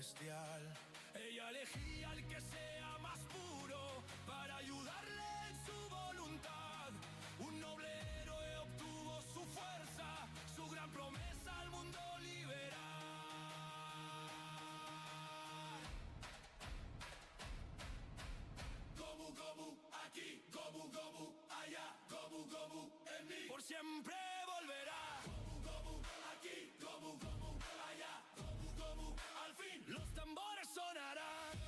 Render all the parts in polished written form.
celestial. Ella elegía al que sea más puro para ayudarle en su voluntad. Un noble héroe obtuvo su fuerza, su gran promesa al mundo liberar. Gomu Gomu aquí, Gomu Gomu allá, Gomu Gomu en mí. Por siempre volverá. Gomu Gomu aquí, Gomu Gomu allá, Gomu Gomu. Al fin los tambores sonarán.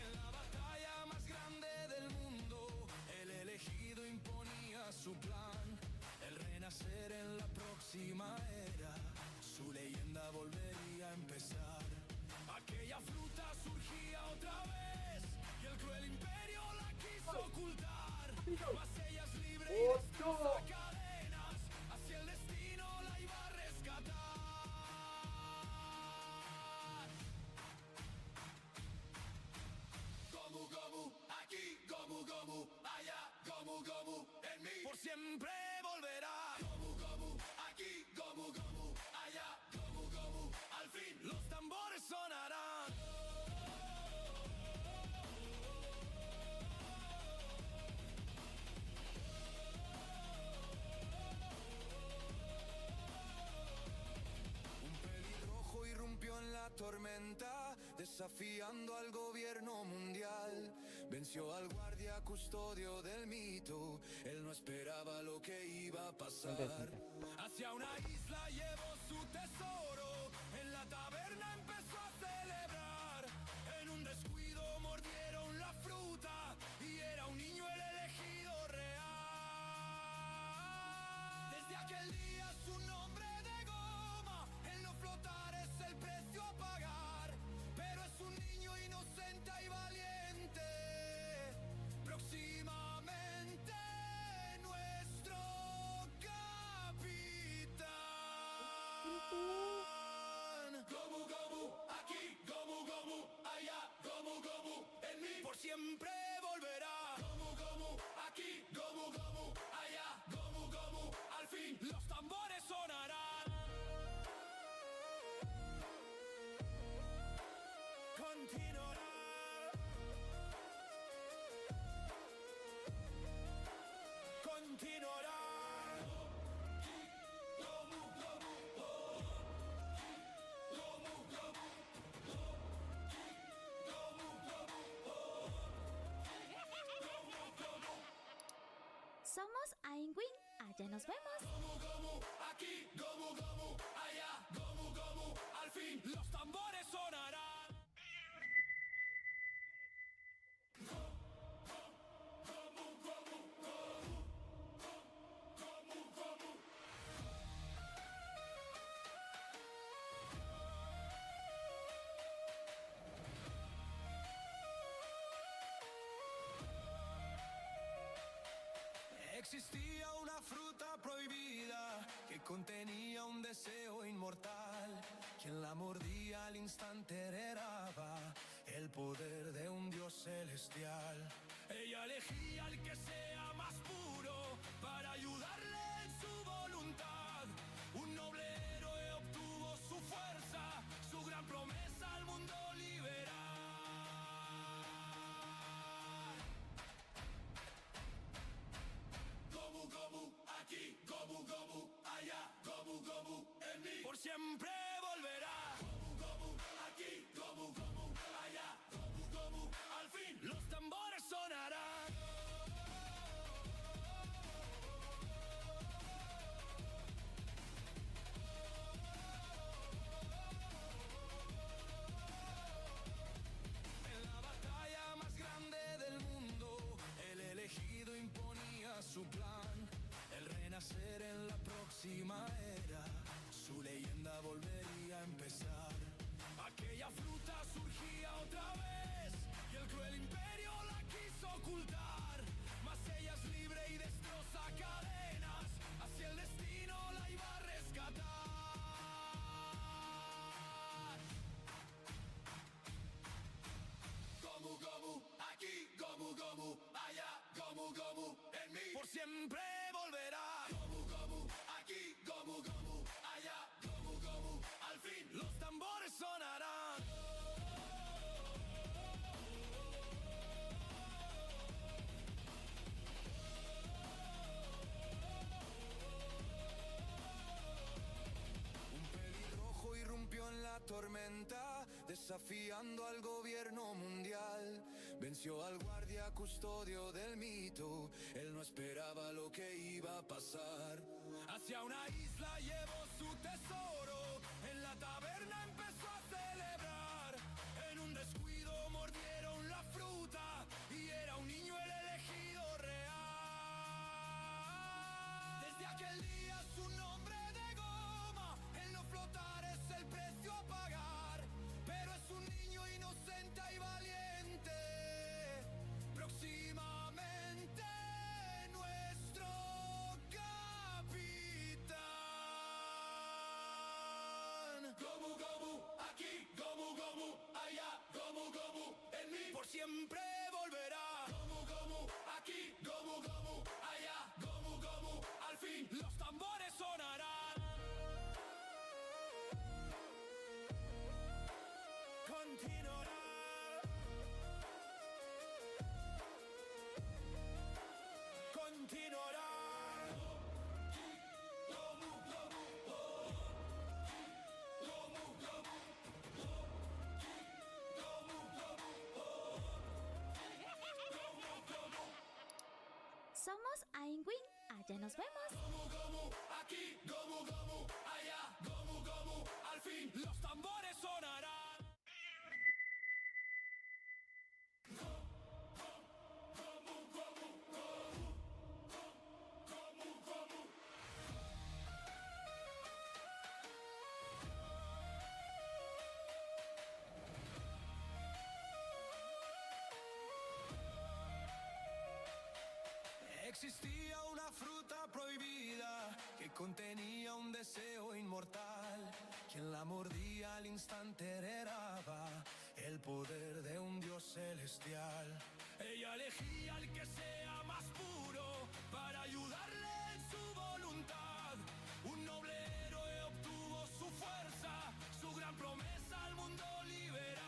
En la batalla más grande del mundo, el elegido imponía su plan. El renacer en la próxima era, su leyenda volvería a empezar. Aquella fruta surgía otra vez y el cruel imperio la quiso ocultar. Mas ella es libre y destroza cadenas, hacia el destino la iba a rescatar. Gomu Gomu aquí, Gomu Gomu allá, Gomu Gomu en mí. Por siempre volverá. Gomu Gomu aquí, Gomu Gomu allá, Gomu Gomu. Al fin los tambores sonarán. Un pelirrojo irrumpió en la tormenta, desafiando al gobierno mundial. Venció al guardia custodio del mito, él no esperaba lo que iba a pasar. Hacia una isla llevó su tesoro, en la taberna empezó a celebrar. En un descuido mordieron la fruta y era un niño el elegido real. Desde aquel día su nombre de goma, el no flotar es el precio a pagar. Pero es un niño inocente y valiente, próximamente nuestro capitán. Gomu Gomu aquí, Gomu Gomu allá, Gomu Gomu en mí. Por siempre volverá. Gomu Gomu aquí, Gomu Gomu allá, Gomu Gomu. Al fin los tambores sonarán. Continuará. Continuará. Gomu Gomu, Gomu Gomu, Gomu Gomu, Gomu Gomu. Somos Aingwin, allá nos vemos. Gomu Gomu aquí, Gomu Gomu allá, Gomu Gomu. Al fin los tambores sonarán. Gomu Gomu, Gomu Gomu. Existía una fruta prohibida que contenía un deseo inmortal. Quien la mordía al instante heredaba el poder de un dios celestial. Ella elegía al que sea más puro para ayudarle en su voluntad. Un noble héroe obtuvo su fuerza, su gran promesa al mundo liberar. Gomu Gomu aquí, Gomu Gomu allá, Gomu Gomu en mí. Por siempre volverá. Gomu Gomu aquí, Gomu Gomu allá, Gomu Gomu. Al fin los tambores sonarán. tormenta, desafiando al gobierno mundial. Venció al guardia custodio del mito, él no esperaba lo que iba a pasar. Hacia una isla llevó su tesoro, en la taberna empezó a celebrar. En un descuido mordieron la fruta y era un niño el elegido real. Desde aquel día su nombre de goma, en no flotar es el precio a pagar. Pero es un niño inocente y valiente, próximamente nuestro capitán. Gomu Gomu, aquí, Gomu Gomu, allá, Gomu Gomu, en mí por siempre volverá. Gomu Gomu, aquí, Gomu Gomu, allá, Gomu Gomu, al fin los tambores sonarán. Continuará. Continuará. Gomu Gomu, Gomu Gomu, Gomu Gomu. Somos Ingin, allá nos vemos. Gomu Gomu, aquí, Gomu Gomu, allá, Gomu Gomu, al fin los tambores sonarán. Existía una fruta prohibida que contenía un deseo inmortal. Quien la mordía al instante heredaba el poder de un dios celestial. Ella elegía al que sea más puro para ayudarle en su voluntad. Un noble héroe obtuvo su fuerza, su gran promesa al mundo liberar.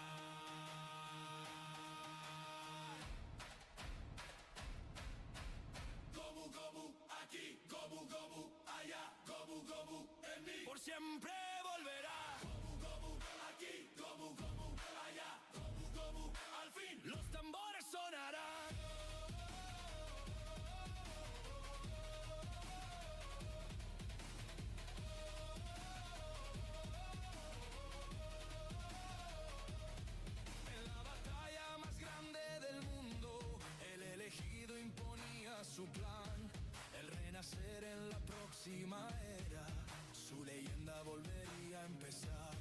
Gomu Gomu, aquí, Gomu Gomu, allá, Gomu Gomu, en mí por siempre volverá. Gomu Gomu, aquí, Gomu Gomu, allá, Gomu Gomu, al fin los tambores sonarán. En la batalla más grande del mundo, el elegido imponía su plan. El renacer en la próxima era, su leyenda volvería a empezar.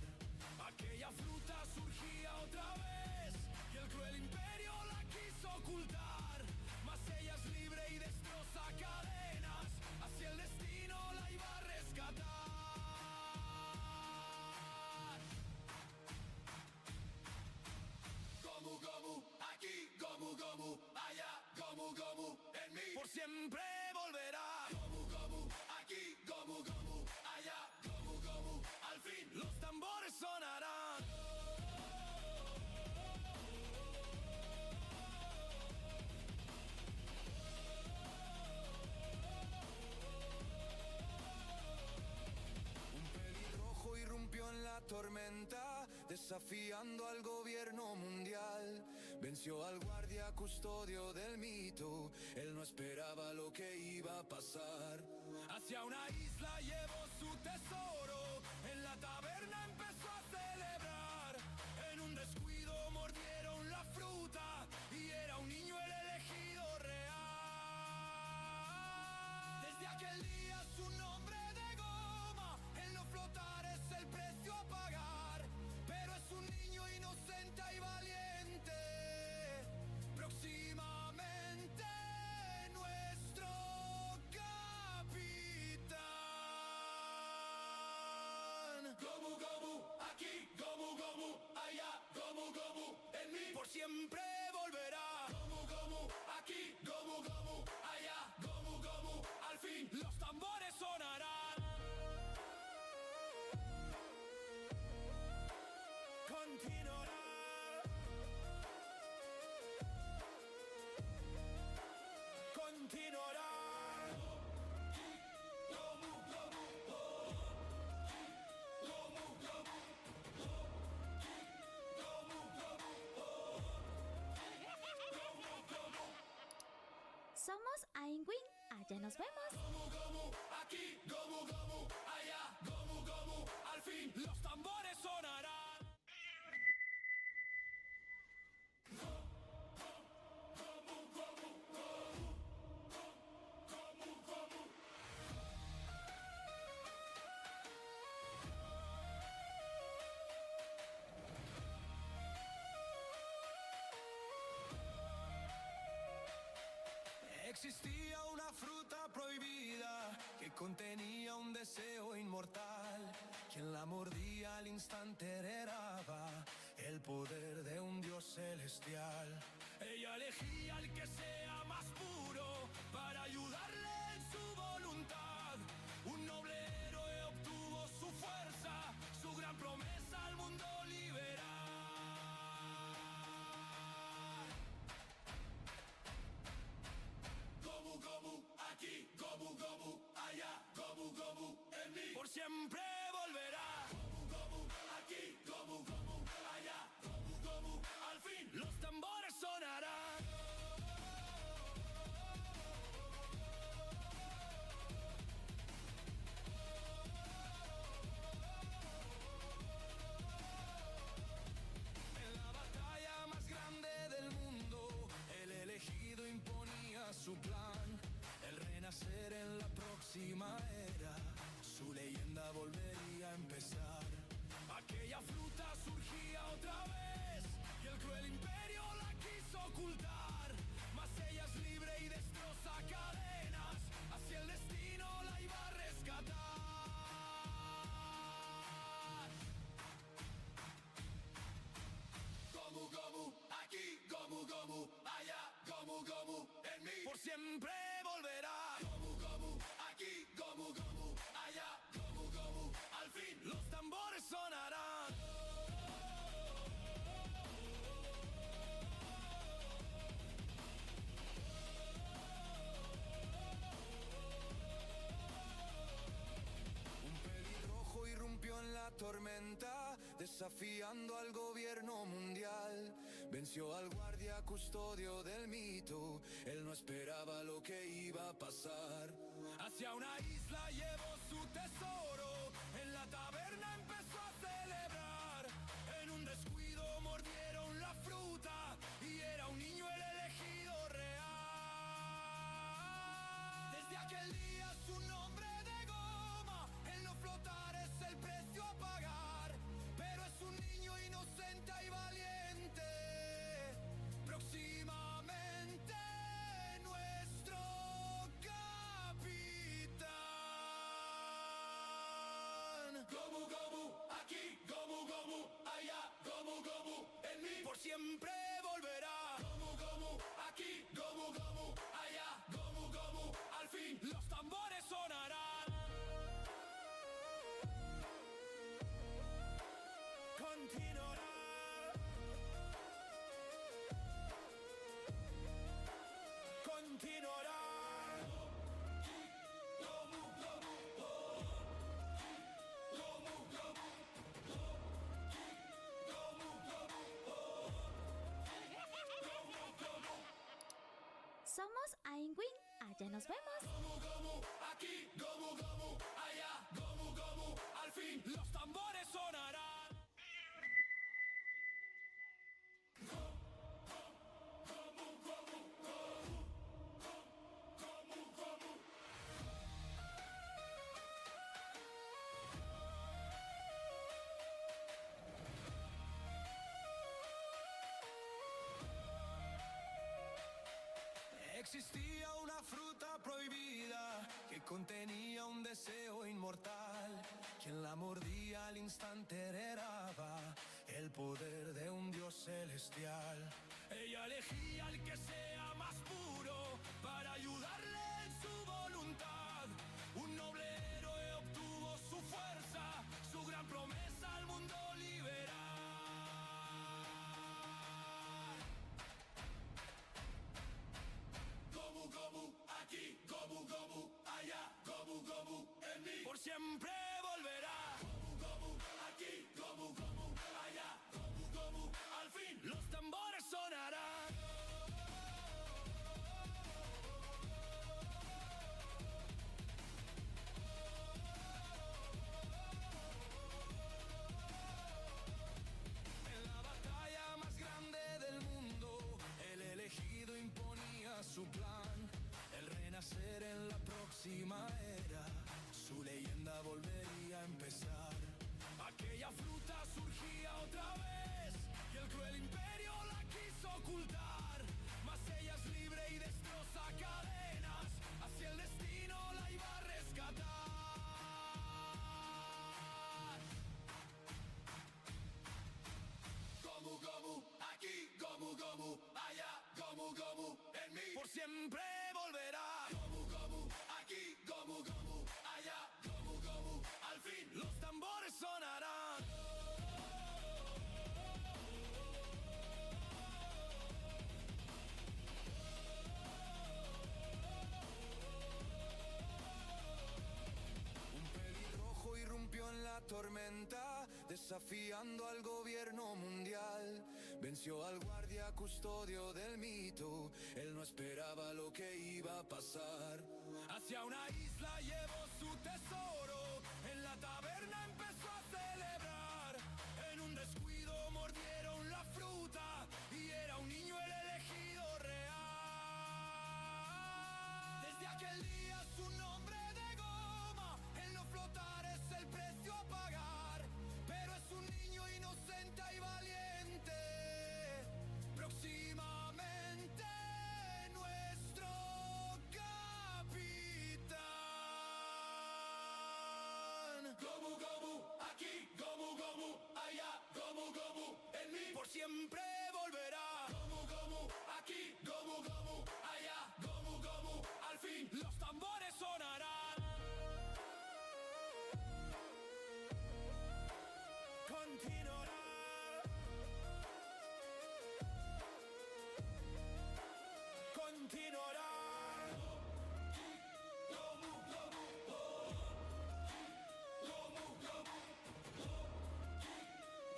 Aquella fruta surgía otra vez y el cruel imperio la quiso ocultar. Mas ella es libre y destroza cadenas, hacia el destino la iba a rescatar. Gomu Gomu, aquí, Gomu Gomu, allá, Gomu Gomu, en mí por siempre volverá. Gomu Gomu, aquí, Gomu Gomu, allá, Gomu Gomu, al fin los tambores sonarán. Un pelirrojo irrumpió en la tormenta, desafiando al gobierno mundial. Venció al guardia custodio del mito, él no esperaba lo que iba a pasar. Hacia una isla llevó su tesoro, en la taberna empezó a celebrar. En un descuido mordieron la fruta y era un niño el elegido real. Desde aquel día su nombre de goma, en no flotar es el precio a pagar. Pero es un niño inocente y valiente, próximamente nuestro capitán. Gomu Gomu, allá nos vemos. Gomu gomu, aquí, gomu gomu, allá, gomu gomu, al fin los tambores sonarán. Existía una fruta prohibida que contenía un deseo inmortal. Quien la mordía al instante heredaba el poder de un dios celestial. Ella elegía al que sea más puro para ayudarle en su voluntad. Un noble héroe obtuvo su fuerza, su gran promesa al mundo liberar. Gomu gomu, aquí, gomu gomu, allá, gomu gomu, en mí por siempre volverá. Gomu gomu, aquí, gomu gomu, allá, gomu gomu, al fin los tambores sonarán. En la batalla más grande del mundo, el elegido imponía su plan. El renacer en la próxima era, su leyenda volvería a empezar. Aquella fruta surgía otra vez y el cruel imperio la quiso ocultar. Mas ella es libre y destroza cadenas, hacia el destino la iba a rescatar. Gomu gomu, aquí, gomu gomu, allá, gomu gomu, en mí por siempre volverá. Gomu gomu, aquí, gomu gomu, allá, gomu gomu, al fin los tambores sonarán. Un pelirrojo irrumpió en la tormenta, desafiando al gobierno mundial. Venció al guardia custodio del mito, él no esperaba lo que iba a pasar. Hacia una isla llevó su tesoro, en la taberna empezó a celebrar. En un descuido mordieron la fruta y era un niño el elegido real. Desde aquel día su nombre de goma, el no flotar es el precio a pagar. Pero es un niño inocente y valiente, próximamente nuestro capitán. Gomu gomu, aquí, gomu gomu, allá, gomu gomu, en mí por siempre volverá. Gomu gomu, aquí, gomu gomu, allá, gomu gomu, al fin los tambores sonarán. Continuará. Continuará. Gomu gomu, gomu gomu, gomu gomu. Somos Ingin, allá nos vemos. Gomu gomu, aquí, gomu gomu, allá, gomu gomu, al fin los tambores sonarán. Existía una fruta prohibida que contenía un deseo inmortal. Quien la mordía al instante heredaba el poder de un dios celestial. Ella elegía al que sea más puro para ayudarle en su voluntad. Un noble héroe obtuvo su fuerza, su gran promesa al mundo liberar. Gomu gomu, aquí, gomu gomu, allá, gomu gomu, en mí por siempre volverá. Gomu gomu, aquí, gomu gomu, allá, gomu gomu, al fin los tambores sonarán. Gomu en mí. Por siempre volverá. Gomu Gomu aquí, Gomu Gomu allá, Gomu Gomu al fin. Los tambores sonarán. Un pelirrojo irrumpió en la tormenta, desafiando al gobierno mundial. Venció al guardia custodio del mito, él no esperaba lo que iba a pasar. Hacia una isla llevó su tesoro, en la taberna empezó a celebrar. En un descuido mordieron la fruta, y era un niño el elegido real. Desde aquel día su nombre de goma, en no flotar es el precio a pagar. Pero es un niño inocente y valiente, próximamente nuestro capitán. Gomu Gomu aquí, Gomu Gomu allá, Gomu Gomu en mí. Por siempre volverá. Gomu Gomu aquí, Gomu Gomu allá, Gomu Gomu al fin. Los tambores sonarán. Continuará. Continuará. Gomu Gomu, Gomu Gomu, Gomu Gomu,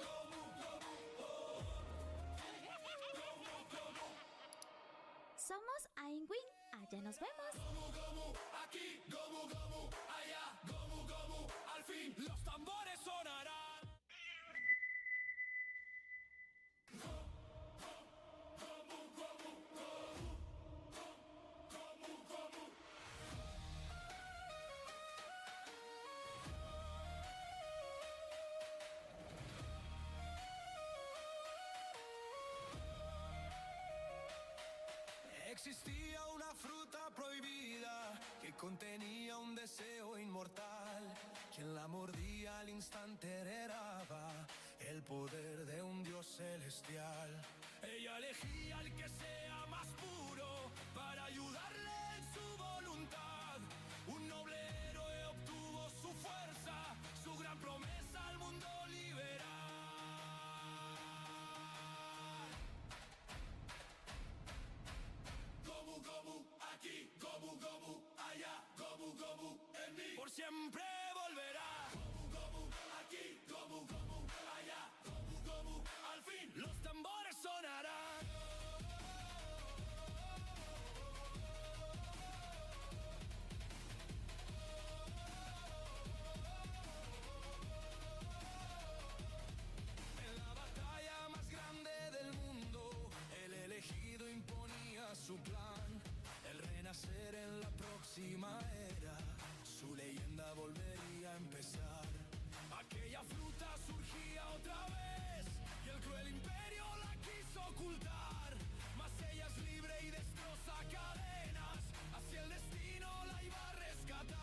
Gomu Gomu. Somos Ingin, allá nos vemos. Gomu Gomu aquí, Gomu Gomu allá, Gomu Gomu al fin. Los tambores sonarán. Existía una fruta prohibida que contenía un deseo inmortal. Quien la mordía al instante heredaba el poder de un dios celestial. Ella elegía al que sea más puro para ayudarle en su voluntad. Un noble héroe obtuvo su fuerza, su gran promesa al mundo liberar. Gomu Gomu aquí, Gomu Gomu allá, Gomu Gomu en mí. Por siempre volverá. Gomu Gomu aquí, Gomu Gomu allá, Gomu Gomu al fin. Los tambores sonarán. En la batalla más grande del mundo, el elegido imponía su plan. El renacer en la próxima era, su leyenda volvería a empezar. Aquella fruta surgía otra vez, y el cruel imperio la quiso ocultar. Mas ella es libre y destroza cadenas, hacia el destino la iba a rescatar.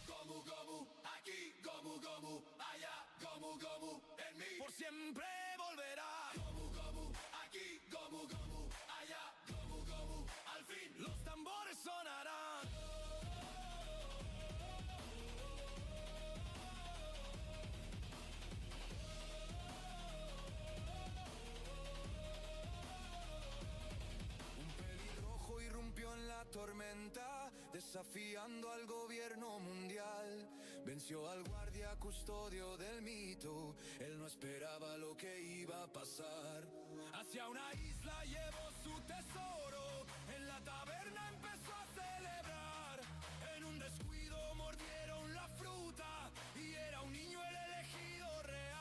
Gomu Gomu aquí, Gomu Gomu allá, Gomu Gomu en mí. Por siempre volverá. Gomu Gomu aquí, Gomu Gomu allá, Gomu Gomu al fin. Los tambores sonarán. Un pelirrojo irrumpió en la tormenta, desafiando al gobierno mundial. Venció al guardia custodio del mito, él no esperaba lo que iba a pasar. Hacia una isla llevó su tesoro, en la taberna empezó a celebrar. En un descuido mordieron la fruta, y era un niño el elegido real.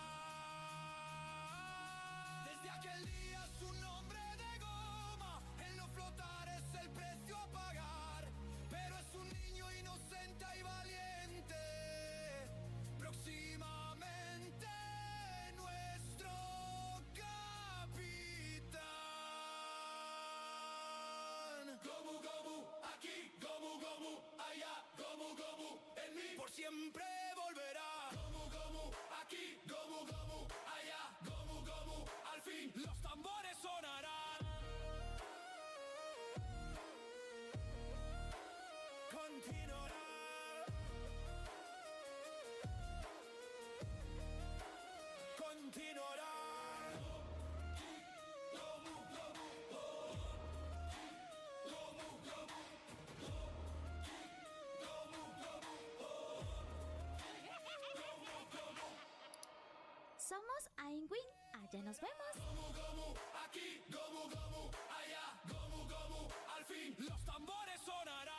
Desde aquel día su nombre de goma, en no flotar es el precio a pagar. Pero es un niño inocente y valiente, próximamente nuestro capitán. Gomu Gomu aquí, Gomu Gomu allá, Gomu Gomu en mí. continuará. Somos Ingin, allá nos vemos. Aquí, allá, al fin los tambores sonarán.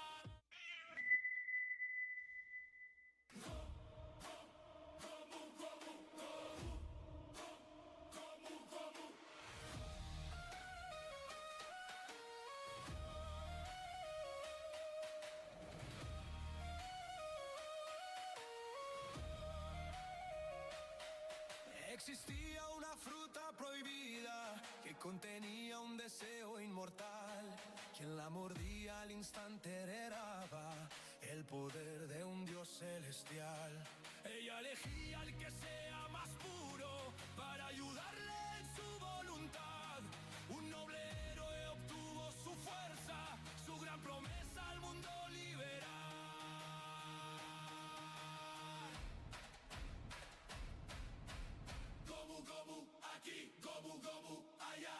Existía una fruta prohibida que contenía un deseo inmortal. Quien la mordía al instante heredaba el poder de un dios celestial. Ella elegía al que sea más puro para ayudarle en su voluntad. Un noble héroe obtuvo su fuerza, su gran promesa al mundo liberar. Aquí, allá,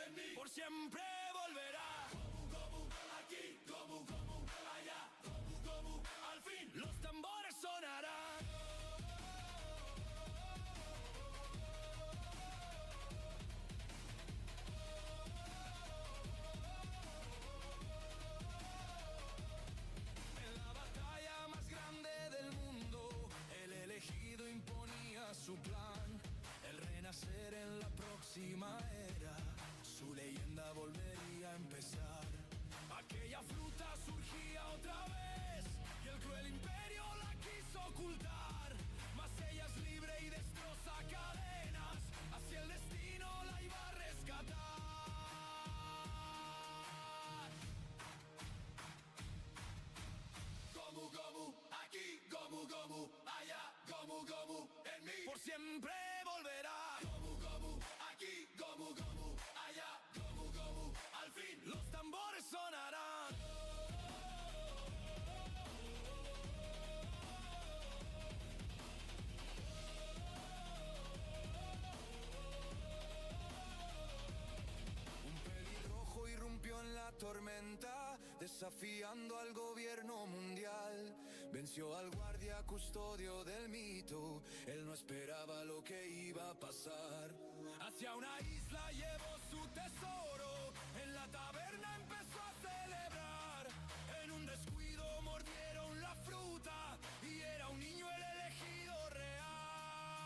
en mí. Por siempre volverá. Aquí, allá, al fin los tambores sonarán. En la batalla más grande del mundo, el elegido imponía su plan. El renacer en la próxima era, su leyenda volvería a empezar. Aquella fruta surgía otra vez y el cruel imperio la quiso ocultar. Mas ella es libre y destroza cadenas, hacia el destino la iba a rescatar. Aquí, allá, en mí. Por siempre volverá. Aquí, allá, al fin los tambores sonarán. Un pelirrojo irrumpió en la tormenta, desafiando al gobierno mundial. Venció al guardia custodio del mito, él no esperaba lo que iba a pasar. Hacia una isla llevó su tesoro, en la taberna empezó a celebrar. En un descuido mordieron la fruta y era un niño el elegido real.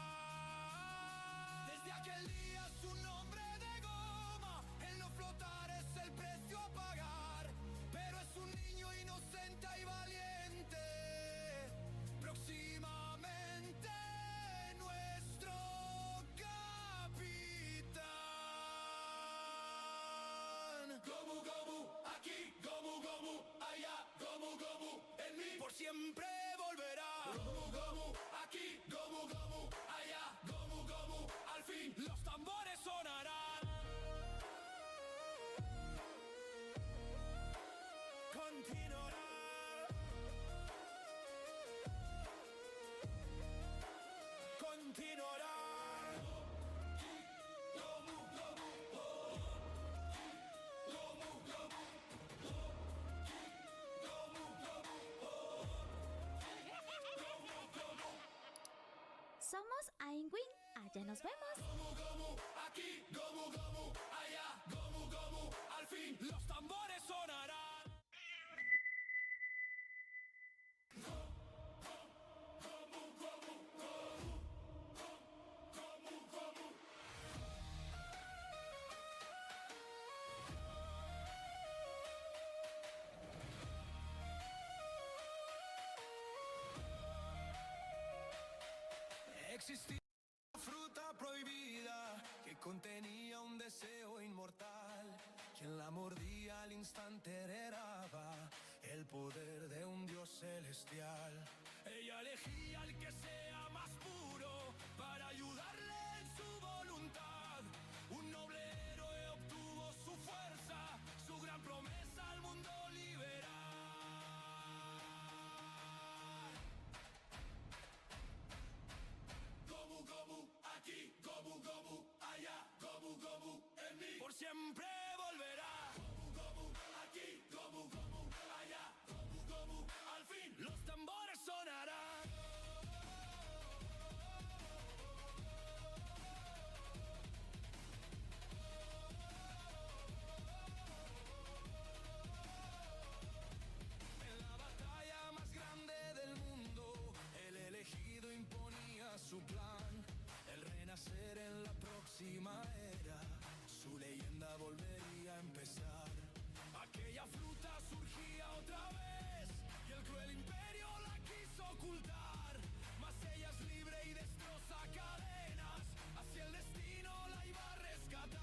Desde aquel día su nombre de goma, en no flotar es el precio a pagar. Pero es un niño inocente y valiente, próximamente nuestro capitán. Aquí, allá, en mí. Por siempre volverá. Aquí, allá, al fin los tambores sonarán. Continuará. Continuará. Somos Ingin, allá nos vemos. Aquí, allá, al fin los tambores sonarán. Existía una fruta prohibida que contenía un deseo inmortal. Quien la mordía al instante heredaba el poder de un dios celestial. Ella elegía al que sea más puro para ayudarle en su voluntad. Un noble héroe obtuvo su fuerza, su gran promesa al mundo liberar. leyenda volvería a empezar. Aquella fruta surgía otra vez y el cruel imperio la quiso ocultar. Mas ella es libre y destroza cadenas, hacia el destino la iba a rescatar.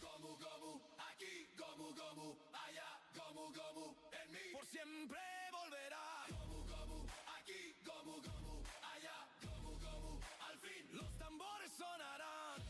Gomu Gomu, aquí, Gomu Gomu, allá, Gomu Gomu, en mí, por siempre volverá. Gomu Gomu, aquí, Gomu Gomu, allá, Gomu Gomu, al fin los tambores sonarán.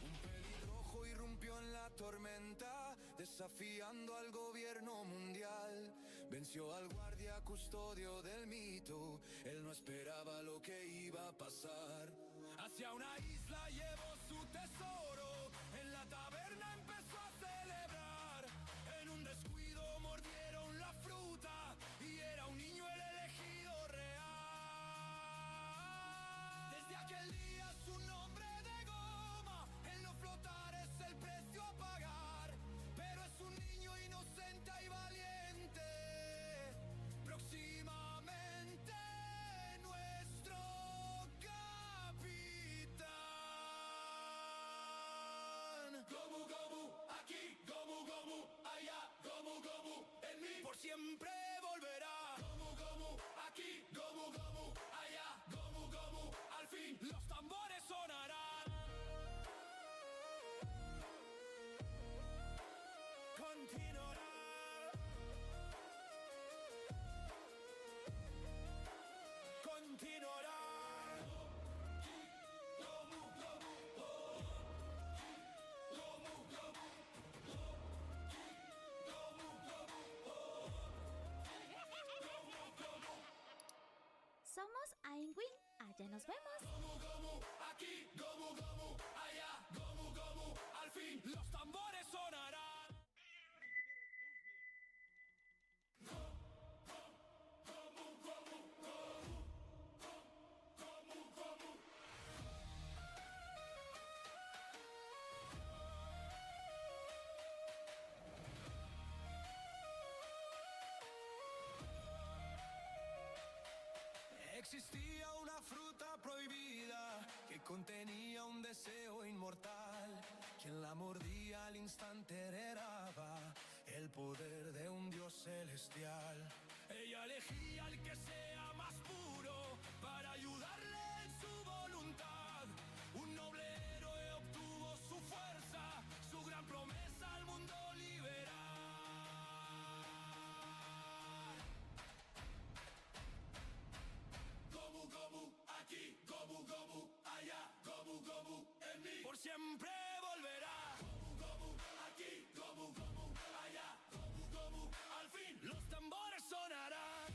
Un pelirrojo irrumpió en la tormenta, desafiando al gobierno mundial. Venció al guardia custodio del mito, él no esperaba lo que iba a pasar. Hacia una isla llevó su tesoro, en la taberna empezó a celebrar. En un descuido mordieron la fruta y era un niño el elegido real. Desde aquel día su nombre de goma, en no flotar es el precio a pagar. Pero es un niño inocente y valiente, próximamente nuestro capitán. Gomu Gomu, aquí, Gomu Gomu, allá, Gomu Gomu, en mí, por siempre volverá. Gomu Gomu, aquí, Gomu Gomu, allá, Gomu Gomu, al fin los tambores sonarán. Continuará. Continuará. Gomu Gomu, Gomu Gomu, Gomu Gomu, Gomu Gomu. Somos Ingin, allá nos vemos. Gomu Gomu, aquí, Gomu Gomu, allá, Gomu Gomu, al fin los tambores sonarán. Gomu Gomu, Gomu Gomu. Existía una fruta prohibida que contenía un deseo inmortal. Quien la mordía al instante heredaba el poder de un dios celestial. Ella elegía al que sea más puro para ayudarle en su voluntad. Un noble héroe obtuvo su fuerza, su gran promesa al mundo liberar. Gomu Gomu, aquí, Gomu Gomu, allá, Gomu Gomu, en mí, por siempre volverá. Gomu Gomu, aquí, Gomu Gomu, allá, Gomu Gomu, al fin los tambores sonarán.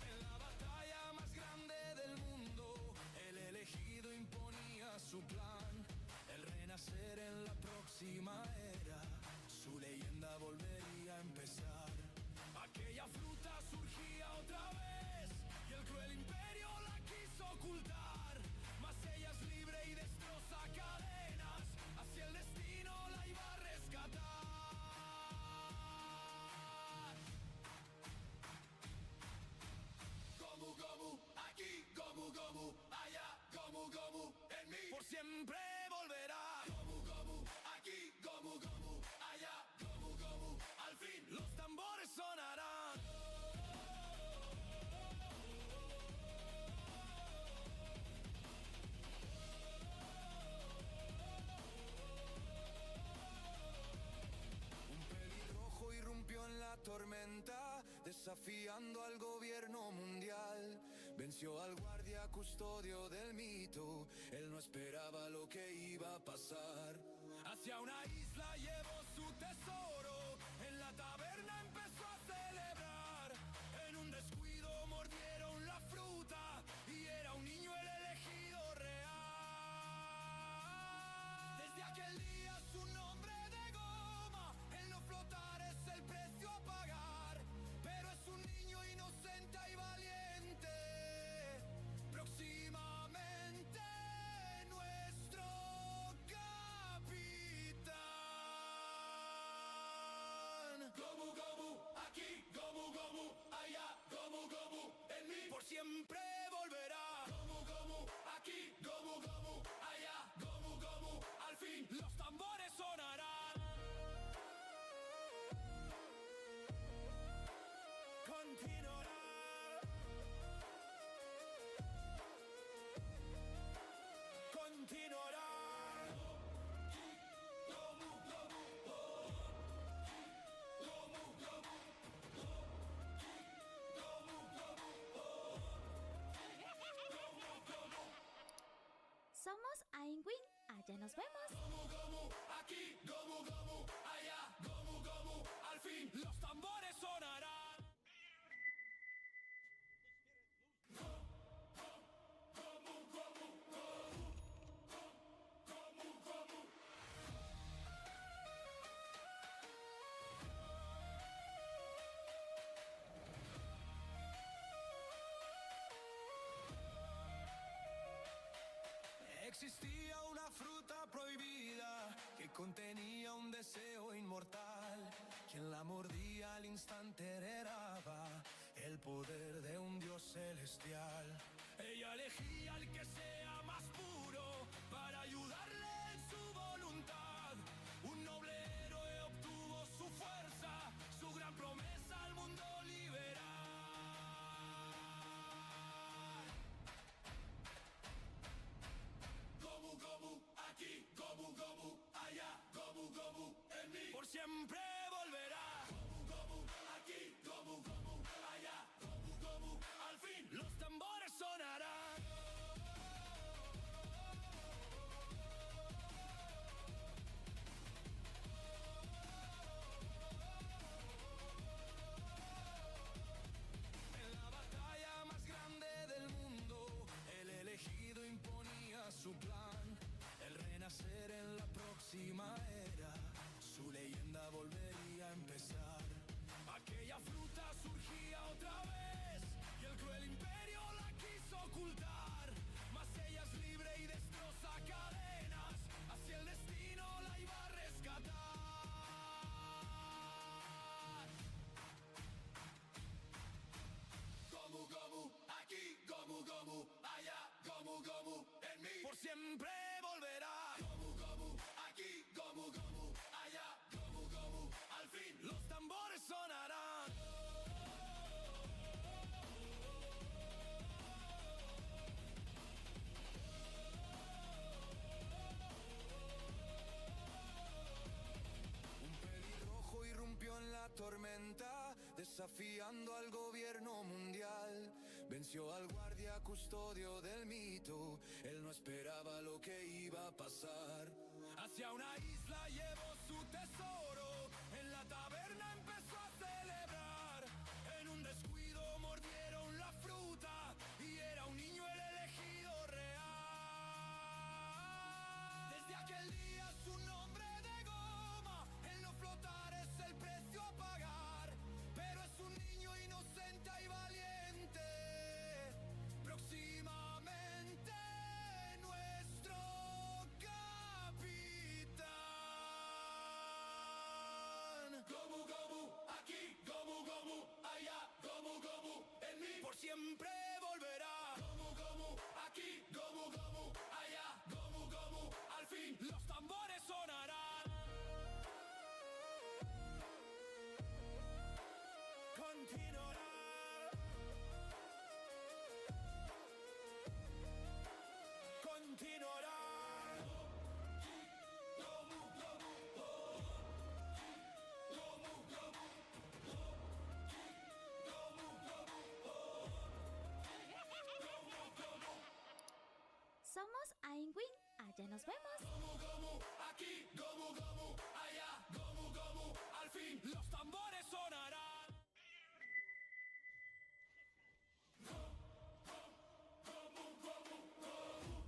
En la batalla más grande del mundo, el elegido imponía su plan, el renacer en la próxima era, su leyenda volvería a empezar. Aquella fruta surgía otra vez y el cruel imperio la quiso ocultar. Mas ella es libre y destroza cadenas, hacia el destino la iba a rescatar. Gomu Gomu, aquí, Gomu Gomu, allá, Gomu Gomu, en mí, por siempre volverá. Gomu Gomu, aquí, Gomu Gomu, allá, Gomu Gomu, al fin los tambores sonarán. Un pelirrojo irrumpió en la tormenta, desafiando al gobierno mundial. Venció al guardia custodio del mito, él no esperaba lo que iba a pasar. Hacia una isla llevó su tesoro, en la taberna empezó a celebrar. En un descuido mordieron la fruta y era un niño el elegido real. Desde aquel día su nombre de goma, el no flotar es el Continuará. Somos Ingin, allá nos vemos. Gomu gomu, aquí, gomu gomu, allá, gomu gomu, al fin los tambores sonarán. Existía una fruta prohibida que contenía un deseo inmortal. Quien la mordía al instante heredaba el poder de un dios celestial. Ella elegía al que sea más puro para ayudarle en su voluntad. Un noble héroe obtuvo su fuerza, su gran promesa al mundo liberar. Gomu gomu, aquí, gomu gomu, allá, gomu gomu, en mí. Por siempre volverá. Gomu gomu, aquí, gomu gomu, allá, gomu gomu. Al fin los tambores sonarán. En la batalla más grande del mundo, el elegido imponía su plan. El renacer en la próxima era, su leyenda volvería a empezar. Aquella fruta surgía otra vez y el cruel imperio la quiso ocultar. Mas ella es libre y destroza cadenas, hacia el destino la iba a rescatar. Gomu gomu, aquí, gomu gomu, allá, gomu gomu, en mí. Por siempre volverá. Gomu gomu, aquí, gomu gomu, allá, gomu gomu. Al fin los tambores sonarán. Un pelirrojo irrumpió en la tormenta, desafiando al gobierno mundial. Venció al guardia custodio del mito, él no esperaba lo que iba a pasar. Hacia una isla llevó su tesoro, en la taberna empezó a celebrar. En un descuido mordieron la fruta y era un niño el elegido real. Desde aquel día su nombre de goma, el no flotar es el precio a pagar. Pero es un niño inocente y valiente, próximamente nuestro capitán. Gomu gomu, aquí, gomu gomu, allá, gomu gomu, en mí. Por siempre volverá. Gomu gomu, aquí, gomu gomu, allá, gomu gomu. Al fin los tambores sonarán. Continuará. Continuará. Gomu gomu, gomu gomu, gomu gomu. Somos Ingin, allá nos vemos. Gomu gomu, aquí, gomu gomu, allá, gomu gomu. Al fin los tambores sonarán. Gomu gomu, gomu gomu.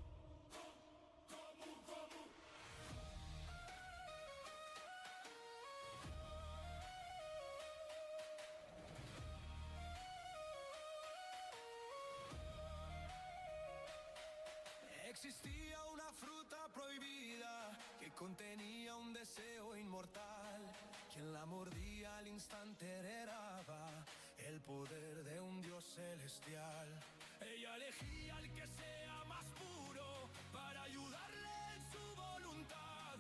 Existía una fruta prohibida que contenía un deseo inmortal. Quien la mordía al instante heredaba el poder de un dios celestial. Ella elegía al que sea más puro para ayudarle en su voluntad.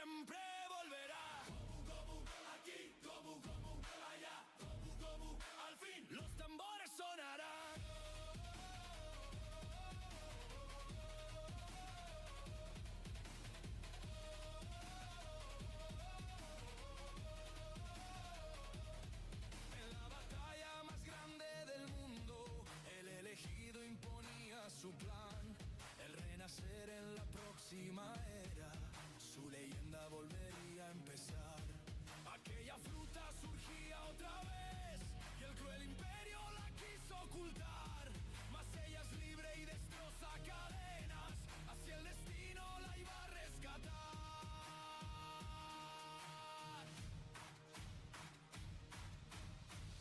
siempre volverá. Gomu, gomu, aquí, gomu, gomu, allá, gomu, gomu, al fin los tambores sonarán. En la batalla más grande del mundo, el elegido imponía su plan, el renacer en la próxima era, su leyenda volvería a empezar. Aquella fruta surgía otra vez y el cruel imperio la quiso ocultar, mas ella es libre y destroza cadenas, hacia el destino la iba a rescatar.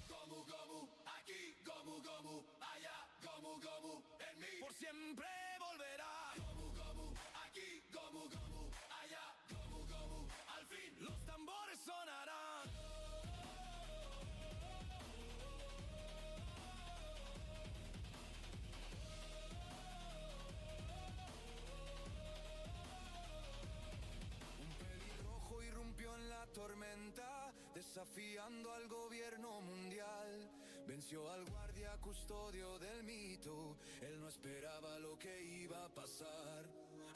Gomu, gomu, aquí, gomu, gomu, allá, gomu, gomu, en mí, por siempre volverá. Gomu, gomu, aquí, gomu, gomu, allá, gomu, gomu, al fin los tambores sonarán. Un pelirrojo irrumpió en la tormenta, desafiando al gobierno mundial. Venció al guardia custodio del mito, él no esperaba lo que iba a pasar.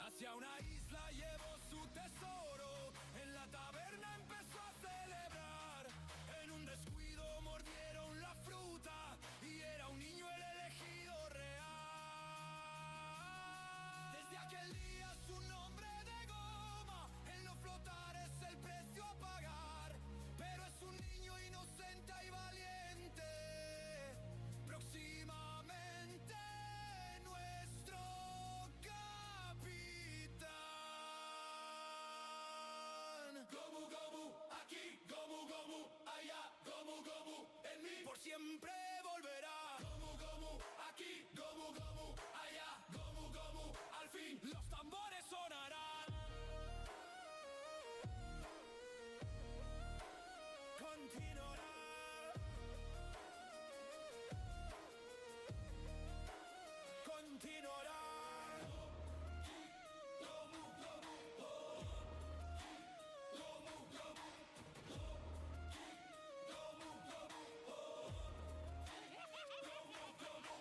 Hacia una isla llevó su tesoro, en la taberna empezó a celebrar. En un descuido mordieron la fruta y era un niño el elegido real. Desde aquel día su nombre de goma, el no flotar es el precio a pagar. Pero es un niño inocente y valiente, próximamente nuestro capitán. Gomu, gomu, aquí, gomu, gomu, allá, gomu, gomu, en mí, por siempre volverá. Gomu, gomu, aquí, gomu, gomu, allá, gomu, gomu, al fin los tambores sonarán. Continuará. Continuará. Gomu, gomu, oh. Gomu, gomu, oh. Gomu, gomu, oh. Gomu, gomu.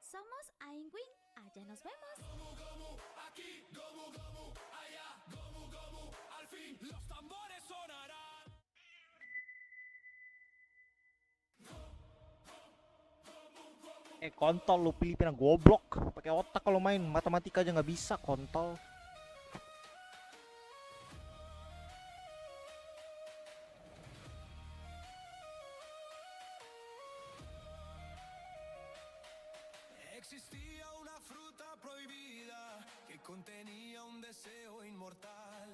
Somos Ingin, allá nos vemos. Gomu, gomu, aquí, gomu, gomu, allá, gomu, gomu, al fin los tambores sonarán. Kontol lu Filipina goblok. Pakai otak kalau main, matematika aja nggak bisa, kontol. Existía una fruta prohibida que contenía un deseo inmortal.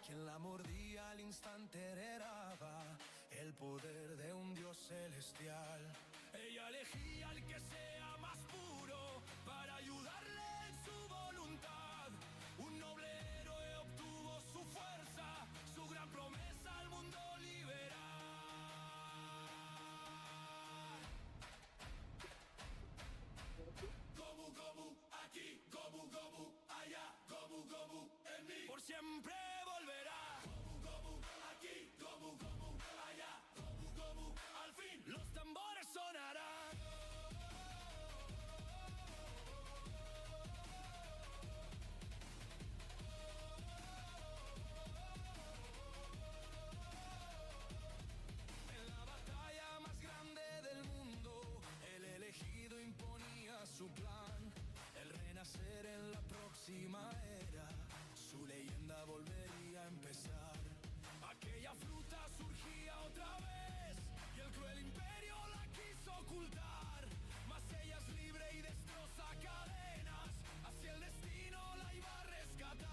Quien la mordía al instante heredaba el poder de un dios celestial. Ella elegía al que sea más puro para ayudarle en su voluntad. Un noble héroe obtuvo su fuerza, su gran promesa al mundo liberar. Gomu, gomu, aquí, gomu, gomu, allá, gomu, gomu, en mí, por siempre volverá. Gomu, gomu, aquí, gomu, gomu, allá, gomu, gomu, al fin los tambores sonarán. En la batalla más grande del mundo, el elegido imponía su plan, el renacer en la próxima era, su leyenda volvería a empezar. Aquella fruta surgía otra vez y el cruel imperio la quiso ocultar, mas ella es libre y destroza cadenas, hacia el destino la iba a rescatar.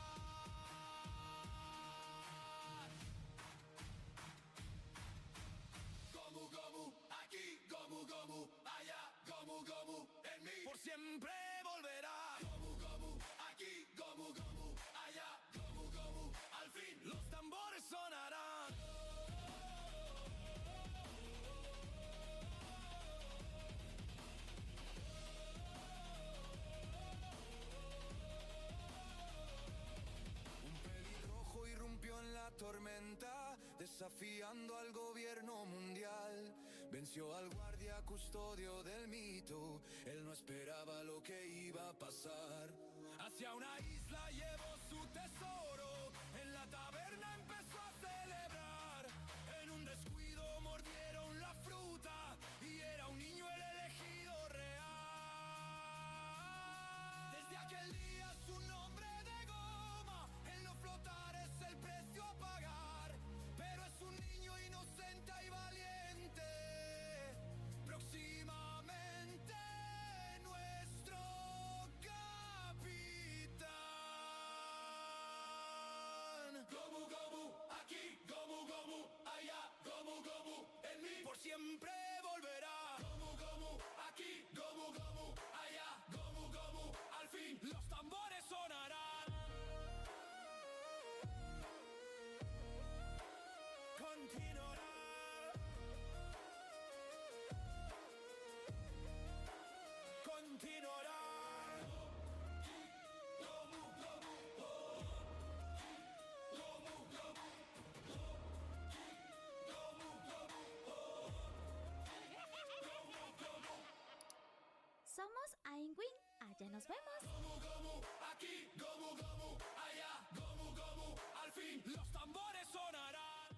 Gomu, gomu, aquí, gomu, gomu, allá, gomu, gomu, en mí, por siempre volverá. Gomu, gomu, aquí, gomu, gomu, allá, gomu, gomu, al fin los tambores sonarán. tormenta, desafiando al gobierno mundial. Venció al guardia custodio del mito, él no esperaba lo que iba a pasar. Hacia una isla llevó su tesoro, en la taberna empezó a celebrar. En un descuido mordieron la fruta y era un niño el elegido real. Desde aquel día su nombre de goma, el no flotar es el precio a pagar. Pero es un niño inocente y valiente, próximamente nuestro capitán. Gomu Gomu, aquí, Gomu Gomu, allá, Gomu Gomu, en mí por siempre volverá. Gomu Gomu, aquí, Gomu Gomu, allá, Gomu Gomu, al fin los tambores sonarán. Continuará. Continuará. Gomu Gomu, Gomu Gomu, Gomu Gomu, Gomu Gomu. Somos Ingin, allá nos vemos. Gomu Gomu, aquí, Gomu Gomu, allá, Gomu Gomu, al fin los tambores sonarán.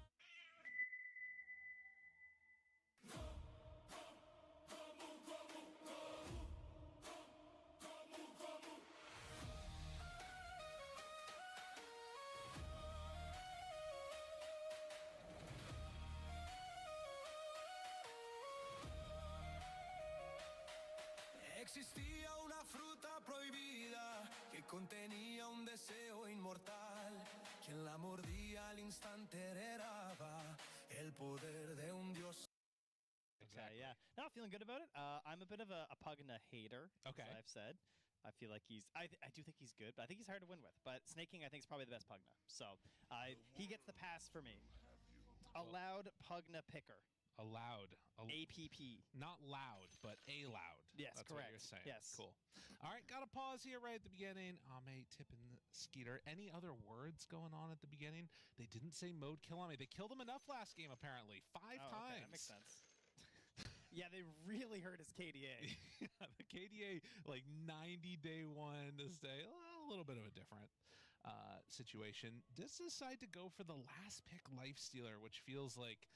Existía una fruta prohibida que contenía un deseo inmortal. Quien la mordía al instante heredaba el poder de un dios. Exactly. Yeah. No, I'm feeling good about it. I'm a bit of a Pugna hater, Okay. as I've said. I feel like I do think he's good, but I think he's hard to win with. But snaking, I think, is probably the best Pugna. So he gets the pass for me. A loud Pugna picker. Allowed. APP. Not loud, but a loud. Yes, That's correct. what you're saying. Yes. Cool. All right, got to pause here right at the beginning. Mate, tipping Skeeter. Any other words going on at the beginning? They didn't say mode kill on me. They killed him enough last game, apparently. Five Oh, times. okay, that makes sense. Yeah, they really hurt his KDA. The KDA, like 90 day one to stay a little bit of a different situation. Does decide to go for the last pick, Lifestealer, which feels like,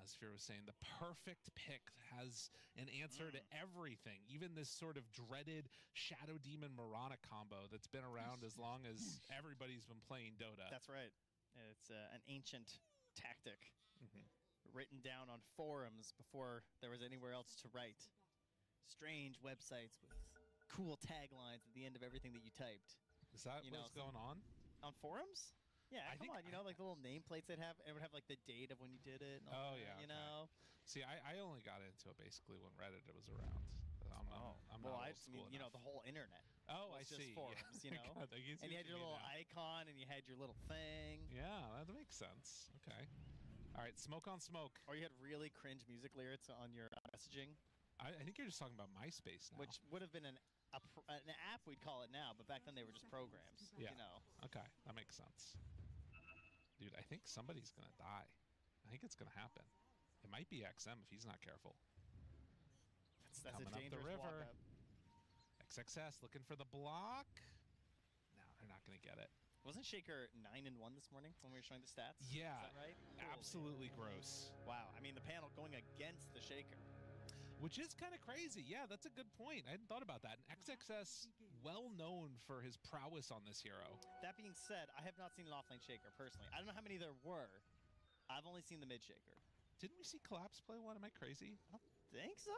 as Fear was saying, the perfect pick, has an answer to everything. Even this sort of dreaded Shadow Demon Mirana combo that's been around as long as everybody's been playing Dota. That's right. It's an ancient tactic. Written down on forums before there was anywhere else to write. Strange websites with cool taglines at the end of everything that you typed. Is that You know, what's going on? On forums? Yeah, I come think on. You know, like the little nameplates they'd have. It would have like the date of when you did it. And all Oh, that, yeah, You okay. know? See, I only got into it basically when Reddit was around. I'm Well, not I old just school mean, you know, enough. the whole internet. Oh, was I just see. forums, you know? God, I can see And you what had your mean little now. icon and you had your little thing. Yeah, that makes sense. Okay. All right, smoke on smoke. Or you had really cringe music lyrics on your messaging, I think you're just talking about MySpace now. which would have been an app, we'd call it now, but back then they were just programs. Yeah. You know? Okay, that makes sense. Dude, I think somebody's going to die. I think it's going to happen. It might be XM if he's not careful. That's Coming a up the dangerous river. walk-up. XXS looking for the block. No, they're not going to get it. Wasn't Shaker 9-1 this morning when we were showing the stats? Yeah, Is that right? absolutely gross. Wow. I mean, the panel going against the Shaker. Which is kind of crazy. Yeah, that's a good point. I hadn't thought about that. And XXS, well known for his prowess on this hero. That being said, I have not seen an offlane Shaker personally. I don't know how many there were. I've only seen the mid Shaker. Didn't we see Collapse play one? Am I crazy? I don't think so.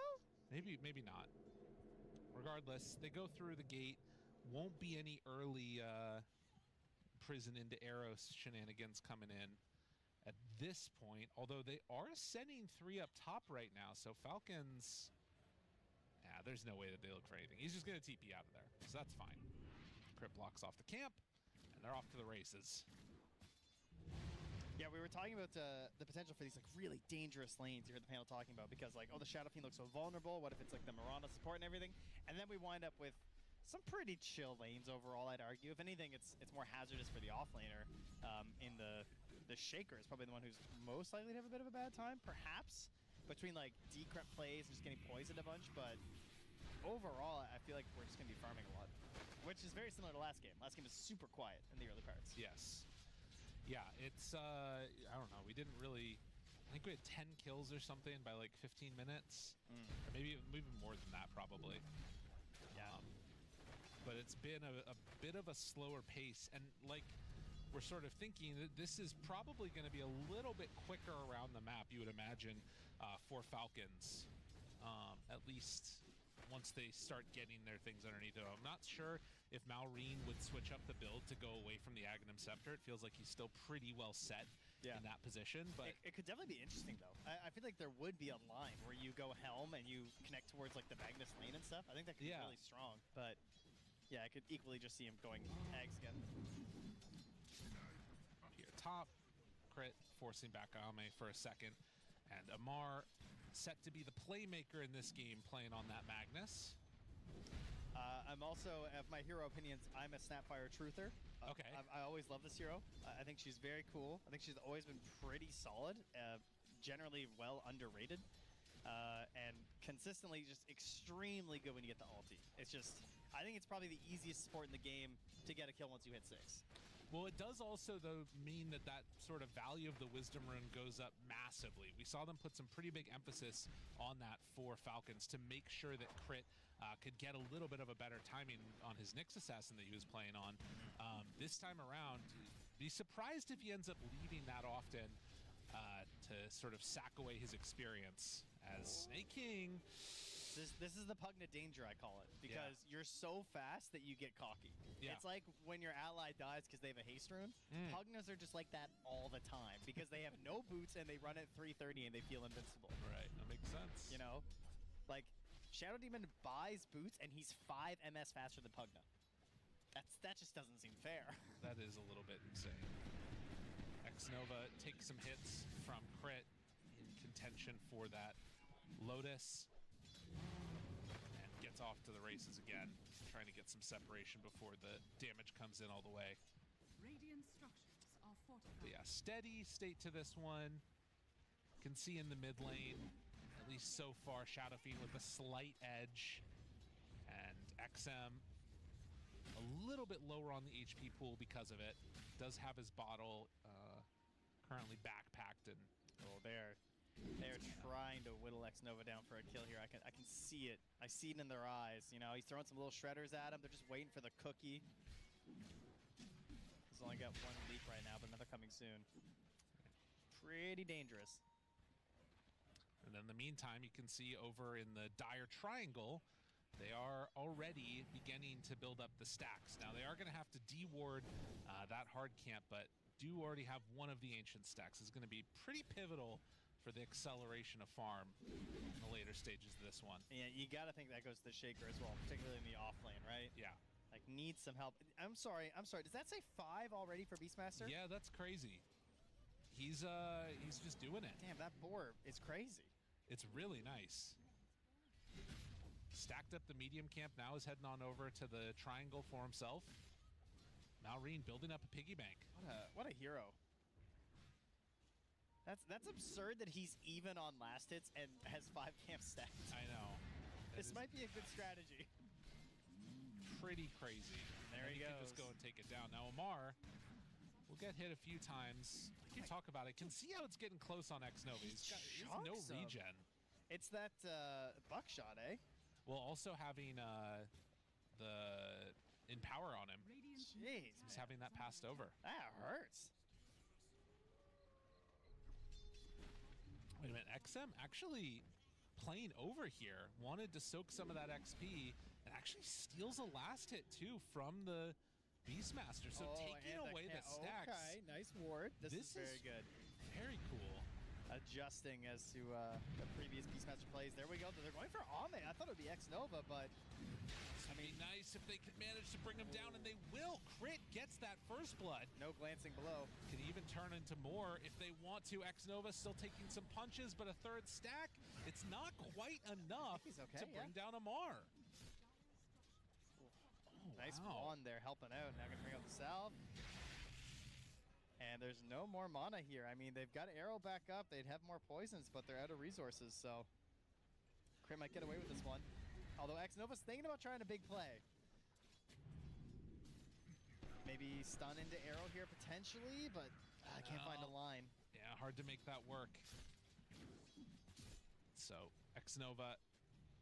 Maybe not. Regardless, they go through the gate. Won't be any early prison into Arrows shenanigans coming in at this point, although they are sending 3 up top right now, so Falcons, yeah, there's no way that they look for anything. He's just going to TP out of there, so that's fine. Crypt blocks off the camp, and they're off to the races. Yeah, we were talking about the potential for these like really dangerous lanes you heard the panel talking about because like, oh, the Shadow Fiend looks so vulnerable. What if it's like the Miranda support and everything? And then we wind up with some pretty chill lanes overall, I'd argue. If anything, it's more hazardous for the offlaner. In the Shaker is probably the one who's most likely to have a bit of a bad time, perhaps, between like decrypt plays and just getting poisoned a bunch. But overall, I feel like we're just going to be farming a lot, which is very similar to last game. Last game was super quiet in the early parts. Yes. Yeah, it's, I don't know, we didn't really, I think we had 10 kills or something by like 15 minutes. Or maybe even more than that, probably. Yeah. But it's been a bit of a slower pace, and like, we're sort of thinking that this is probably going to be a little bit quicker around the map, you would imagine, for Falcons. At least once they start getting their things underneath it. I'm not sure if Maureen would switch up the build to go away from the Aghanim Scepter. It feels like he's still pretty well set in that position. But it could definitely be interesting, though. I feel like there would be a line where you go Helm and you connect towards like the Magnus lane and stuff. I think that could be really strong. But yeah, I could equally just see him going Ags again. Here, top crit, forcing back Ame for a second. And Amar set to be the playmaker in this game, playing on that Magnus. I'm also, of my hero opinions, I'm a Snapfire truther. Okay. I always love this hero. I think she's very cool. I think she's always been pretty solid, generally well underrated, and consistently just extremely good when you get the ulti. It's just, I think it's probably the easiest support in the game to get a kill once you hit 6. Well, it does also, though, mean that that sort of value of the Wisdom Rune goes up massively. We saw them put some pretty big emphasis on that for Falcons to make sure that Crit could get a little bit of a better timing on his Nyx Assassin that he was playing on. This time around, be surprised if he ends up leaving that often to sort of sack away his experience as a king. This is the Pugna danger, I call it, because you're so fast that you get cocky. Yeah. It's like when your ally dies because they have a haste rune. Pugnas are just like that all the time because they have no boots and they run at 330 and they feel invincible. Right, that makes sense. You know, like Shadow Demon buys boots and he's 5 MS faster than Pugna. That just doesn't seem fair. That is a little bit insane. X-Nova takes some hits from Crit in contention for that Lotus. And gets off to the races again, trying to get some separation before the damage comes in all the way. Radiant structures are fortified. But yeah, steady state to this one. Can see in the mid lane, at least so far, Shadow Fiend with a slight edge. And XM a little bit lower on the HP pool because of it. Does have his bottle currently backpacked, and they're trying to whittle X-Nova down for a kill here. I can see it. I see it in their eyes. You know, he's throwing some little shredders at him. They're just waiting for the cookie. He's only got one leap right now, but another coming soon. Pretty dangerous. And then in the meantime, you can see over in the Dire Triangle, they are already beginning to build up the stacks. Now, they are going to have to deward that hard camp, but do already have one of the ancient stacks. It's going to be pretty pivotal for the acceleration of farm in the later stages of this one. Yeah, you got to think that goes to the Shaker as well, particularly in the off lane, right? Yeah. Like, needs some help. I'm sorry. Does that say 5 already for Beastmaster? Yeah, that's crazy. He's just doing it. Damn, that boar is crazy. It's really nice. Stacked up the medium camp, now is heading on over to the triangle for himself. Maureen building up a piggy bank. What a hero. That's absurd that he's even on last hits and has 5 camps stacked. I know. This might be a good strategy. Pretty crazy. There he goes. Can just go and take it down. Now Amar will get hit a few times. Like you talk about it, can see how it's getting close on X-Nova. He's no regen. It's that buckshot, eh? Well, also having the Empower on him. Jeez, he's having that passed over. That hurts. Wait a minute, XM actually playing over here, wanted to soak some of that XP, and actually steals a last hit too from the Beastmaster. So taking away the stacks. Okay, nice ward. This is very good. Very cool. Adjusting as to the previous Beastmaster plays. There we go. They're going for Ame. I thought it would be X-Nova, but I mean, nice if they could manage to bring him down, and they will. Crit gets that first blood. No glancing below. Can even turn into more if they want to. X-Nova still taking some punches, but a third stack, it's not quite enough to bring down Amar. Nice wow. one there, helping out. Now gonna bring out the salve. And there's no more mana here. I mean, they've got arrow back up. They'd have more poisons, but they're out of resources, so Crit might get away with this one. Although X Nova's thinking about trying a big play. Maybe stun into arrow here potentially, but I can't find a line. Yeah, hard to make that work. So X Nova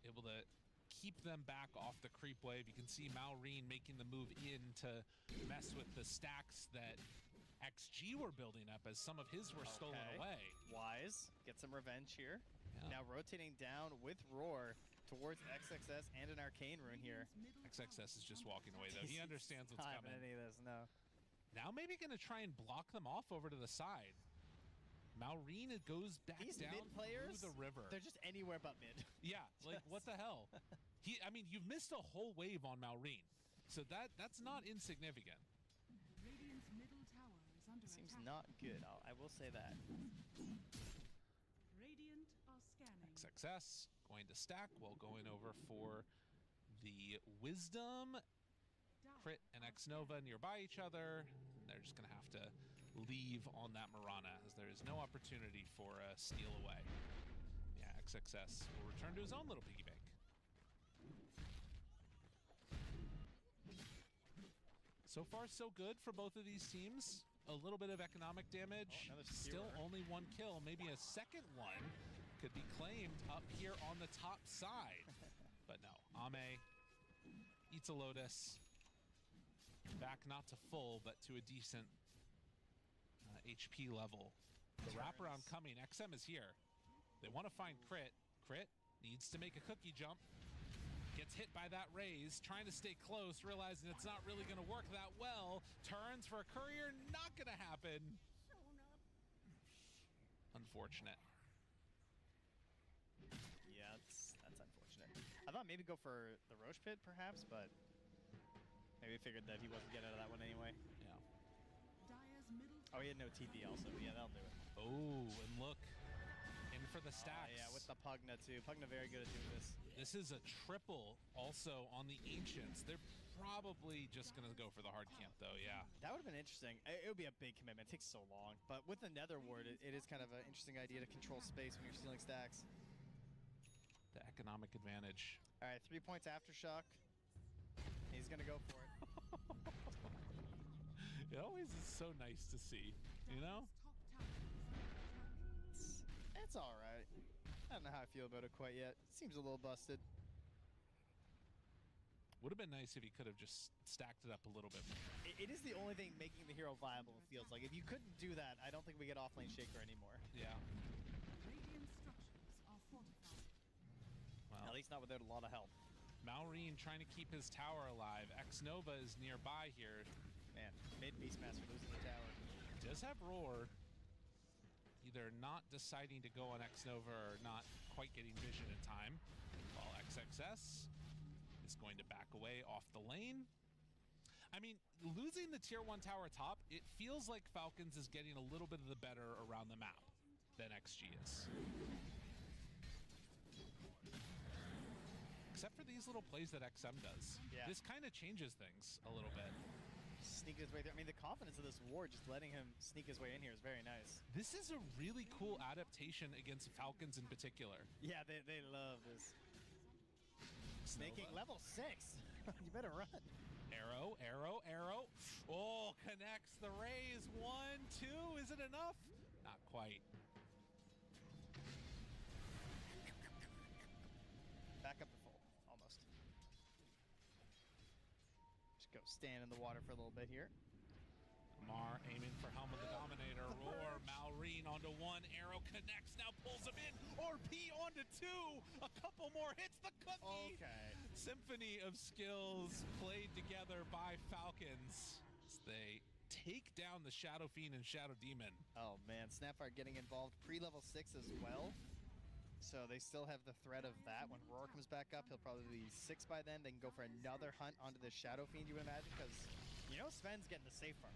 able to keep them back off the creep wave. You can see Maureen making the move in to mess with the stacks that XG were building up as some of his were stolen away. Wise, get some revenge here. Yeah. Now rotating down with Roar towards XXS and an Arcane Rune here. XXS is just walking away though. He understands what's Not coming. any of this, no. Now maybe gonna try and block them off over to the side. Maureen goes back These down mid players, through the river. they're just anywhere but mid. Yeah, like what the hell? I mean, you've missed a whole wave on Maureen, so that's not insignificant. Radiant's middle tower is under Seems attack. not good, I will say that. Radiant are scanning. XXS going to stack while going over for the Wisdom. Crit and X Nova nearby each other. And they're just going to have to leave on that Mirana as there is no opportunity for a steal away. Yeah, XXS will return to his own little piggy bank. So far, so good for both of these teams. A little bit of economic damage. Oh, another Still skewer. only one kill. Maybe a second one could be claimed up here on the top side. But no, Ame eats a Lotus. Back not to full, but to a decent HP level. The wraparound coming. XM is here. They want to find Crit. Crit needs to make a cookie jump. Gets hit by that raise, trying to stay close, realizing it's not really going to work that well. Turns for a courier, not going to happen. Unfortunate. Yeah, that's unfortunate. I thought maybe go for the Roche Pit, perhaps, but maybe figured that he wasn't getting out of that one anyway. Yeah. Dire's middle Oh, he had no TP also, but yeah, that'll do it. Oh, and look. In for the stacks. Yeah, with the Pugna too. Pugna very good at doing this. This is a triple also on the Ancients. They're probably just going to go for the hard camp, though, yeah. That would have been interesting. It would be a big commitment. It takes so long. But with the Nether Ward, it is kind of an interesting idea to control space when you're stealing stacks. The economic advantage. All right, 3 points Aftershock. He's going to go for it. It always is so nice to see, you know? It's all right. I don't know how I feel about it quite yet. Seems a little busted. Would have been nice if he could have just stacked it up a little bit more. It is the only thing making the hero viable, it feels like. If you couldn't do that, I don't think we get offlane Shaker anymore. Yeah. Radiant structures are fortified. Well, At least not without a lot of help. Maureen trying to keep his tower alive. X Nova is nearby here. Man, mid Beastmaster losing the tower. Does have Roar. Either not deciding to go on X Nova or not quite getting vision in time. While XXS is going to back away off the lane. I mean, losing the tier 1 tower top, it feels like Falcons is getting a little bit of the better around the map than XG is. Except for these little plays that XM does. Yeah. This kind of changes things a little bit. Sneak his way through. I mean, the confidence of this ward, just letting him sneak his way in here is very nice. This is a really cool adaptation against Falcons in particular. Yeah, they love this. Snaking level 6. You better run. Arrow, arrow, arrow. Oh, connects the raise. 1, 2. Is it enough? Not quite. Back up to full. Almost. Just go stand in the water for a little bit here. Mar aiming for Helm of the Dominator. Roar, Maureen onto 1. Arrow connects, now pulls him in. RP onto 2. A couple more hits the cookie. Okay. Symphony of skills played together by Falcons. As they take down the Shadow Fiend and Shadow Demon. Oh man, Snapfire getting involved pre-level 6 as well. So they still have the threat of that. When Roar comes back up, he'll probably be 6 by then. They can go for another hunt onto the Shadow Fiend, you would imagine, because you know Sven's getting the safe farm.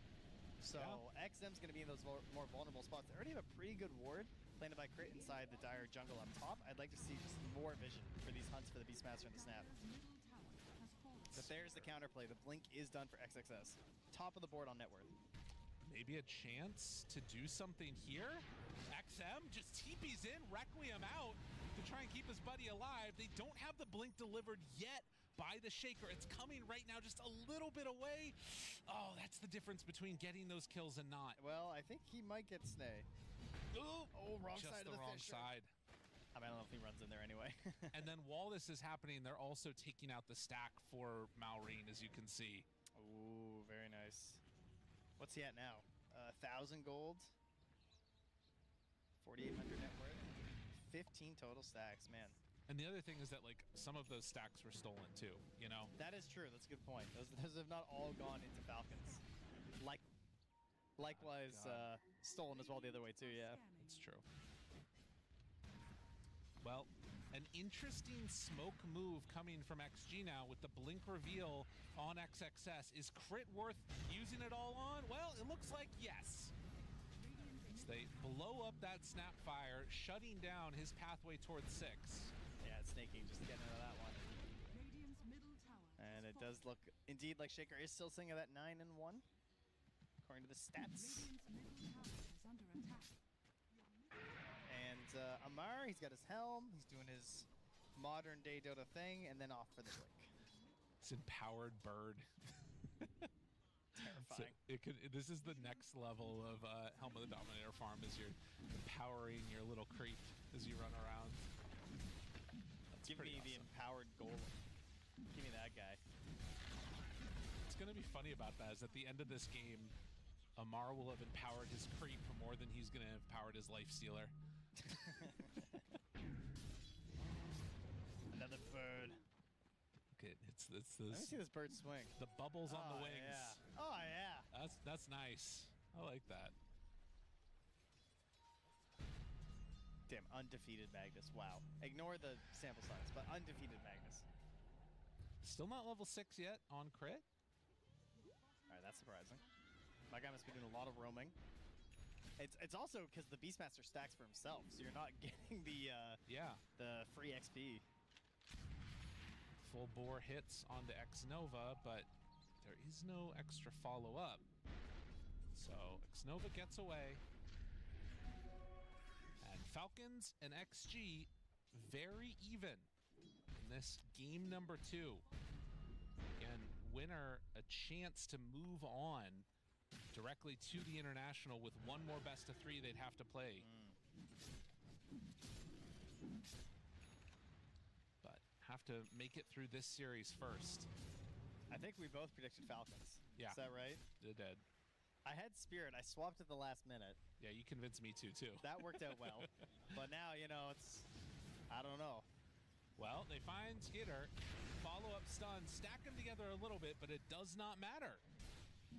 So Yeah. XM's going to be in those more vulnerable spots. They already have a pretty good ward planted by Crit inside the Dire jungle up top. I'd like to see just more vision for these hunts for the Beastmaster and the Snap. Dire's middle tower has fallen. But there's the counterplay. The blink is done for XXS. Top of the board on net worth. Maybe a chance to do something here? XM just TP's in, Requiem out to try and keep his buddy alive. They don't have the blink delivered yet by the Shaker. It's coming right now, just a little bit away. Oh, that's the difference between getting those kills and not. Well, I think he might get Snay. Oh, wrong just side of the the wrong Fisher. side. I mean, I don't know if he runs in there anyway. And then while this is happening, they're also taking out the stack for Maureen, as you can see. Ooh, very nice. What's he at now? 1,000 gold. 4,800 net worth. 15 total stacks, man. And the other thing is that, like, some of those stacks were stolen too, you know? That is true. That's a good point. Those have not all gone into Falcons. Likewise, stolen as well the other way too, yeah. It's true. Well, an interesting smoke move coming from XG now with the blink reveal on XXS. Is Crit worth using it all on? Well, it looks like yes. So they blow up that Snapfire, shutting down his pathway towards 6. Yeah, it's snaking just getting out of that one. Radiant's middle tower And is it does look indeed like Shaker is still sitting at that 9 and 1, according to the stats. Radiant's middle tower is under attack. And Amar, he's got his helm, he's doing his modern day Dota thing, and then off for the blink. It's empowered bird. So Terrifying. this is the next level of Helm of the Dominator farm, as you're empowering your little creep as you run around. That's Give pretty me the awesome. empowered golem. Give me that guy. What's going to be funny about that is at the end of this game, Amar will have empowered his creep more than he's going to have empowered his life stealer. Another bird. Okay, it's Let me see this bird swing. the bubbles on the Oh, wings. Yeah. Oh, yeah. That's nice. I like that. Damn, undefeated Magnus. Wow. Ignore the sample size, but undefeated Magnus. Still not level 6 yet on crit. All right, that's surprising. My guy must be doing a lot of roaming. It's also because the Beastmaster stacks for himself, so you're not getting the free XP. Full bore hits onto X-Nova, but there is no extra follow-up. So X-Nova gets away. And Falcons and XG very even in this game number 2. Again, winner a chance to move on directly to the International with one more best of 3 they'd have to play. But have to make it through this series first. I think we both predicted Falcons. Yeah. Is that right? They did. I had Spirit. I swapped at the last minute. Yeah, you convinced me too. That worked out well. But now, it's... I don't know. Well, they find Skitter, follow-up stun, stack them together a little bit, but it does not matter.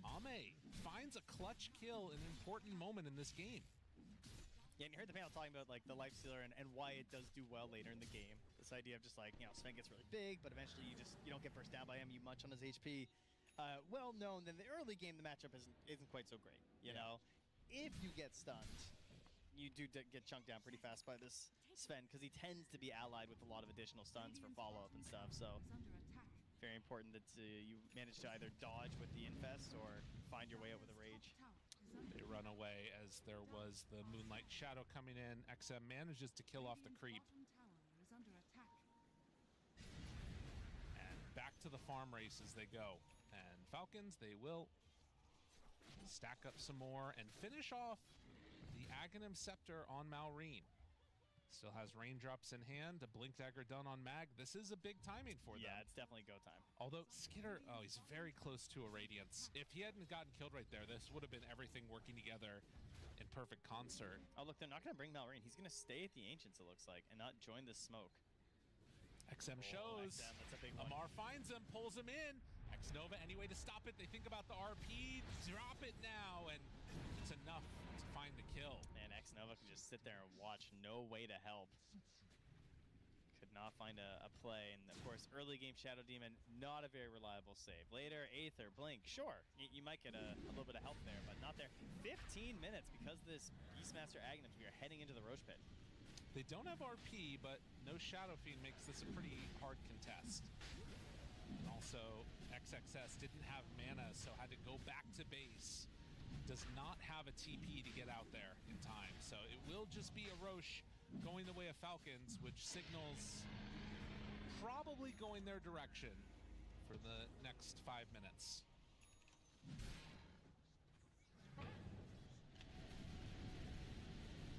Ame finds a clutch kill in an important moment in this game. Yeah, and you heard the panel talking about the life stealer and why it does do well later in the game. This idea of just Sven gets really big, but eventually you don't get burst down by him. You munch on his HP. Well known that in the early game the matchup isn't quite so great. You know, if you get stunned, you do get chunked down pretty fast by this Sven because he tends to be allied with a lot of additional stuns for follow up and stuff. So is under attack. very important that you manage to either dodge with the infest or find your way out with a rage. Tower is under They run away as there was the Moonlight Shadow coming in. XM manages to kill off the creep. Bottom tower is under attack. And back to the farm race as they go. And Falcons, they will stack up some more and finish off the Aghanim Scepter on Maureen. Still has raindrops in hand, a blink dagger done on Mag. This is a big timing for them. Yeah, it's definitely go time. Although Skitter, he's very close to a Radiance. If he hadn't gotten killed right there, this would have been everything working together in perfect concert. Oh, look, they're not going to bring Malrine. He's going to stay at the Ancients, it looks like, and not join this smoke. XM Oh, shows. XM, that's a big one. Amar finds him, pulls him in. X-Nova, any way to stop it. They think about the RP, drop it now, and it's enough to find the kill. Man, X-Nova can just sit there and watch. No way to help. Could not find a play. And, of course, early game Shadow Demon, not a very reliable save. Later, Aether, Blink, sure. You might get a little bit of help there, but not there. 15 minutes because this Beastmaster Aghanims, we are heading into the Roche Pit. They don't have RP, but no Shadow Fiend makes this a pretty hard contest. Also, XXS didn't have mana, so had to go back to base. Does not have a TP to get out there in time, so it will just be a Roche going the way of Falcons, which signals probably going their direction for the next 5 minutes.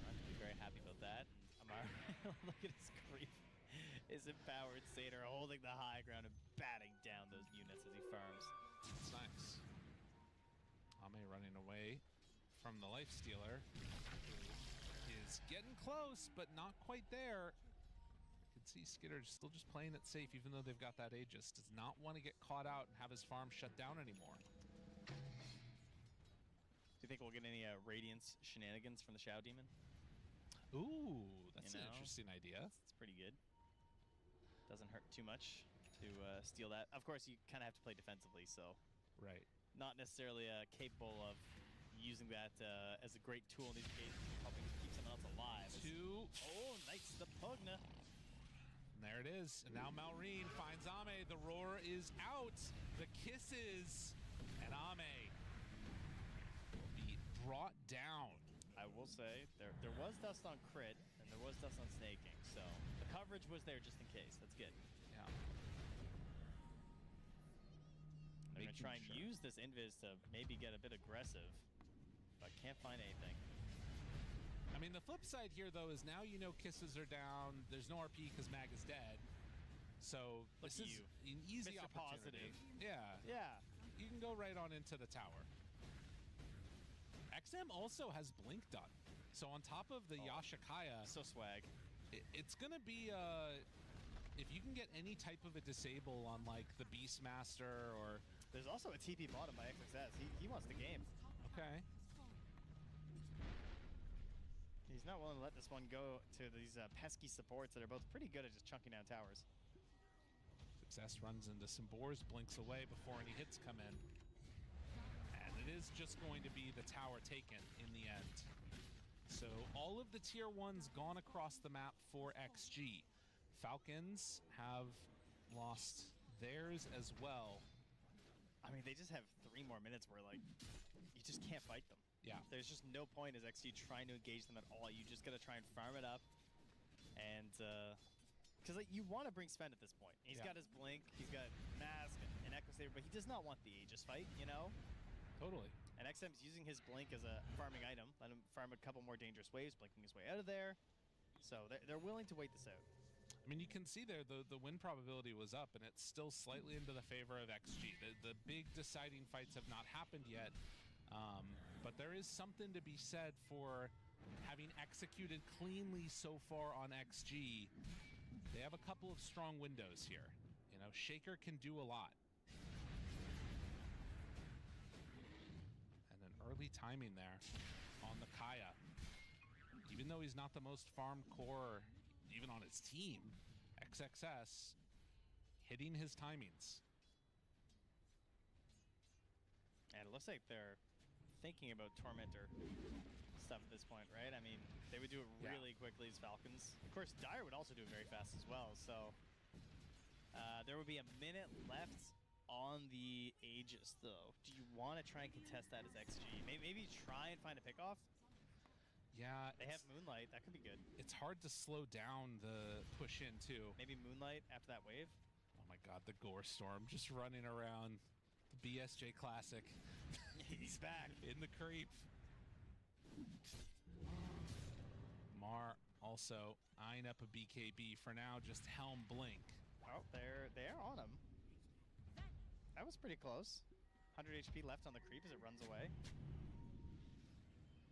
I'm be very happy about that. Amar, look at his creep. His empowered Satyr holding the high ground and batting down those units as he farms. It's nice. Ame running away from the Lifestealer. Is getting close, but not quite there. You can see Skitter still just playing it safe, even though they've got that Aegis. Does not want to get caught out and have his farm shut down anymore. Do you think we'll get any Radiance shenanigans from the Shao Demon? Ooh, that's You an know, interesting idea. It's pretty good. Doesn't hurt too much to steal that. Of course, you kind of have to play defensively, so Right. not necessarily capable of using that as a great tool in these cases, helping keep someone else alive. Oh, nice, the Pugna. And there it is. And now Malrine finds Ame. The roar is out. The kisses. And Ame will be brought down. I will say, there was dust on crit, and there was dust on snaking, so the coverage was there just in case. That's good. Yeah. They're going to Making try and sure. use this invis to maybe get a bit aggressive, but can't find anything. I mean, the flip side here, though, is now you know kisses are down. There's no RP because Mag is dead. So Look this at is you, an easy Mr. opportunity. Positive. Yeah. Yeah. You can go right on into the tower. XM also has Blink done. So on top of the Yashikaya, So swag. it's going to be, if you can get any type of a disable on like the Beastmaster or... There's also a TP bottom by XXS. He wants the game. Okay. He's not willing to let this one go to these pesky supports that are both pretty good at just chunking down towers. Success runs into some boars, blinks away before any hits come in. And it is just going to be the tower taken in the end. So all of the tier 1s gone across the map for XG. Falcons have lost theirs as well. I mean, they just have 3 more minutes where, like, you just can't fight them. Yeah. There's just no point as XG trying to engage them at all. You just gotta try and farm it up. And, because like, you want to bring Sven at this point. He's got his Blink, he's got Mask and Echo Saber, but he does not want the Aegis fight, you know? Totally. And XM's using his Blink as a farming item. Let him farm a couple more dangerous waves, blinking his way out of there. So they're willing to wait this out. I mean, you can see there the win probability was up, and it's still slightly into the favor of XG. The big deciding fights have not happened yet, but there is something to be said for having executed cleanly so far on XG. They have a couple of strong windows here. You know, Shaker can do a lot. And an early timing there on the Kaya. Even though he's not the most farm core, even on his team, XXS hitting his timings. And it looks like they're thinking about Tormentor stuff at this point, right? I mean, they would do it really quickly as Falcons. Of course, Dire would also do it very fast as well, so there would be a minute left on the Aegis, though. Do you want to try and contest that as XG? Maybe try and find a pickoff? Yeah, They have Moonlight. That could be good. it's hard to slow down the push in too. Maybe Moonlight after that wave. Oh my god, the Gore Storm just running around the BSJ Classic. He's back. In the creep. Mar also eyeing up a BKB for now, just Helm Blink. Oh, they're on him. That was pretty close. 100 HP left on the creep as it runs away.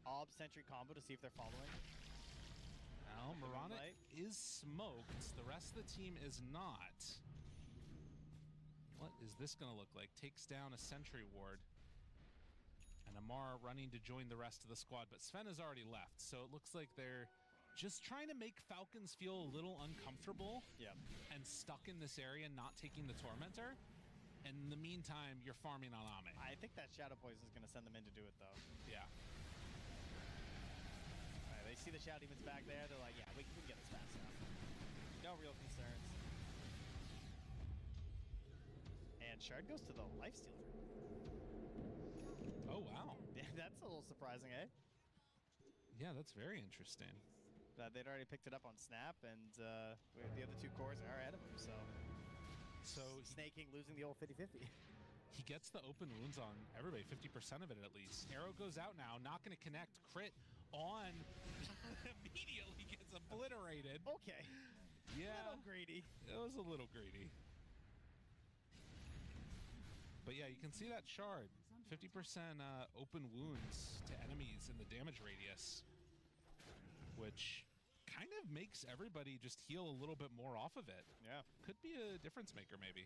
Ob Sentry combo to see if they're following. Now, The Mirana Moonlight. is smoked. The rest of the team is not. What is this going to look like? Takes down a Sentry Ward. And Amar running to join the rest of the squad, but Sven has already left, so it looks like they're just trying to make Falcons feel a little uncomfortable and stuck in this area, not taking the Tormentor. And in the meantime, you're farming on Ame. I think that Shadow Poison is going to send them in to do it, though. Yeah. Alright, they see the Shadow Demons back there. They're like, yeah, we can get this fast enough. No real concerns. And Shard goes to the lifestealer. Oh, wow. Yeah, that's a little surprising, eh? Yeah, that's very interesting. They'd already picked it up on Snap, and the other two cores are ahead of him, so... So Snake King losing the old 50-50. he gets the open wounds on everybody, 50% of it at least. Arrow goes out now, not going to connect. Crit on. Immediately gets obliterated. Okay. Yeah. A little greedy. It was a little greedy. But yeah, you can see that shard. 50% open wounds to enemies in the damage radius. Which kind of makes everybody just heal a little bit more off of it. Yeah. Could be a difference maker, maybe.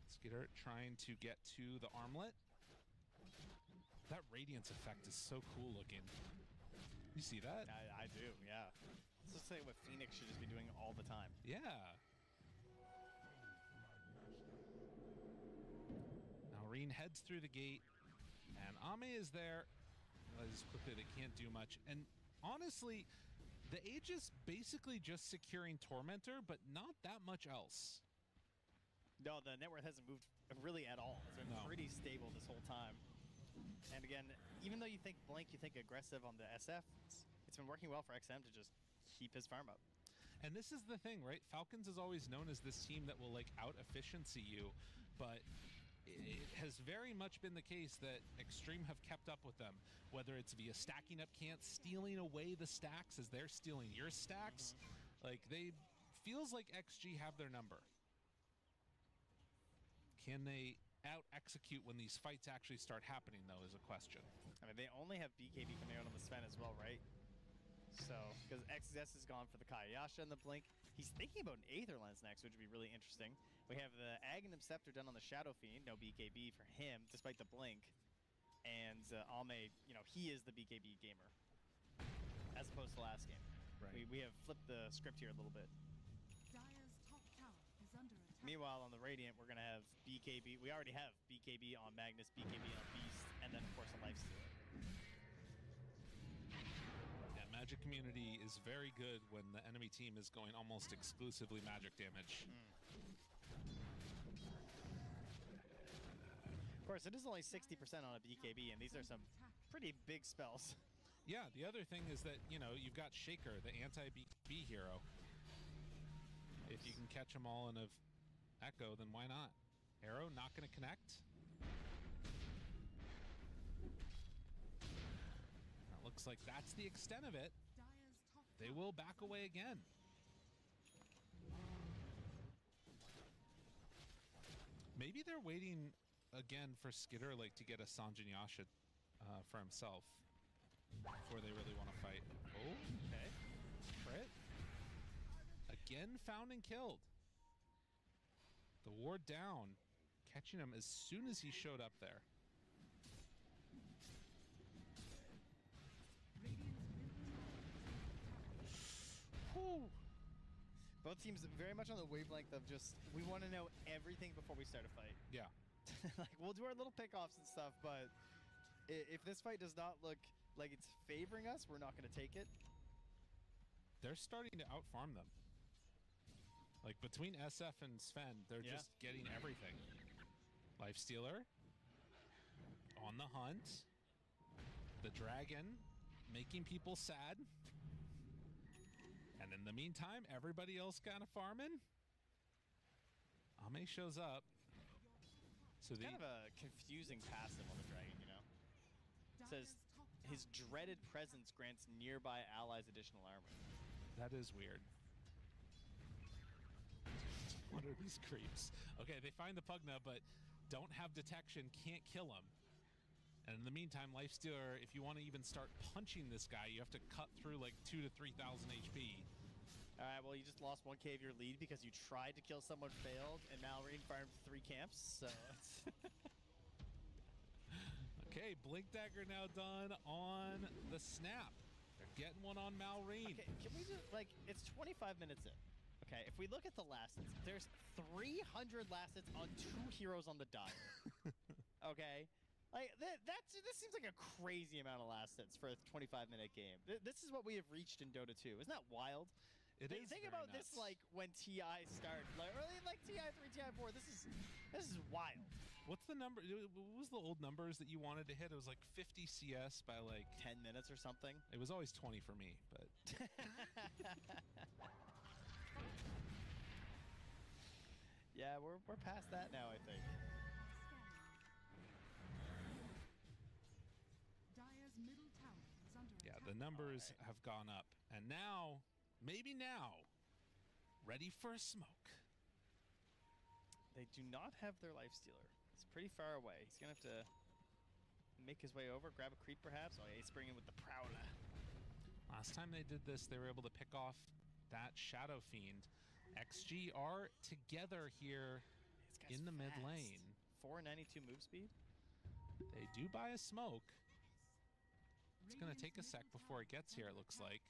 Skitter trying to get to the armlet. That radiance effect is so cool looking. You see that? I do, yeah. Let's just say what Phoenix should just be doing all the time. Yeah. Now Reen heads through the gate, and Ame is there. As quickly, they can't do much. And honestly, the Age is basically just securing Tormentor, but not that much else. No, the net worth hasn't moved really at all. It's been pretty stable this whole time. And again, even though you think Blink, you think aggressive on the SF, it's been working well for XM to just keep his farm up. And this is the thing, right? Falcons is always known as this team that will like out-efficiency you, but it has very much been the case that Extreme have kept up with them, whether it's via stacking up cants, stealing away the stacks as they're stealing your stacks. Like, they feels like XG have their number. Can they out-execute when these fights actually start happening, though, is a question. I mean, they only have BKB coming out on the Sven as well, right? So, because XS is gone for the Kayasha and the Blink. He's thinking about an Aether Lens next, which would be really interesting. We have the Aghanim Scepter done on the Shadow Fiend. No BKB for him, despite the Blink. And Ame, you know, he is the BKB gamer, as opposed to last game. Right. We have flipped the script here a little bit. Dire's top tower is under attack. Meanwhile, on the Radiant, we're going to have BKB. We already have BKB on Magnus, BKB on Beast, and then, of course, a Lifestealer. Yeah, Magic community is very good when the enemy team is going almost exclusively magic damage. Of course, it is only 60% on a BKB, and these are some pretty big spells. Yeah, the other thing is that, you know, you've got Shaker, the anti-BKB hero. If you can catch them all in a Echo, then why not? Arrow not going to connect. That looks like that's the extent of it. Dire's top They will back away again. Maybe they're waiting again for Skitter like to get a Sanjanyasha for himself before they really want to fight. Oh, okay. Crit. Again found and killed. The ward down, catching him as soon as he showed up there. Whew. Both teams very much on the wavelength of just, we want to know everything before we start a fight. Yeah. Like, we'll do our little pickoffs and stuff, but if this fight does not look like it's favoring us, we're not going to take it. They're starting to outfarm them. Like, between SF and Sven, they're just getting everything. Lifestealer. On the hunt. The dragon. Making people sad. And in the meantime, everybody else kind of farming. Ame shows up. So It's kind of a confusing passive on the dragon, you know? It says, his dreaded presence grants nearby allies additional armor. that is weird. What are these creeps? Okay, they find the Pugna, but don't have detection, can't kill him. And in the meantime, Lifestealer, if you want to even start punching this guy, you have to cut through like 2,000 to 3,000 HP. All right, well, you just lost 1k of your lead because you tried to kill someone, failed, and now Reen farmed 3 camps, so it's... Okay, Blink Dagger now done on the snap. They're getting one on Malreen. Okay, can we just, like, it's 25 minutes in. Okay, if we look at the last hits, there's 300 last hits on 2 heroes on the Dire. Okay? Like, this seems like a crazy amount of last hits for a 25-minute game. This is what we have reached in Dota 2. Isn't that wild? It is Think very about nuts. this like when TI started, like early like TI 3, TI 4. This is wild. What's the number? What was the old numbers that you wanted to hit? It was like 50 CS by like 10 minutes or something. It was always 20 for me, but Yeah, we're past that now, I think. Dire's middle tower is under yeah, attack. the numbers Alright. have gone up, and now, maybe now, ready for a smoke. They do not have their life stealer. It's pretty far away. He's gonna have to make his way over, grab a creep perhaps. Oh yeah, he's bringing with the prowler. Last time they did this, they were able to pick off that Shadow Fiend. XG are together here This guy's in the mid fast. lane. 492 move speed. They do buy a smoke. It's going to Radiant's take a sec middle before tower it gets is here, under it looks attack. like.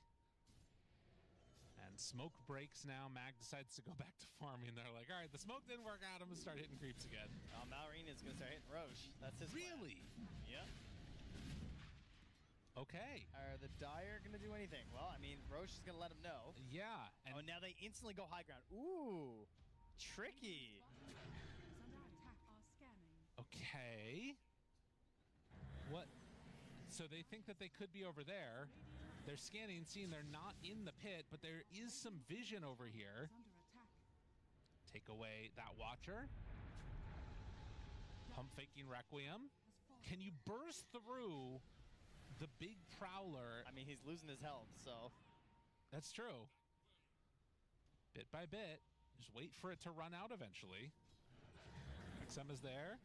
And smoke breaks now. Mag decides to go back to farming. They're like, all right, the smoke didn't work out. I'm going to start hitting creeps again. Malrine is gonna start hitting Roche. That's his plan. Really? Yep. Okay. Are the Dire gonna do anything? Well, I mean, Roche is gonna let him know. Yeah. Oh, And now they instantly go high ground. Ooh, tricky. Is under attack. Are scanning. okay. What? So they think that they could be over there. They're scanning, seeing they're not in the pit, but there is some vision over here. Is under attack. Take away that Watcher. Pump faking Requiem. Has fallen. Can you burst through the big Prowler? I mean, he's losing his health, so That's true. Bit by bit. Just wait for it to run out eventually. XM is there.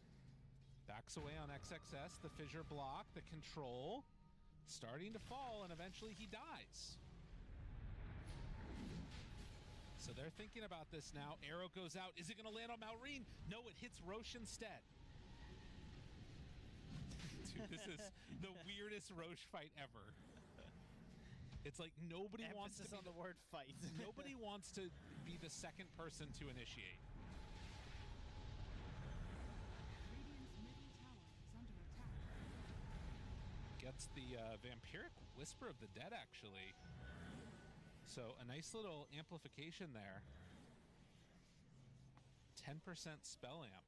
Backs away on XXS. The fissure block. The control. Starting to fall, and eventually he dies. So they're thinking about this now. Arrow goes out. Is it going to land on Malrine? No, it hits Roche instead. Dude, this is the weirdest Roche fight ever. It's like nobody wants to emphasis be on the word fight. nobody wants to be the second person to initiate. Radiant's middle tower is under attack. Gets the vampiric whisper of the dead, actually. So a nice little amplification there. 10% spell amp.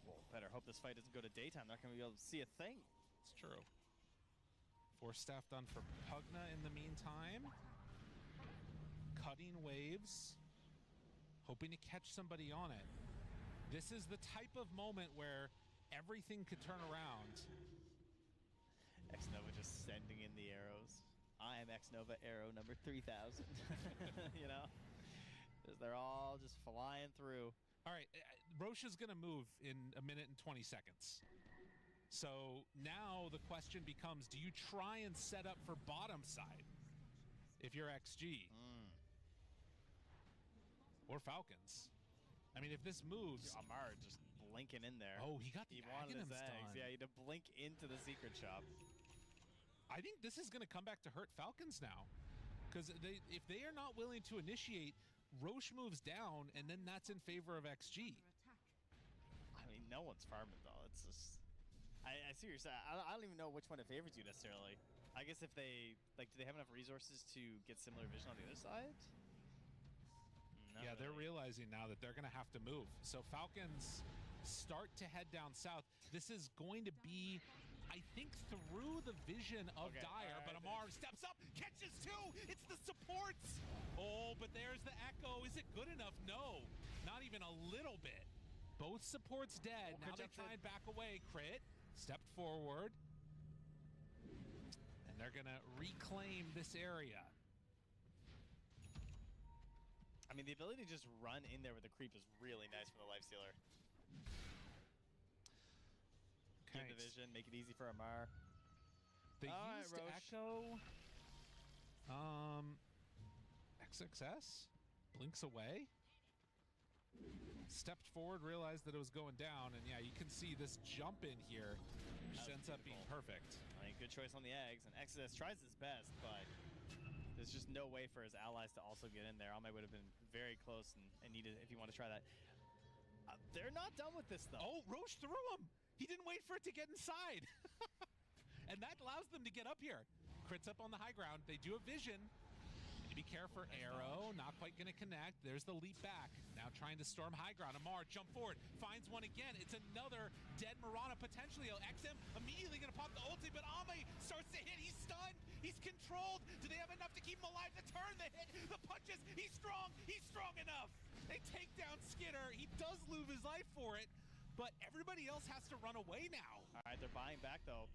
Well, better hope this fight doesn't go to daytime. They're not gonna be able to see a thing. It's true. Force staff done for Pugna in the meantime. Cutting waves. Hoping to catch somebody on it. This is the type of moment where everything could turn around. X-Nova just sending in the arrows. I am X-Nova arrow number 3000. You know? 'Cause they're all just flying through. All right, Roche is going to move in a minute and 20 seconds. So now the question becomes, do you try and set up for bottom side if you're XG? Or Falcons? I mean, if this moves... Amar just blinking in there. Oh, he got the He wanted his Aghanims eggs. done. Yeah, he had to blink into the secret shop. I think this is going to come back to hurt Falcons now. Because if they are not willing to initiate, Roche moves down, and then that's in favor of XG. Under attack. I mean, no one's farming though. It's just, I see what you're saying. I don't even know which one it favors you necessarily. I guess if they do they have enough resources to get similar vision on the other side? Not Yeah, they're really. realizing now that they're going to have to move. So Falcons start to head down south. This is going to be, I think, through the vision of Okay, Dire, but alright, Amar steps up, catches two. It's the supports. Oh, but there's the echo. Is it good enough? No, not even a little bit. Both supports dead. Oh, Now Crit they jumps try in. and back away. Crit stepped forward, and they're going to reclaim this area. I mean, the ability to just run in there with a creep is really nice for the lifestealer. Give the vision, make it easy for Amar. They All right, used Roche. Echo. XXS blinks away. Stepped forward, realized that it was going down, and yeah, you can see this jump in here, which That was ends up being beautiful. perfect. I mean, good choice on the eggs, and Exodus tries his best, but there's just no way for his allies to also get in there. Almay would have been very close and needed if you want to try that. They're not done with this though. Oh, Roche threw him. He didn't wait for it to get inside, and that allows them to get up here. Crits up on the high ground. They do a vision. Maybe care for arrow, not quite gonna connect. There's the leap back. Now trying to storm high ground. Amar, jump forward, finds one again. It's another dead Mirana potentially. XM immediately gonna pop the ulti, but Ame starts to hit. He's stunned, he's controlled. Do they have enough to keep him alive to turn the hit? The punches, he's strong enough. They take down Skitter. He does lose his life for it, but everybody else has to run away now. All right, they're buying back though.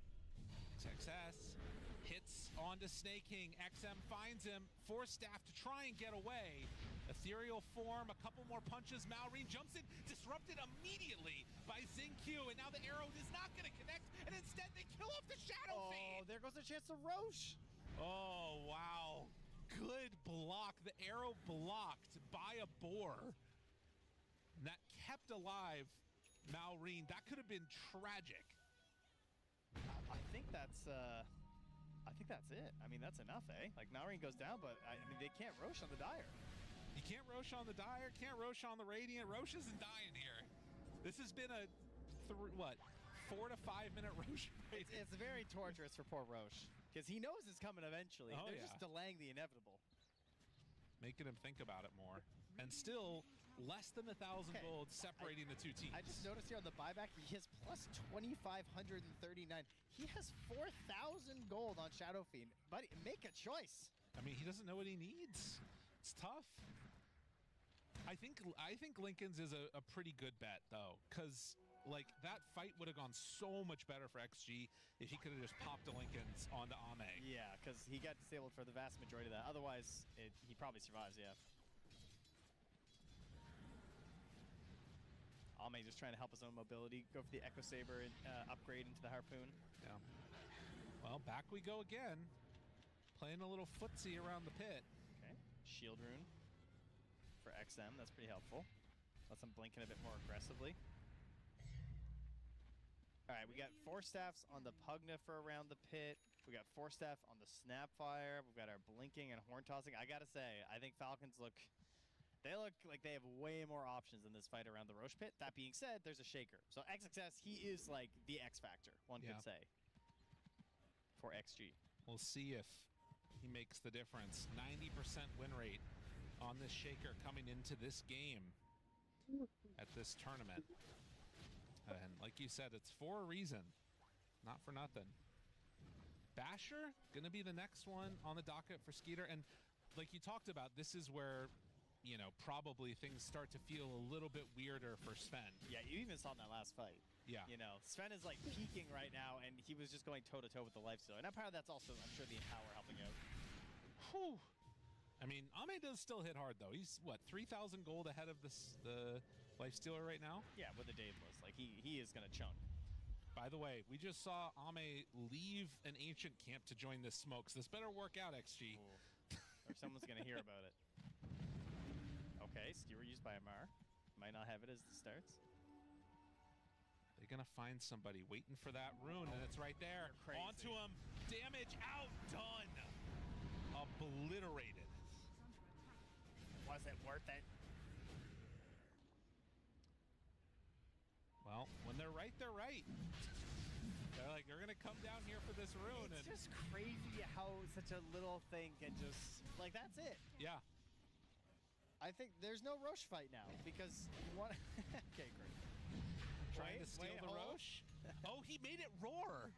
Success. Hits onto Snake King. XM finds him. Force staff to try and get away. Ethereal form, a couple more punches. Malrine jumps in, disrupted immediately by Xingqiu, and now the arrow is not going to connect, and instead they kill off the Shadow Fiend. There goes a chance to Roche. Oh, wow. Good block. The arrow blocked by a boar. And that kept alive Malrine. That could have been tragic. I think that's it. I mean, that's enough, eh? Like, Malrine goes down, but I mean, they can't Roche on the Dire. You can't Roche on the Dire, can't Roche on the Radiant. Roche isn't dying here. This has been a 4 to 5 minute Roche fight. It's very torturous for poor Roche, because he knows it's coming eventually. Oh, They're yeah. just delaying the inevitable. Making him think about it more. And still, less than 1,000 gold separating the two teams. I just noticed here on the buyback, he has plus 2,539. He has 4,000 gold on Shadow Fiend. Buddy, make a choice. I mean, he doesn't know what he needs. It's tough. I think Lincoln's is a pretty good bet, though, because like that fight would have gone so much better for XG if he could have just popped a Lincoln's onto Ame. Yeah, because he got disabled for the vast majority of that. Otherwise, he probably survives, yeah. Ame just trying to help his own mobility, go for the Echo Saber and upgrade into the Harpoon. Yeah. Well, back we go again. Playing a little footsie around the pit. Okay. Shield Rune for XM. That's pretty helpful. Lets him blink in a bit more aggressively. All right, we got Force Staffs on the Pugnifer around the pit. We got Force Staff on the Snapfire. We've got our Blinking and Horn Tossing. I gotta say, I think Falcons look like they have way more options in this fight around the Roche pit. That being said, there's a Shaker. So XXS, he is like the X factor, one could say, for XG. We'll see if he makes the difference. 90% win rate on this Shaker coming into this game at this tournament. And like you said, it's for a reason, not for nothing. Basher, gonna be the next one on the docket for Skeeter. And like you talked about, this is where, you know, probably things start to feel a little bit weirder for Sven. Yeah, you even saw in that last fight. Yeah. You know, Sven is like peaking right now, and he was just going toe-to-toe with the Lifestealer. And part of that's also, I'm sure, the Empower helping out. Whew. I mean, Ame does still hit hard, though. He's, what, 3,000 gold ahead of the Lifestealer right now? Yeah, with the Daedalus. Like, he is going to chunk. By the way, we just saw Ame leave an ancient camp to join this smokes. This better work out, XG. Or someone's going to hear about it. Okay, skewer used by Amar. Might not have it as it starts. They're going to find somebody waiting for that rune, and it's right there. Onto him. Damage outdone. Obliterated. Was it worth it? Well, when they're right, they're right. They're like, they're going to come down here for this rune. It's just crazy how such a little thing can just... Like, that's it. Yeah. I think there's no Roche fight now because one. Okay, great. Trying to steal the Roche. Oh, he made it roar.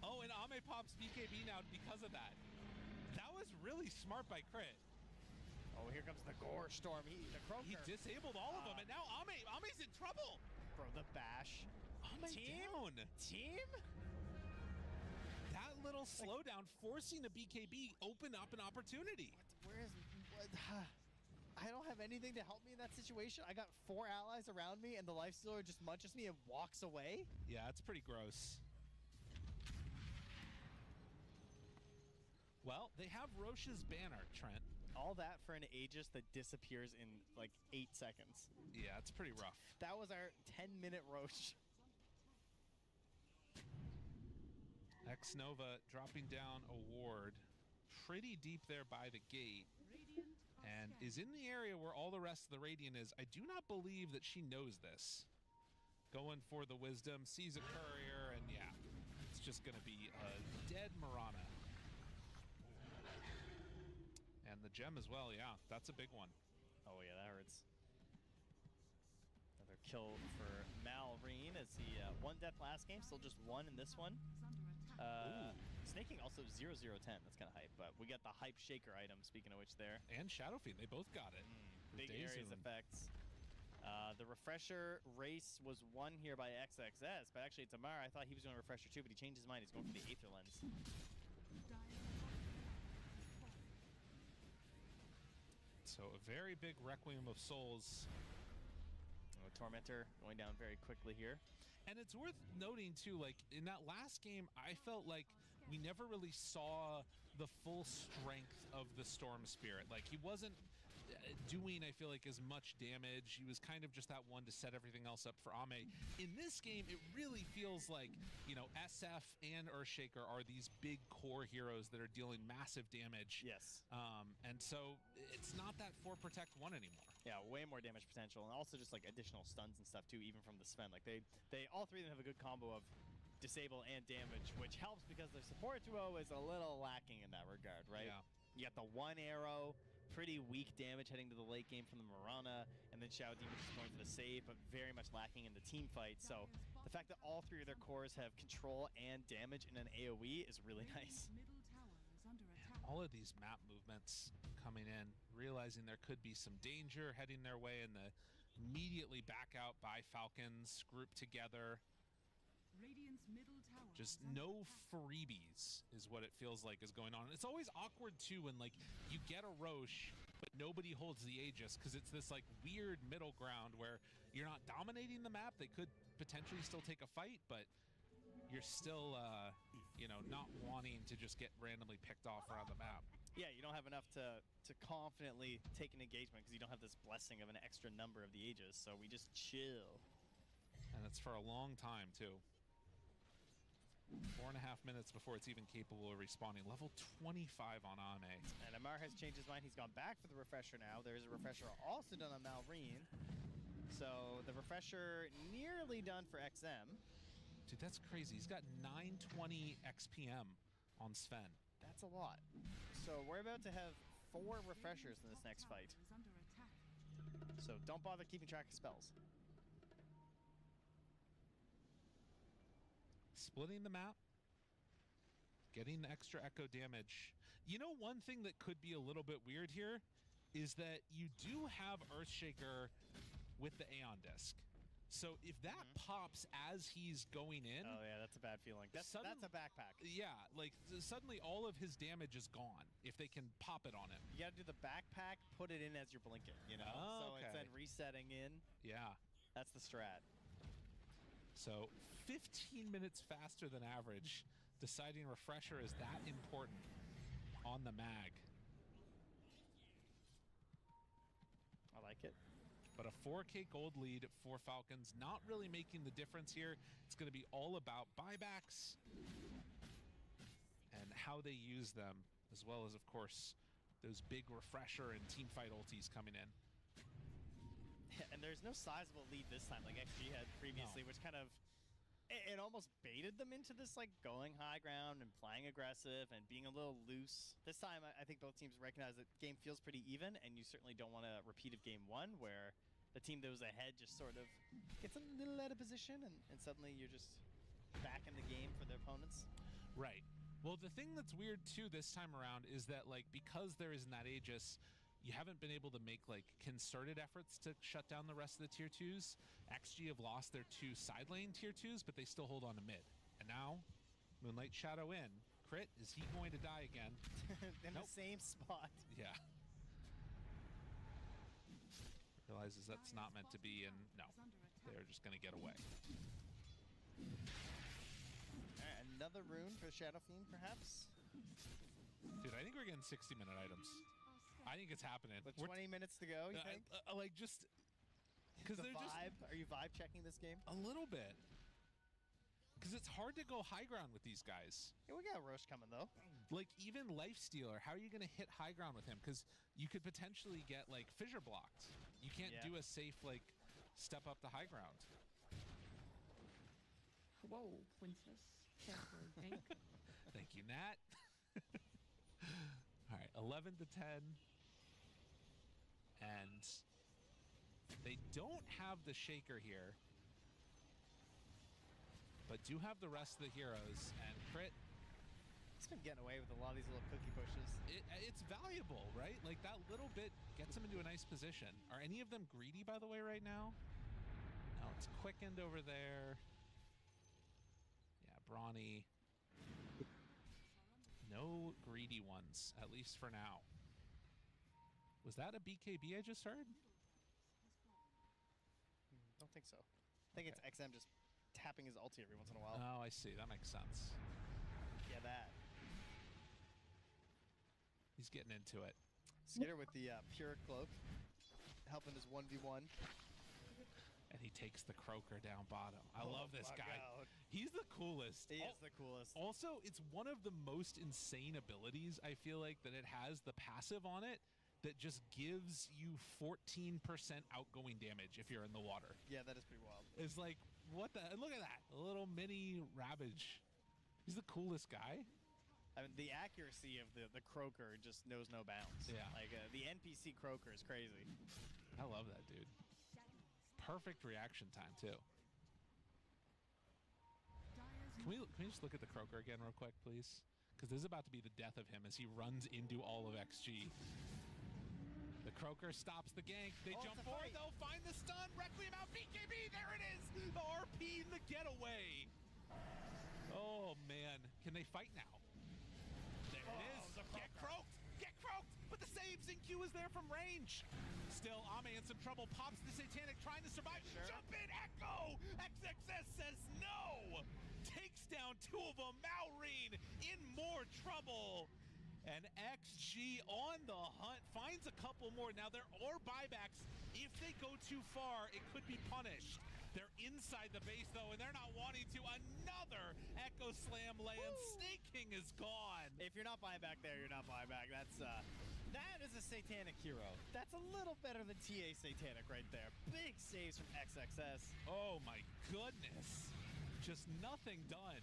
Oh, and Ame pops BKB now because of that. That was really smart by Crit. Oh, here comes the Gore Storm. The Croaker. He disabled all of them, and now Ame's in trouble. Bro, the bash. Ame down. Team? That little slowdown forcing the BKB opened up an opportunity. Where is... I don't have anything to help me in that situation. I got 4 allies around me, and the Lifestealer just munches me and walks away. Yeah, it's pretty gross. Well, they have Roche's banner, Trent. All that for an Aegis that disappears in like 8 seconds. Yeah, it's pretty rough. That was our 10-minute Roche. X-Nova dropping down a ward pretty deep there by the gate. And is in the area where all the rest of the Radiant is. I do not believe that she knows this. Going for the Wisdom, sees a courier, and yeah, it's just going to be a dead Mirana. And the gem as well, yeah, that's a big one. Oh yeah, that hurts. Another kill for Malrine as he one death last game, still just one in this one. Is under attack. Snaking also 0-0-10. That's kind of hype, but we got the hype shaker item. Speaking of which, there. And Shadow Fiend, they both got it. with Big Days areas Zoom. effects. The refresher race was won here by XXS, but actually Tamara, I thought he was going to refresher too, but he changed his mind. He's going for the Aether Lens. So a very big Requiem of Souls. Tormentor going down very quickly here. And it's worth noting too, like in that last game, I felt like we never really saw the full strength of the Storm Spirit. Like he wasn't doing, I feel like, as much damage. He was kind of just that one to set everything else up for Ame. In this game, it really feels like, you know, SF and Earthshaker are these big core heroes that are dealing massive damage. Yes. And so it's not that 4 Protect 1 anymore. Yeah, way more damage potential, and also just like additional stuns and stuff too, even from the Sven. Like they all three of them have a good combo of disable and damage, which helps because their support duo is a little lacking in that regard, right? Yeah. You got the one arrow, pretty weak damage heading to the late game from the Mirana, and then Shadow Demon just going for the save, but very much lacking in the team fight. So the fact that all three of their cores have control and damage in an AoE is really nice. Middle tower is under attack. All of these map movements coming in, realizing there could be some danger heading their way, and the immediately back out by Falcons, grouped together. Radiant's middle tower Just is under no attack. freebies is what it feels like is going on. And it's always awkward too when like you get a Roche, but nobody holds the Aegis, because it's this like weird middle ground where you're not dominating the map. They could potentially still take a fight, but you're still, you know, not wanting to just get randomly picked off around the map. Yeah, you don't have enough to confidently take an engagement because you don't have this blessing of an extra number of the Aegis, so we just chill. And it's for a long time too. 4.5 minutes before it's even capable of respawning. Level 25 on Ame. And Amar has changed his mind. He's gone back for the refresher now. There is a refresher also done on Malrine. So the refresher nearly done for XM. Dude, that's crazy. He's got 920 XPM on Sven. That's a lot. So we're about to have 4 refreshers in this next fight. Is under attack. So don't bother keeping track of spells. Splitting the map, getting the extra echo damage. You know, one thing that could be a little bit weird here is that you do have Earthshaker with the Aeon Disc. So if that pops as he's going in, Oh yeah, that's a bad feeling. That's a backpack. yeah, like suddenly all of his damage is gone if they can pop it on him. You gotta do the backpack, put it in as you're blinking, you know? Oh, so okay. instead resetting in, Yeah. that's the strat. So 15 minutes faster than average. Deciding refresher is that important on the mag. I like it. But a 4K gold lead for Falcons, not really making the difference here. It's going to be all about buybacks and how they use them, as well as, of course, those big refresher and teamfight ultis coming in. And there's no sizable lead this time like XG had previously, which kind of it almost baited them into this like going high ground and playing aggressive and being a little loose. This time I think both teams recognize that the game feels pretty even, and you certainly don't want a repeat of game 1 where the team that was ahead just sort of gets a little out of position and suddenly you're just back in the game for their opponents. Right. Well, the thing that's weird too this time around is that like because there isn't that Aegis, you haven't been able to make like concerted efforts to shut down the rest of the tier 2s. XG have lost their 2 side lane tier 2s, but they still hold on to mid. And now, Moonlight Shadow in. Crit, is he going to die again? In Nope. the same spot. Yeah. Realizes that's not meant to be, and no, Is under attack. they're just going to get away. Alright, another rune for Shadow Fiend perhaps? Dude, I think we're getting 60-minute items. I think it's happening. With We're 20 minutes to go, you think? like just because The they're just vibe? Are you vibe checking this game? a little bit. Because it's hard to go high ground with these guys. Yeah, we got Roche coming though. Like even Lifestealer, how are you going to hit high ground with him? Because you could potentially get like fissure blocked. You can't Yeah. do a safe like step up to high ground. Whoa, princess. Careful, Hank. Thank you, Nat. All right, 11 to 10. And they don't have the shaker here, but do have the rest of the heroes. And Crit, He's been getting away with a lot of these little cookie pushes. it's valuable, right? Like that little bit gets him into a nice position. Are any of them greedy, by the way, right now? No, it's quickened over there. Yeah, Brawny. No greedy ones, at least for now. Was that a BKB I just heard? Don't think so. I think it's XM just tapping his ulti every once in a while. Oh, I see. That makes sense. Yeah, that. He's getting into it. Skitter with the pure cloak, helping his 1v1. And he takes the Croaker down bottom. I love this guy. Out. He's the coolest. He is the coolest. Also, it's one of the most insane abilities, I feel like, that it has the passive on it that just gives you 14% outgoing damage if you're in the water. Yeah, that is pretty wild. It's like, what the? Look at that. A little mini Ravage. He's the coolest guy. I mean, the accuracy of the Croaker just knows no bounds. Yeah. Like, the NPC Croaker is crazy. I love that, dude. Perfect reaction time, too. Can we just look at the Croaker again real quick, please? Because this is about to be the death of him as he runs into all of XG. The Croaker stops the gank. They jump forward, though. Find the stun. Requiem out. BKB. There it is. The RP and the getaway. Oh, man. Can they fight now? There it is. Get croaked. Get croaked. But the save. Zinq is there from range. Still, Ame in some trouble. Pops the Satanic trying to survive. Sure. Jump in. Echo. XXS says no. Takes down two of them. Maureen in more trouble. And XG on the hunt, finds a couple more. Now there are buybacks. If they go too far, it could be punished. They're inside the base though, and they're not wanting to. Another Echo Slam lands. Snake King is gone. If you're not buying back there, you're not buying back. That is a Satanic hero. That's a little better than TA Satanic right there. Big saves from XXS. Oh my goodness. Just nothing done.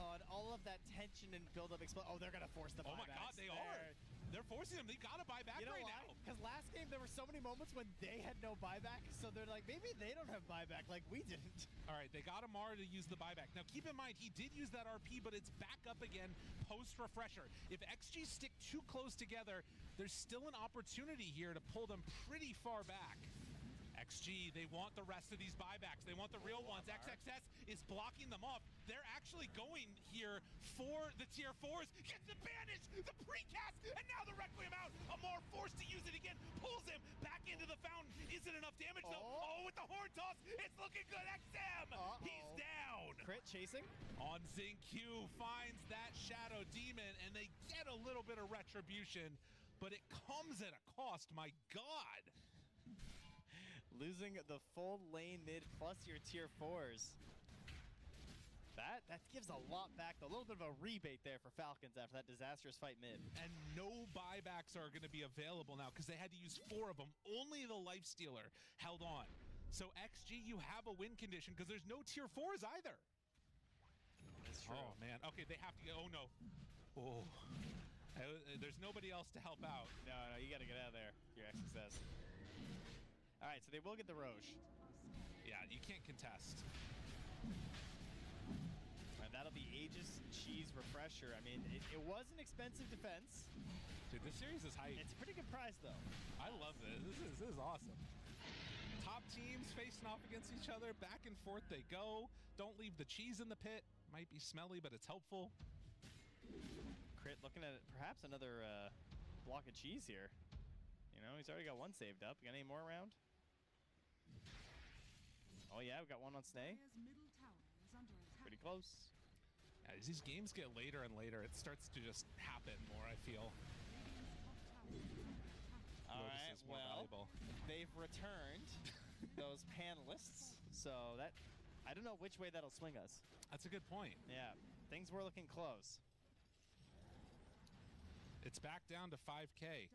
On all of that tension and build-up oh, they're gonna force the buybacks. Oh my god, they are. They're forcing them. They gotta buy back You know right why? now. Because last game there were so many moments when they had no buyback, so they're like, maybe they don't have buyback like we didn't. All right, they got Amara to use the buyback. Now keep in mind, he did use that RP, but it's back up again post-refresher. If XG stick too close together, there's still an opportunity here to pull them pretty far back. XG, they want the rest of these buybacks. They want the real ones. XXS is blocking them off. They're actually going here for the tier 4s. Gets the banish, the precast, and now the Requiem out. Amar forced to use it again. Pulls him back into the fountain. Isn't enough damage though. Oh, with the horn toss. It's looking good. XM, he's down. Crit chasing. On Zinq finds that Shadow Demon, and they get a little bit of retribution, but it comes at a cost. My God. Losing the full lane mid plus your tier 4s. That gives a lot back. A little bit of a rebate there for Falcons after that disastrous fight mid. And no buybacks are going to be available now because they had to use 4 of them. Only the Lifestealer held on. So XG, you have a win condition because there's no tier 4s either. That's true. Oh, man. Okay, they have to get... Oh, no. Oh. There's nobody else to help out. No, you got to get out of there. Your XXS. All right, so they will get the Roche. Yeah, you can't contest. And that'll be Aegis Cheese Refresher. I mean, it was an expensive defense. Dude, this series is hype. It's a pretty good price, though. I love this. This is awesome. Top teams facing off against each other. Back and forth they go. Don't leave the cheese in the pit. Might be smelly, but it's helpful. Crit looking at perhaps another block of cheese here. You know, he's already got one saved up. You got any more around? Oh yeah, we got one on Snake. Pretty close. Yeah, as these games get later and later, it starts to just happen more, I feel. All Lotus right, is more well, valuable. they've returned those panelists, so that I don't know which way that'll swing us. That's a good point. Yeah, things were looking close. It's back down to 5K.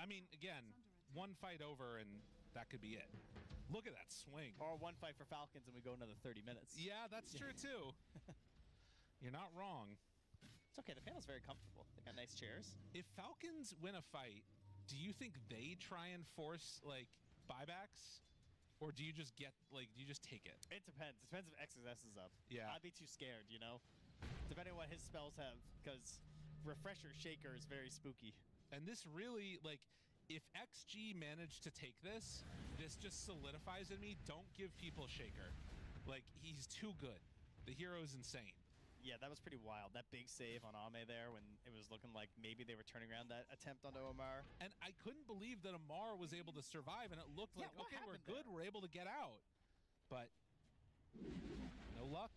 I mean, again, one fight over and that could be it. Look at that swing. Or one fight for Falcons and we go another 30 minutes. Yeah, that's true too. You're not wrong. It's okay. The panel's very comfortable. They got nice chairs. If Falcons win a fight, do you think they try and force like buybacks, or do you just get like do you just take it? It depends. It depends if XSS is up. Yeah. I'd be too scared, you know, depending on what his spells have, because Refresher Shaker is very spooky. And this really like. If XG managed to take this, this just solidifies in me. Don't give people Shaker. Like, he's too good. The hero's insane. Yeah, that was pretty wild. That big save on Ame there when it was looking like maybe they were turning around that attempt onto Omar. And I couldn't believe that Amar was able to survive, and it looked like, what okay, we're happened good, there? we're able to get out. But no luck.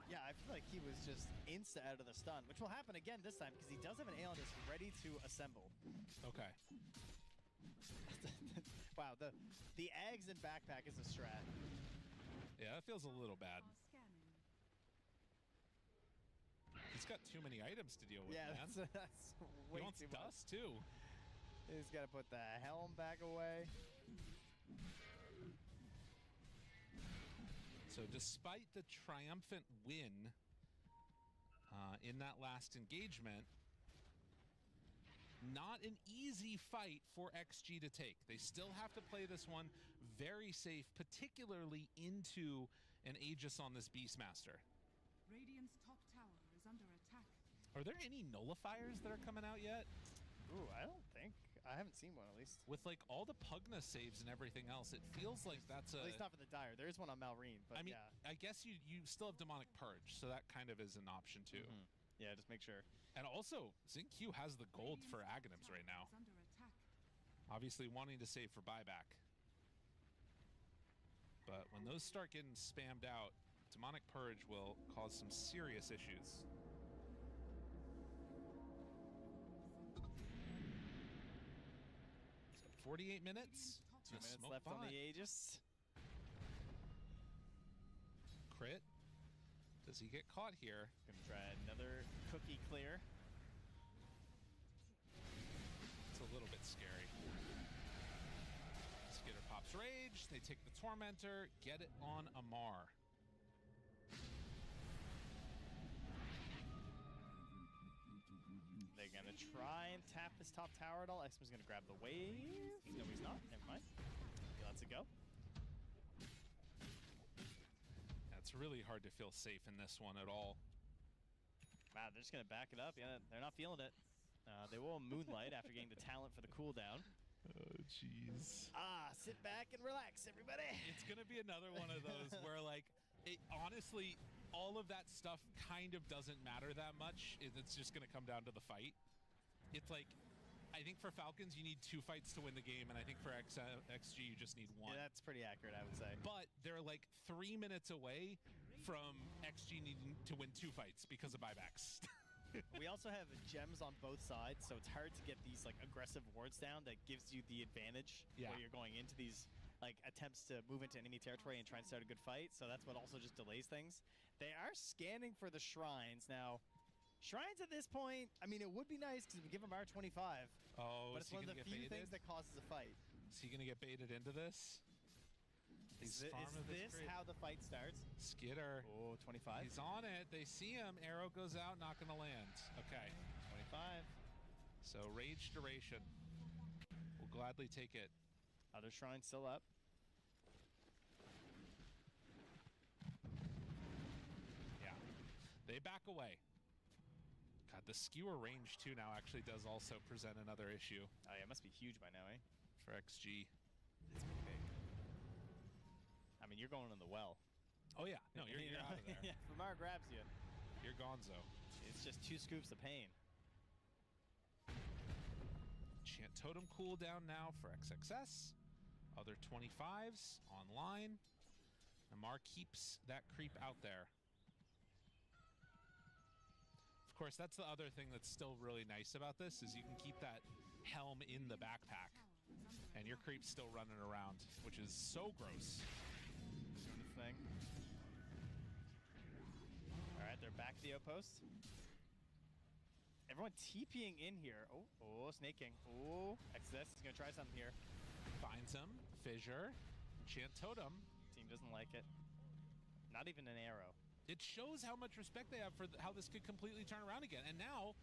Yeah, I feel like he was just insta out of the stun, which will happen again this time because he does have an Aeolus ready to assemble. Okay. Wow, the eggs and backpack is a strat. Yeah, that feels a little bad. Are scanning. He's got too many items to deal with, Yeah, man. that's He way wants too much. dust, too. He's got to put the helm back away. So despite the triumphant win in that last engagement, not an easy fight for XG to take. They still have to play this one very safe, particularly into an Aegis on this Beastmaster. Radiant's top tower is under attack. Are there any nullifiers that are coming out yet? Ooh, I don't think. I haven't seen one, at least. With like all the Pugna saves and everything else, it feels like that's a... At least not for the Dire. There is one on Malrine, but I mean, yeah. I guess you still have Demonic Purge, so that kind of is an option too. Mhm. Yeah, just make sure. And also, ZinQ has the gold for Aghanims right now. Is under attack. Obviously wanting to save for buyback. But when those start getting spammed out, Demonic Purge will cause some serious issues. So 48 minutes. 2 minutes left on the Aegis. Crit. Does he get caught here? Gonna try another cookie clear. It's a little bit scary. Skitter pops Rage. They take the Tormentor. Get it on Amar. They're gonna try and tap this top tower at all. X-Men's gonna grab the wave. No, he's not. Never mind. He lets it go. It's really hard to feel safe in this one at all. Wow, they're just gonna back it up. Yeah, they're not feeling it. They will Moonlight after getting the talent for the cooldown. Oh, jeez. Sit back and relax, everybody. It's going to be another one of those where, like, honestly, all of that stuff kind of doesn't matter that much. It's just going to come down to the fight. It's like, I think for Falcons, you need 2 fights to win the game, and I think for XG, you just need 1. Yeah, that's pretty accurate, I would say. But they're like 3 minutes away from XG needing to win 2 fights because of buybacks. We also have gems on both sides, so it's hard to get these like aggressive wards down that gives you the advantage Yeah. where you're going into these like attempts to move into enemy territory and try and start a good fight. So that's what also just delays things. They are scanning for the shrines now. Shrines at this point, I mean, it would be nice because we give them R25, Oh, but it's is he one of going the to get few baited? things that causes a fight. Is he going to get baited into this? Is He's farming this crit. how the fight starts? Skitter. Oh, 25. He's on it. They see him. Arrow goes out, not going to land. Okay. 25. So rage duration. We'll gladly take it. Other shrine still up. Yeah. They back away. God, the skewer range too now actually does also present another issue Oh yeah, it must be huge by now, eh? for XG. It's pretty big. I mean, you're going in the well. Oh yeah. No, you're You know? out of there. Yeah, Famar grabs you. You're gonzo. It's just 2 scoops of pain. Chant Totem cooldown now for XXS. Other 25s online. Amar keeps that creep out there. Of course, that's the other thing that's still really nice about this is you can keep that helm in the backpack. And your creep's still running around, which is so gross. Doing the thing. Alright, they're back at the outpost. Everyone TPing in here. Oh, snaking. Oh, XS is going to try something here. Finds him. Fissure. Chant Totem. Team doesn't like it. Not even an arrow. It shows how much respect they have for how this could completely turn around again. And now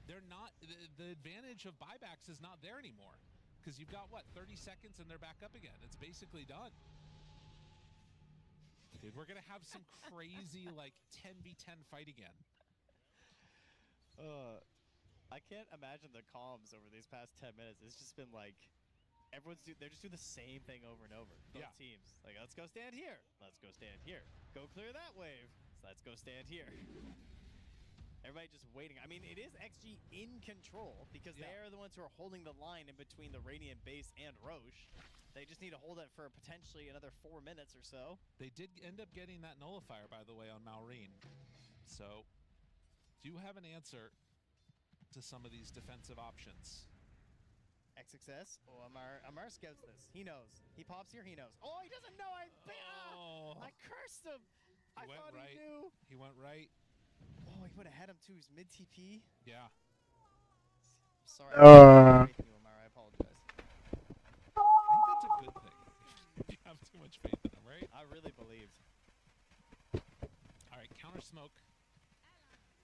they're not, the advantage of buybacks is not there anymore. Because you've got, what, 30 seconds and they're back up again. It's basically done. Dude, we're going to have some crazy, like, 10v10 fight again. I can't imagine the comms over these past 10 minutes. It's just been like, they're just doing the same thing over and over. Both teams. Like, let's go stand here. Let's go stand here. Go clear that wave. So let's go stand here. Everybody just waiting. I mean, it is XG in control because they are the ones who are holding the line in between the Radiant base and Roche. They just need to hold it for potentially another 4 minutes or so. They did end up getting that nullifier, by the way, on Maureen. So, do have an answer to some of these defensive options. XXS. Oh, Amar scouts this. He knows. He pops here, he knows. Oh, he doesn't know. I cursed him. I thought he knew. He went right. Oh, he would have had him too. He's mid TP. Yeah. Sorry. I'm faith in you, Amar. I apologize. I think that's a good thing. If you have too much faith in him, right? I really believed. All right, counter smoke.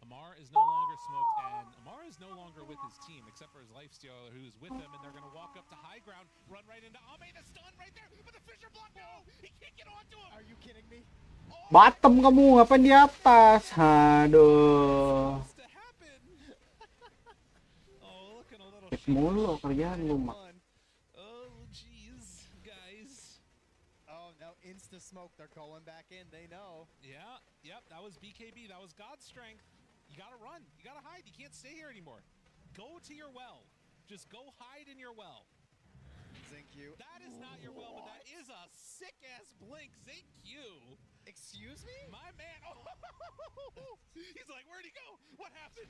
Amar is no longer smoked, and Amar is no longer with his team, except for his lifestealer who's with him, and they're going to walk up to high ground, run right into Ame, the stun right there, but the Fisher block, no! He can't get onto him! Are you kidding me? Oh, Bottom kamu, ngapain di atas? Aduh. To happen. Oh, looking a little Mulu kerjaan lu, Mak. Oh, jeez, guys. Oh, now insta smoke. They're going back in. They know. Yeah, yep, that was BKB. That was God's strength. You gotta run. You gotta hide. You can't stay here anymore. Go to your well. Just go hide in your well. Thank you. That is not your well, but that is a sick-ass blink. Thank you. Excuse me? My man. Oh, he's like, where'd he go? What happened?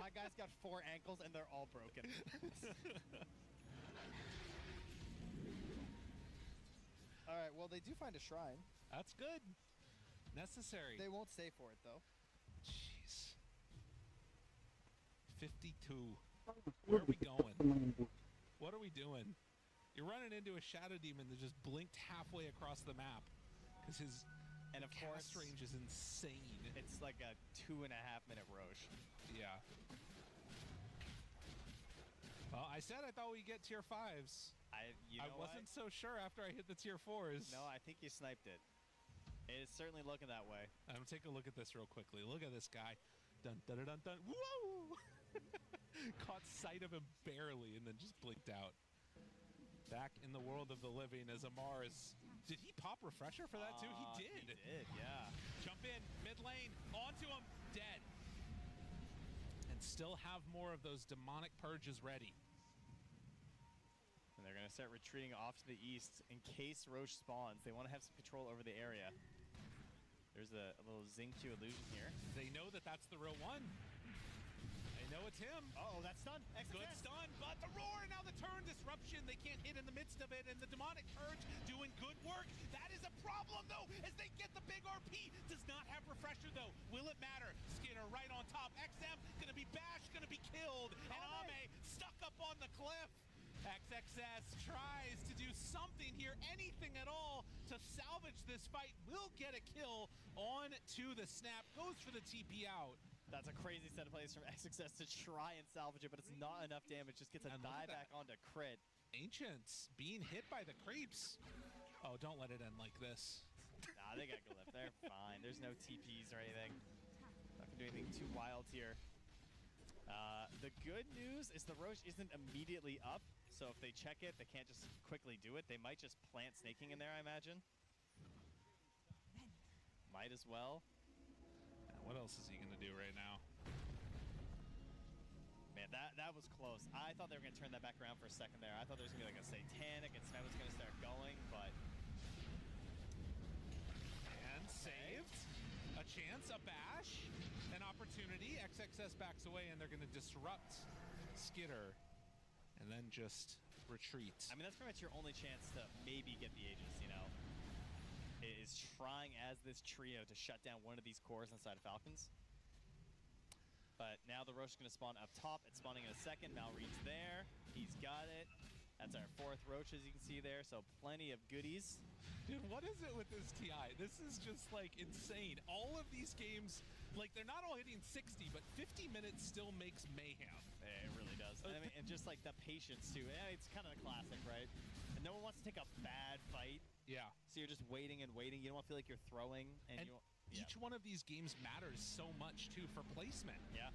My guy's got 4 ankles and they're all broken. All right, well, they do find a shrine. That's good. Necessary. They won't stay for it, though. Jeez. 52. Where are we going? What are we doing? You're running into a Shadow Demon that just blinked halfway across the map. Because his cast range is insane. It's like a 2.5-minute Roche. Yeah. Well, I said I thought we'd get tier 5s. I wasn't so sure after I hit the tier 4s. No, I think you sniped it. It is certainly looking that way. I'm gonna take a look at this real quickly. Look at this guy. Dun dun dun dun dun. Whoa! Caught sight of him barely and then just blinked out. Back in the world of the living as Amar is... Did he pop refresher for that too? He did. He did, yeah. Jump in, mid lane, onto him, dead. And still have more of those demonic purges ready. And they're going to start retreating off to the east in case Roche spawns. They want to have some control over the area. There's a little Xingqiu illusion here. They know that that's the real one. They know it's him. Uh-oh, that's stun. Good stun, but the roar, now the turn disruption. They can't hit in the midst of it, and the demonic purge doing good work. That is a problem, though, as they get the big RP. Does not have refresher, though. Will it matter? Skinner right on top. XM gonna be bashed, gonna be killed, and Ame stuck up on the cliff. XXS tries to do something here, anything at all, to salvage this fight. Will get a kill on to the snap, goes for the TP out. That's a crazy set of plays from XXS to try and salvage it, but it's not enough damage. Just gets a die back onto crit. Ancients being hit by the creeps. Oh, don't let it end like this. Nah, they got Glyph. They're fine. There's no TPs or anything. Not gonna do anything too wild here. The good news is the Roche isn't immediately up, so if they check it, they can't just quickly do it. They might just plant snaking in there, I imagine. Might as well. What else is he gonna do right now? Man, that was close. I thought they were gonna turn that back around for a second there. I thought there was gonna be like a satanic and Snipe was gonna start going, but and saved. A chance, a bash, an opportunity. XXS backs away and they're gonna disrupt Skitter and then just retreat. I mean, that's pretty much your only chance to maybe get the Aegis, you know? Is trying as this trio to shut down one of these cores inside of Falcons. But now the Roche is going to spawn up top. It's spawning in a second. Malreed's there. He's got it. That's our 4th roach, as you can see there, so plenty of goodies. Dude, what is it with this TI? This is just like insane. All of these games, like they're not all hitting 60, but 50 minutes still makes mayhem. It really does. And, I mean, and just like the patience too. It's kind of a classic, right? And no one wants to take a bad fight. Yeah. So you're just waiting and waiting. You don't want to feel like you're throwing. And each one of these games matters so much too for placement. Yeah.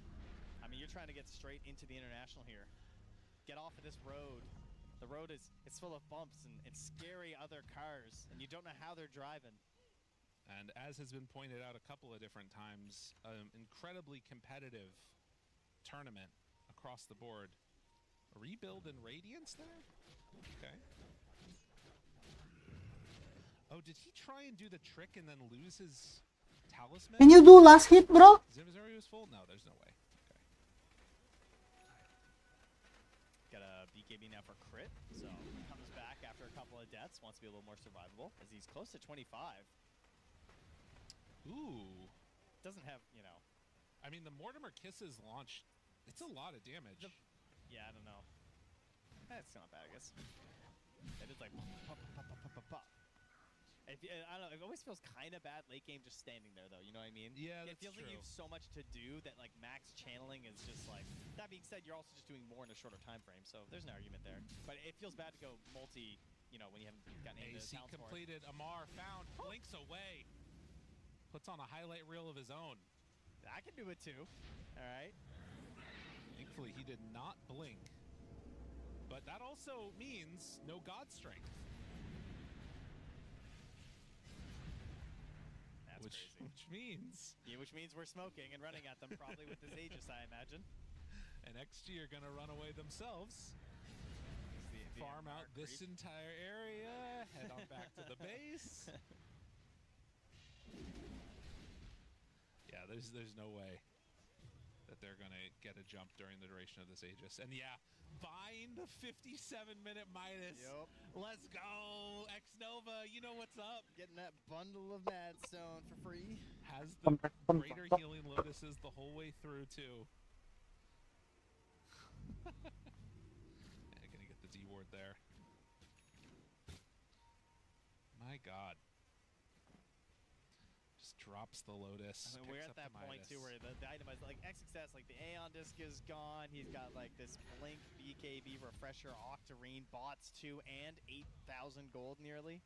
I mean, you're trying to get straight into the international here. Get off of this road. The road it's full of bumps and scary other cars, and you don't know how they're driving. And as has been pointed out a couple of different times, incredibly competitive tournament across the board. Rebuild and Radiance there? Okay. Oh, did he try and do the trick and then lose his talisman? Can you do last hit, bro? Zimazari was full? No, there's no way. Okay. Got a BKB now for crit, so comes back after a couple of deaths, wants to be a little more survivable, as he's close to 25. Ooh. Doesn't have, you know... I mean, the Mortimer Kisses launch, it's a lot of damage. Yeah, I don't know. That's not bad, I guess. It is like... Pop, pop, pop, pop, pop, pop. I don't know, it always feels kind of bad late game just standing there, though, you know what I mean? Yeah, It that's feels true. like you have so much to do that, like, max channeling is just like... That being said, you're also just doing more in a shorter time frame, so there's an argument there. But it feels bad to go multi, you know, when you haven't gotten into AC talents for it. completed. Amar found. Blinks away. Puts on a highlight reel of his own. I can do it too. All right. Thankfully, he did not blink. But that also means no God Strength. That's crazy. Which means... Yeah, which means we're smoking and running at them probably with this Aegis, I imagine. And XG are going to run away themselves. Farm out this entire area. Head on back to the base. Yeah, there's no way that they're going to get a jump during the duration of this Aegis. And yeah, buying the 57-minute Midas. Yep. Let's go, X-Nova. You know what's up. Getting that bundle of Madstone for free. Has the greater healing lotuses the whole way through, too. Yeah, gonna get the D ward there. My God. Just drops the Lotus. I mean, we're at that point too where the item is like X success, like the Aeon disc is gone. He's got like this Blink, BKB, Refresher, Octarine, bots 2, and 8,000 gold nearly.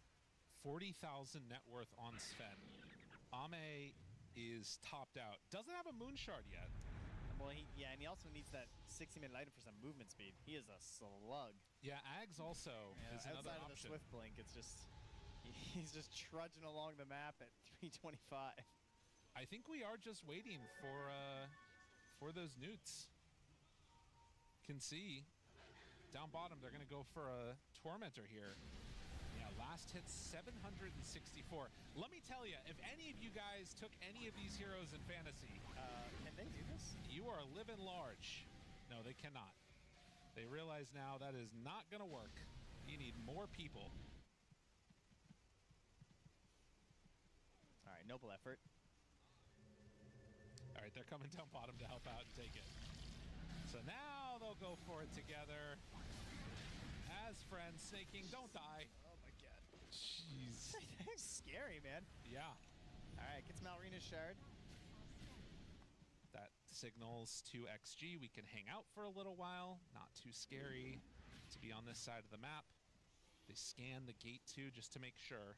40,000 net worth on Sven. Ame is topped out. Doesn't have a Moon Shard yet. Well, and he also needs that 60-minute item for some movement speed. He is a slug. Yeah, Ags also is another outside of the option. Swift Blink, it's just he's just trudging along the map at 325. I think we are just waiting for those newts. Can see down bottom they're gonna go for a Tormentor here. Yeah, last hit 764. Let me tell you, if any of you guys took any of these heroes in fantasy, Can they do this? you are living large. No, they cannot. They realize now that is not gonna work. You need more people. All right, noble effort. All right, they're coming down bottom to help out and take it. So now they'll go for it together. As friends, Snaking, don't die. Oh my God. Jeez. That's scary, man. Yeah. All right, gets Malrina's shard. That signals to XG we can hang out for a little while. Not too scary to be on this side of the map. They scan the gate too just to make sure.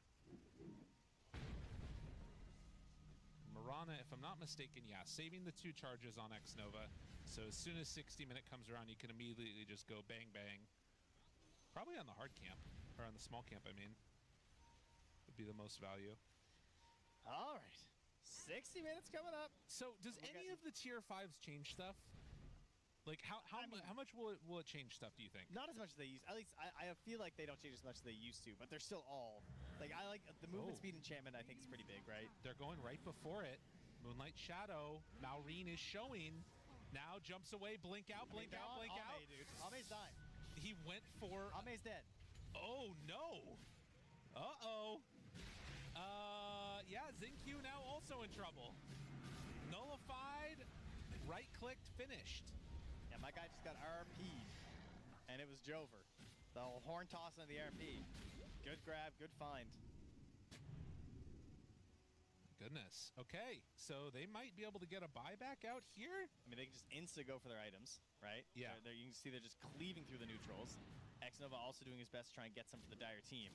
Mirana, if I'm not mistaken, yeah, saving the 2 charges on X-Nova. So as soon as 60-minute comes around, you can immediately just go bang, bang. Probably on the hard camp, or on the small camp, I mean. Would be the most value. All right, 60 minutes coming up. So does any of the tier 5s change stuff? Like how much will it change stuff, do you think? Not as much as they used. At least I feel like they don't change as much as they used to, but they're still all like I like the movement speed enchantment. I think is pretty big, right? They're going right before it. Moonlight Shadow. Malrine is showing. Now jumps away. Blink out. Blink out. Blink out. Ame, dude. Ame's dying. He went for. Ame's dead. Oh no. Uh-oh. Yeah. Zinq now also in trouble. Nullified. Right clicked. Finished. Yeah, my guy just got RP'd, and it was Jover. The horn toss on the RP. Good grab, good find. Goodness. Okay, so they might be able to get a buyback out here. I mean, they can just insta-go for their items, right? Yeah. You can see they're just cleaving through the neutrals. Xnova also doing his best to try and get some for the Dire team.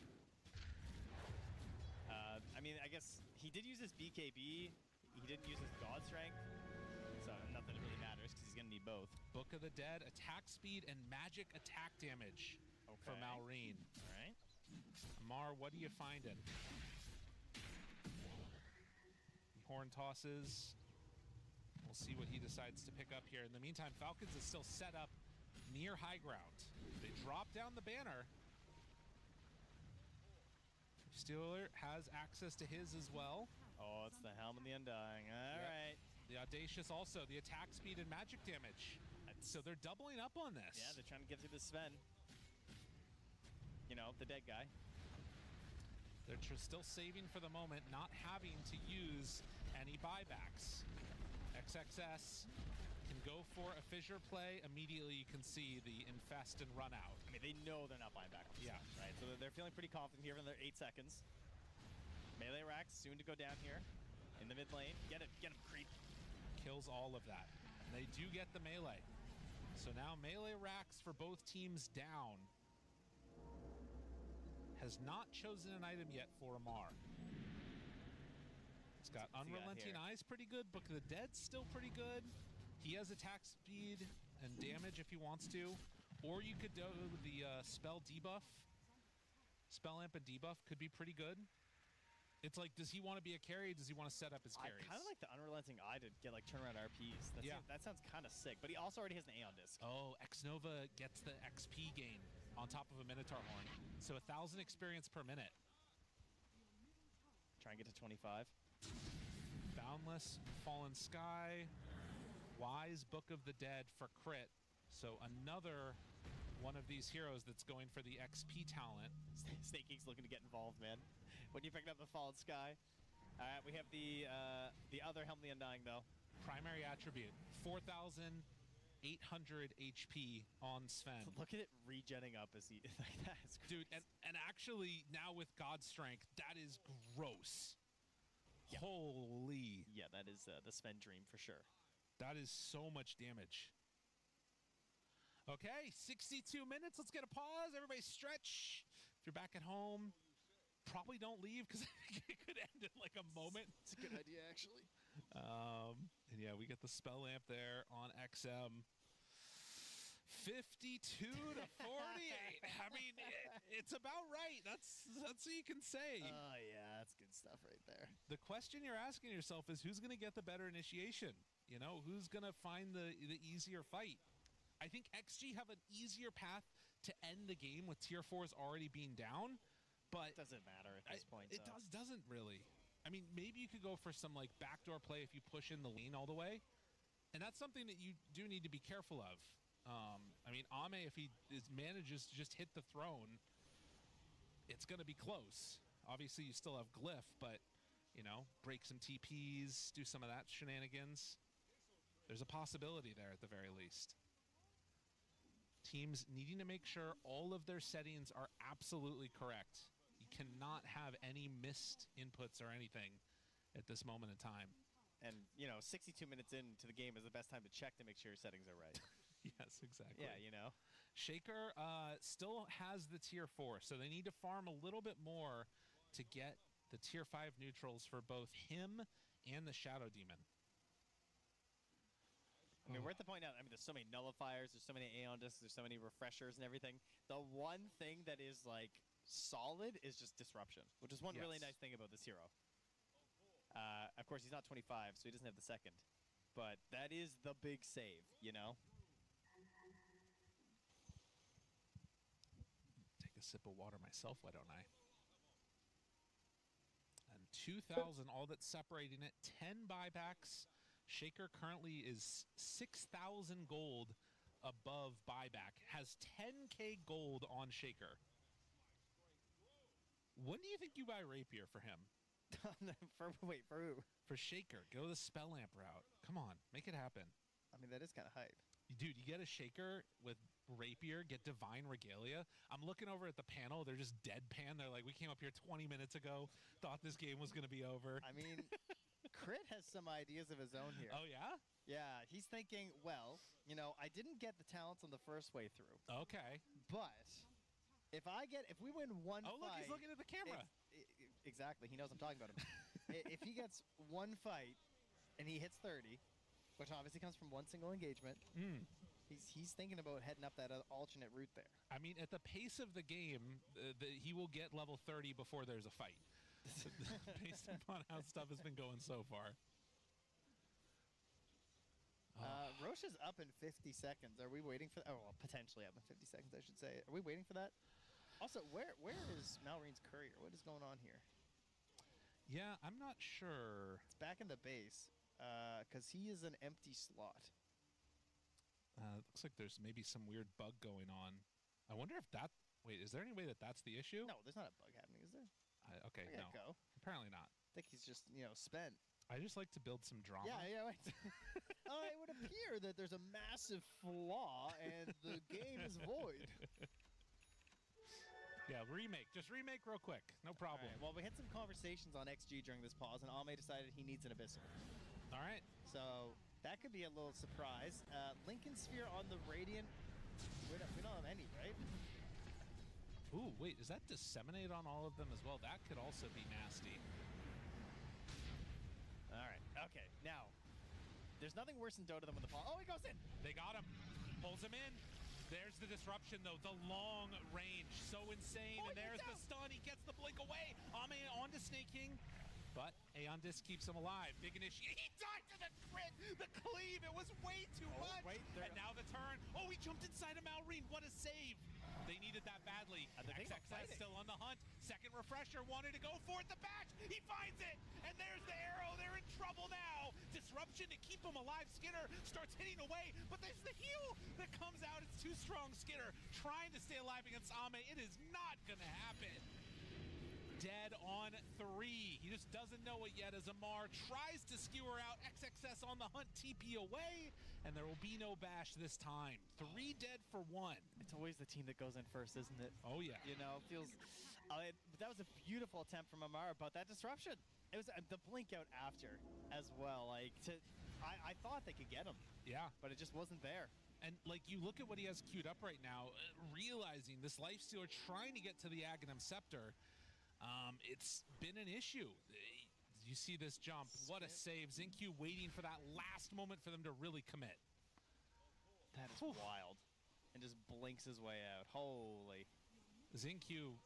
I mean, I guess he did use his BKB. He didn't use his God Strength. So not that it really matters, because he's going to need both. Book of the Dead, attack speed, and magic attack damage for Malrine. All right. Amar, what are you finding? Horn tosses. We'll see what he decides to pick up here. In the meantime, Falcons is still set up near high ground. They drop down the banner. Steeler has access to his as well. Oh, it's the Helm and the Undying. All right. The Audacious also, the attack speed and magic damage. So they're doubling up on this. Yeah, they're trying to get through the Sven. You know, the dead guy. They're still saving for the moment, not having to use any buybacks. XXS can go for a fissure play. Immediately you can see the infest and run out. I mean, they know they're not buying back. Yeah. Right, so they're feeling pretty confident here in their 8 seconds. Melee racks soon to go down here in the mid lane. Get him, creep. Kills all of that. And they do get the melee. So now melee racks for both teams down. Has not chosen an item yet for Amar. He's got What's he got Unrelenting here? Eyes pretty good. Book of the Dead's still pretty good. He has attack speed and damage if he wants to. Or you could do the spell debuff. Spell amp and debuff could be pretty good. It's like, does he want to be a carry? Does he want to set up his I carries? kind of like the Unrelenting Eye to get like turnaround RPs. That sounds kind of sick. But he also already has an Aeon Disc. Oh, Xnova gets the XP gain on top of a Minotaur Horn. So 1,000 experience per minute. Try and get to 25. Boundless, Fallen Sky, Wise, Book of the Dead for crit. So another one of these heroes that's going for the XP talent. Snake Geek's looking to get involved, man. When you picked up the Fallen Sky. All right, we have the other Helm the Undying, though. Primary attribute, 4,800 HP on Sven. Look at it regenning up as he... Like, that is crazy. Dude, and actually, now with God Strength, that is gross. Yeah. Holy. Yeah, that is the Sven dream for sure. That is so much damage. Okay, 62 minutes. Let's get a pause. Everybody stretch. If you're back at home, probably don't leave because it could end in like a moment. It's a good idea, actually. And yeah, we get the spell lamp there on XM. 52 to 48. I mean, it's about right. That's what you can say. Oh, yeah, that's good stuff right there. The question you're asking yourself is who's going to get the better initiation? You know, who's going to find the easier fight? I think XG have an easier path to end the game with tier 4s already being down, but It doesn't matter at this point. it doesn't really. I mean, maybe you could go for some like backdoor play if you push in the lane all the way, and that's something that you do need to be careful of. I mean, Ame, if he manages to just hit the throne, it's going to be close. Obviously, you still have Glyph, but, you know, break some TPs, do some of that shenanigans. There's a possibility there at the very least. Teams needing to make sure all of their settings are absolutely correct. You cannot have any missed inputs or anything at this moment in time. And, you know, 62 minutes into the game is the best time to check to make sure your settings are right. Yes, exactly. Yeah, you know. Shaker still has the tier 4, so they need to farm a little bit more to get the tier 5 neutrals for both him and the Shadow Demon. I mean, we're at the point now, I mean, there's so many nullifiers, there's so many Aeon Discs, there's so many refreshers and everything. The one thing that is, like, solid is just disruption, which is one really Yes. nice thing about this hero. Of course, he's not 25, so he doesn't have the second. But that is the big save, you know? Take a sip of water myself, why don't I? And 2,000, all that's separating it. 10 buybacks. Shaker currently is 6,000 gold above buyback. Has 10k gold on Shaker. When do you think you buy Rapier for him? Wait, for who? For Shaker, go the spell amp route. Come on, make it happen. I mean, that is kind of hype. Dude, you get a Shaker with rapier, get divine regalia. I'm looking over at the panel. They're just deadpan. They're like, we came up here 20 minutes ago, thought this game was going to be over. I mean, Crit has some ideas of his own here. Oh, yeah? Yeah, he's thinking, well, you know, I didn't get the talents on the first way through. Okay. But if we win one Oh, fight... look, he's looking at the camera. Exactly. He knows I'm talking about him. If he gets one fight and he hits 30, which obviously comes from one single engagement, he's thinking about heading up that alternate route there. I mean, at the pace of the game, he will get level 30 before there's a fight. Based upon how stuff has been going so far. Roche is up in 50 seconds. Are we waiting for that? Oh, well, potentially up in 50 seconds, I should say. Are we waiting for that? Also, where is Malreen's courier? What is going on here? Yeah, I'm not sure. It's back in the base, because he is an empty slot. Looks like there's maybe some weird bug going on. I wonder if that... Wait, is there any way that that's the issue? No, there's not a bug happening, is there? Okay, There you no. go. Apparently not. I think he's just, spent. I just like to build some drama. Yeah, wait. It would appear that there's a massive flaw and the game is void. Yeah, remake. Just remake real quick. No problem. All right, well, we had some conversations on XG during this pause, and Ame decided he needs an Abyssal. All right. So that could be a little surprise. Lincoln Sphere on the Radiant. We don't have any, right? Ooh, wait, is that disseminate on all of them as well? That could also be nasty. All right. Okay. Now, there's nothing worse in Dota than when the pause. Oh, he goes in. They got him. Pulls him in. There's the disruption, though. The long range. So insane. Oh, And there's the stun. He gets the blink away. Ame onto Snake King. But Aeon Disc keeps him alive. Big initiate. He died to the crit. The cleave. It was way too much. Wait, and now the turn. Oh, he jumped inside of Malreen. What a save. They needed that badly. XXS still on the hunt. Second refresher wanted to go for it. The bash. He finds it. And there's the arrow. They're in trouble now. Disruption to keep him alive. Skinner starts hitting away. But there's the heal that comes out. It's too strong. Skinner trying to stay alive against Ame. It is not going to happen. Dead on 3. He just doesn't know it yet as Amar tries to skewer out. XXS on the hunt, TP away, and there will be no bash this time. 3 dead for 1. It's always the team that goes in first, isn't it? Oh, yeah. You know, it feels... that was a beautiful attempt from Amar, but that disruption, it was the blink out after as well. Like, I thought they could get him. Yeah. But it just wasn't there. And, like, you look at what he has queued up right now, realizing this Lifestealer trying to get to the Aghanim Scepter. It's been an issue. You see this jump. What a save. XinQ waiting for that last moment for them to really commit. That is wild. And just blinks his way out. Holy. XinQ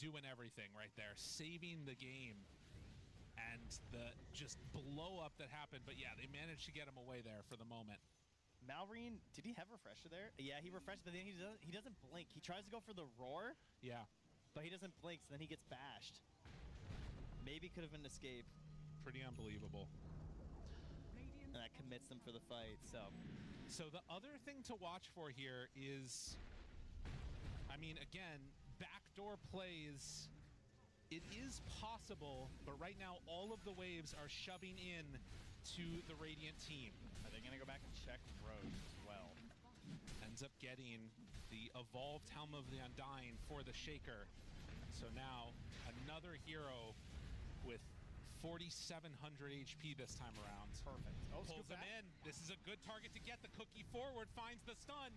doing everything right there. Saving the game. And the just blow up that happened. But yeah, they managed to get him away there for the moment. Malreen, did he have refresher there? Yeah, he refreshed, but then he doesn't blink. He tries to go for the roar. Yeah. But he doesn't blink, so then he gets bashed. Maybe could have been an escape. Pretty unbelievable. And that commits them for the fight, So the other thing to watch for here is, I mean, again, backdoor plays. It is possible, but right now all of the waves are shoving in to the Radiant team. Are they going to go back and check Roche as well? Ends up getting the evolved Helm of the Undying for the Shaker. So now another hero with 4,700 HP this time around. Perfect. Oh, Pulls him in. This is a good target to get. The cookie forward, finds the stun.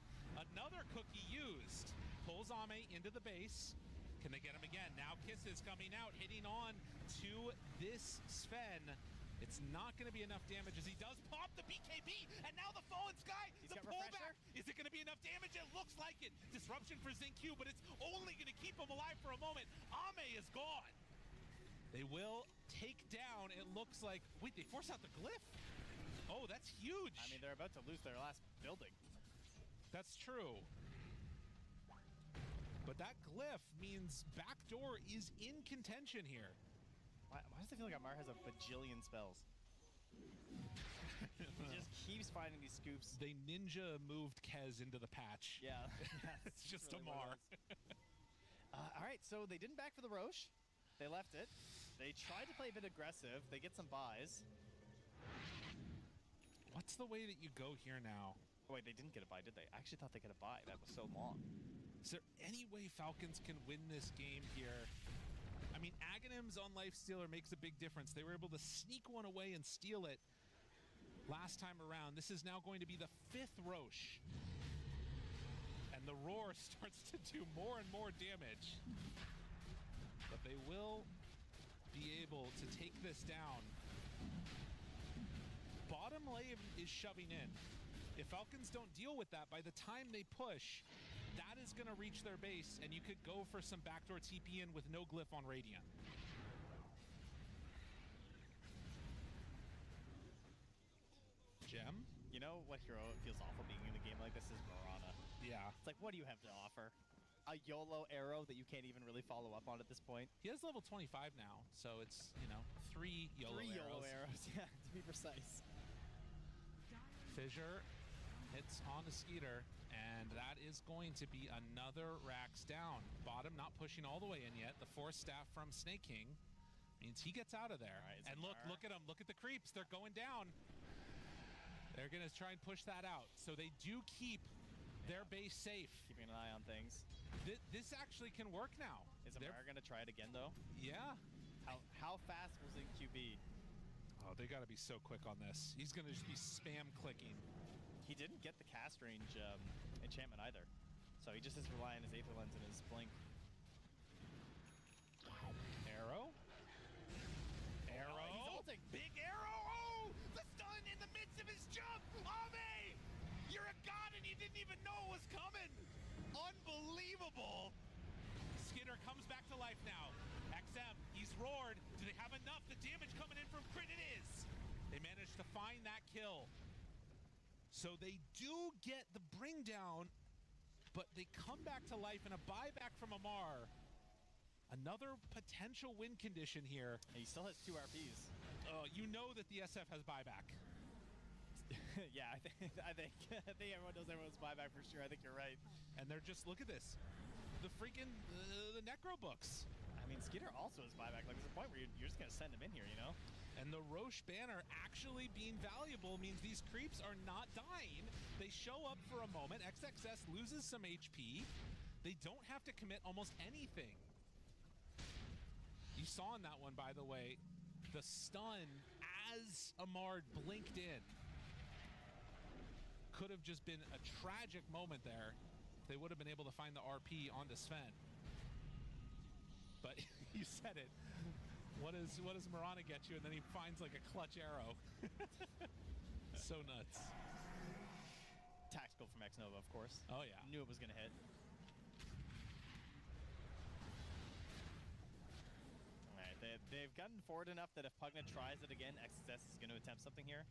Another cookie used. Pulls Ame into the base. Can they get him again? Now Kiss is coming out, hitting on to this Sven. It's not going to be enough damage as he does pop the BKB, and now the Fallen Sky, the pullback. Is it going to be enough damage? It looks like it. Disruption for XinQ, but it's only going to keep him alive for a moment. Ame is gone. They will take down, it looks like... Wait, they force out the glyph? Oh, that's huge. I mean, they're about to lose their last building. That's true. But that glyph means backdoor is in contention here. Why does it feel like Amar has a bajillion spells? He just keeps finding these scoops. They ninja moved Kez into the patch. Yeah. It's just really Amar. All right, so they didn't back for the Roche. They left it. They tried to play a bit aggressive. They get some buys. What's the way that you go here now? Oh, wait, they didn't get a buy, did they? I actually thought they got a buy. That was so long. Is there any way Falcons can win this game here? I mean, Aghanim's on Lifestealer makes a big difference. They were able to sneak one away and steal it last time around. This is now going to be the 5th Roche. And the roar starts to do more and more damage. But they will be able to take this down. Bottom lane is shoving in. If Falcons don't deal with that, by the time they push, that is going to reach their base, and you could go for some backdoor TP in with no glyph on Radiant. Gem? You know what hero feels awful being in a game like this is Mirana. Yeah. It's like, what do you have to offer? A YOLO arrow that you can't even really follow up on at this point? He has level 25 now, so it's, you know, 3 YOLO Three arrows. YOLO arrows, yeah, to be precise. Fissure hits on the Skeeter, and that is going to be another Rax down. Bottom not pushing all the way in yet. The Force Staff from Snake King means he gets out of there. Right, and look at them. Look at the creeps. They're going down. They're going to try and push that out. So they do keep their base safe. Keeping an eye on things. This actually can work now. Is Amara going to try it again, though? Yeah. How fast will Zing QB? Oh, they got to be so quick on this. He's going to just be spam clicking. He didn't get the cast range enchantment either. So he just has to rely on his Aether Lens and his Blink. Arrow? Arrow? He's ulting. Big arrow! Oh! The stun in the midst of his jump! Ame! You're a god and you didn't even know it was coming! Unbelievable! Skinner comes back to life now. XM, he's roared. Do they have enough? The damage coming in from Crit, it is! They managed to find that kill. So they do get the bring down, but they come back to life in a buyback from Amar. Another potential win condition here. And he still has 2 RPs. You know that the SF has buyback. Yeah, I think everyone knows everyone's buyback for sure. I think you're right. And they're just, look at this. The freaking, the Necro books. I mean, Skeeter also has buyback. Like, there's a point where you're just going to send him in here, you know? And the Roche banner actually being valuable means these creeps are not dying. They show up for a moment. XXS loses some HP. They don't have to commit almost anything. You saw in that one, by the way, the stun as Amar blinked in. Could have just been a tragic moment there. They would have been able to find the RP onto Sven. But you said it. What does Mirana get you? And then he finds like a clutch arrow. So nuts. Tactical from X-Nova, of course. Oh, yeah. Knew it was going to hit. All right, they've gotten forward enough that if Pugna tries it again, XSS is going to attempt something here.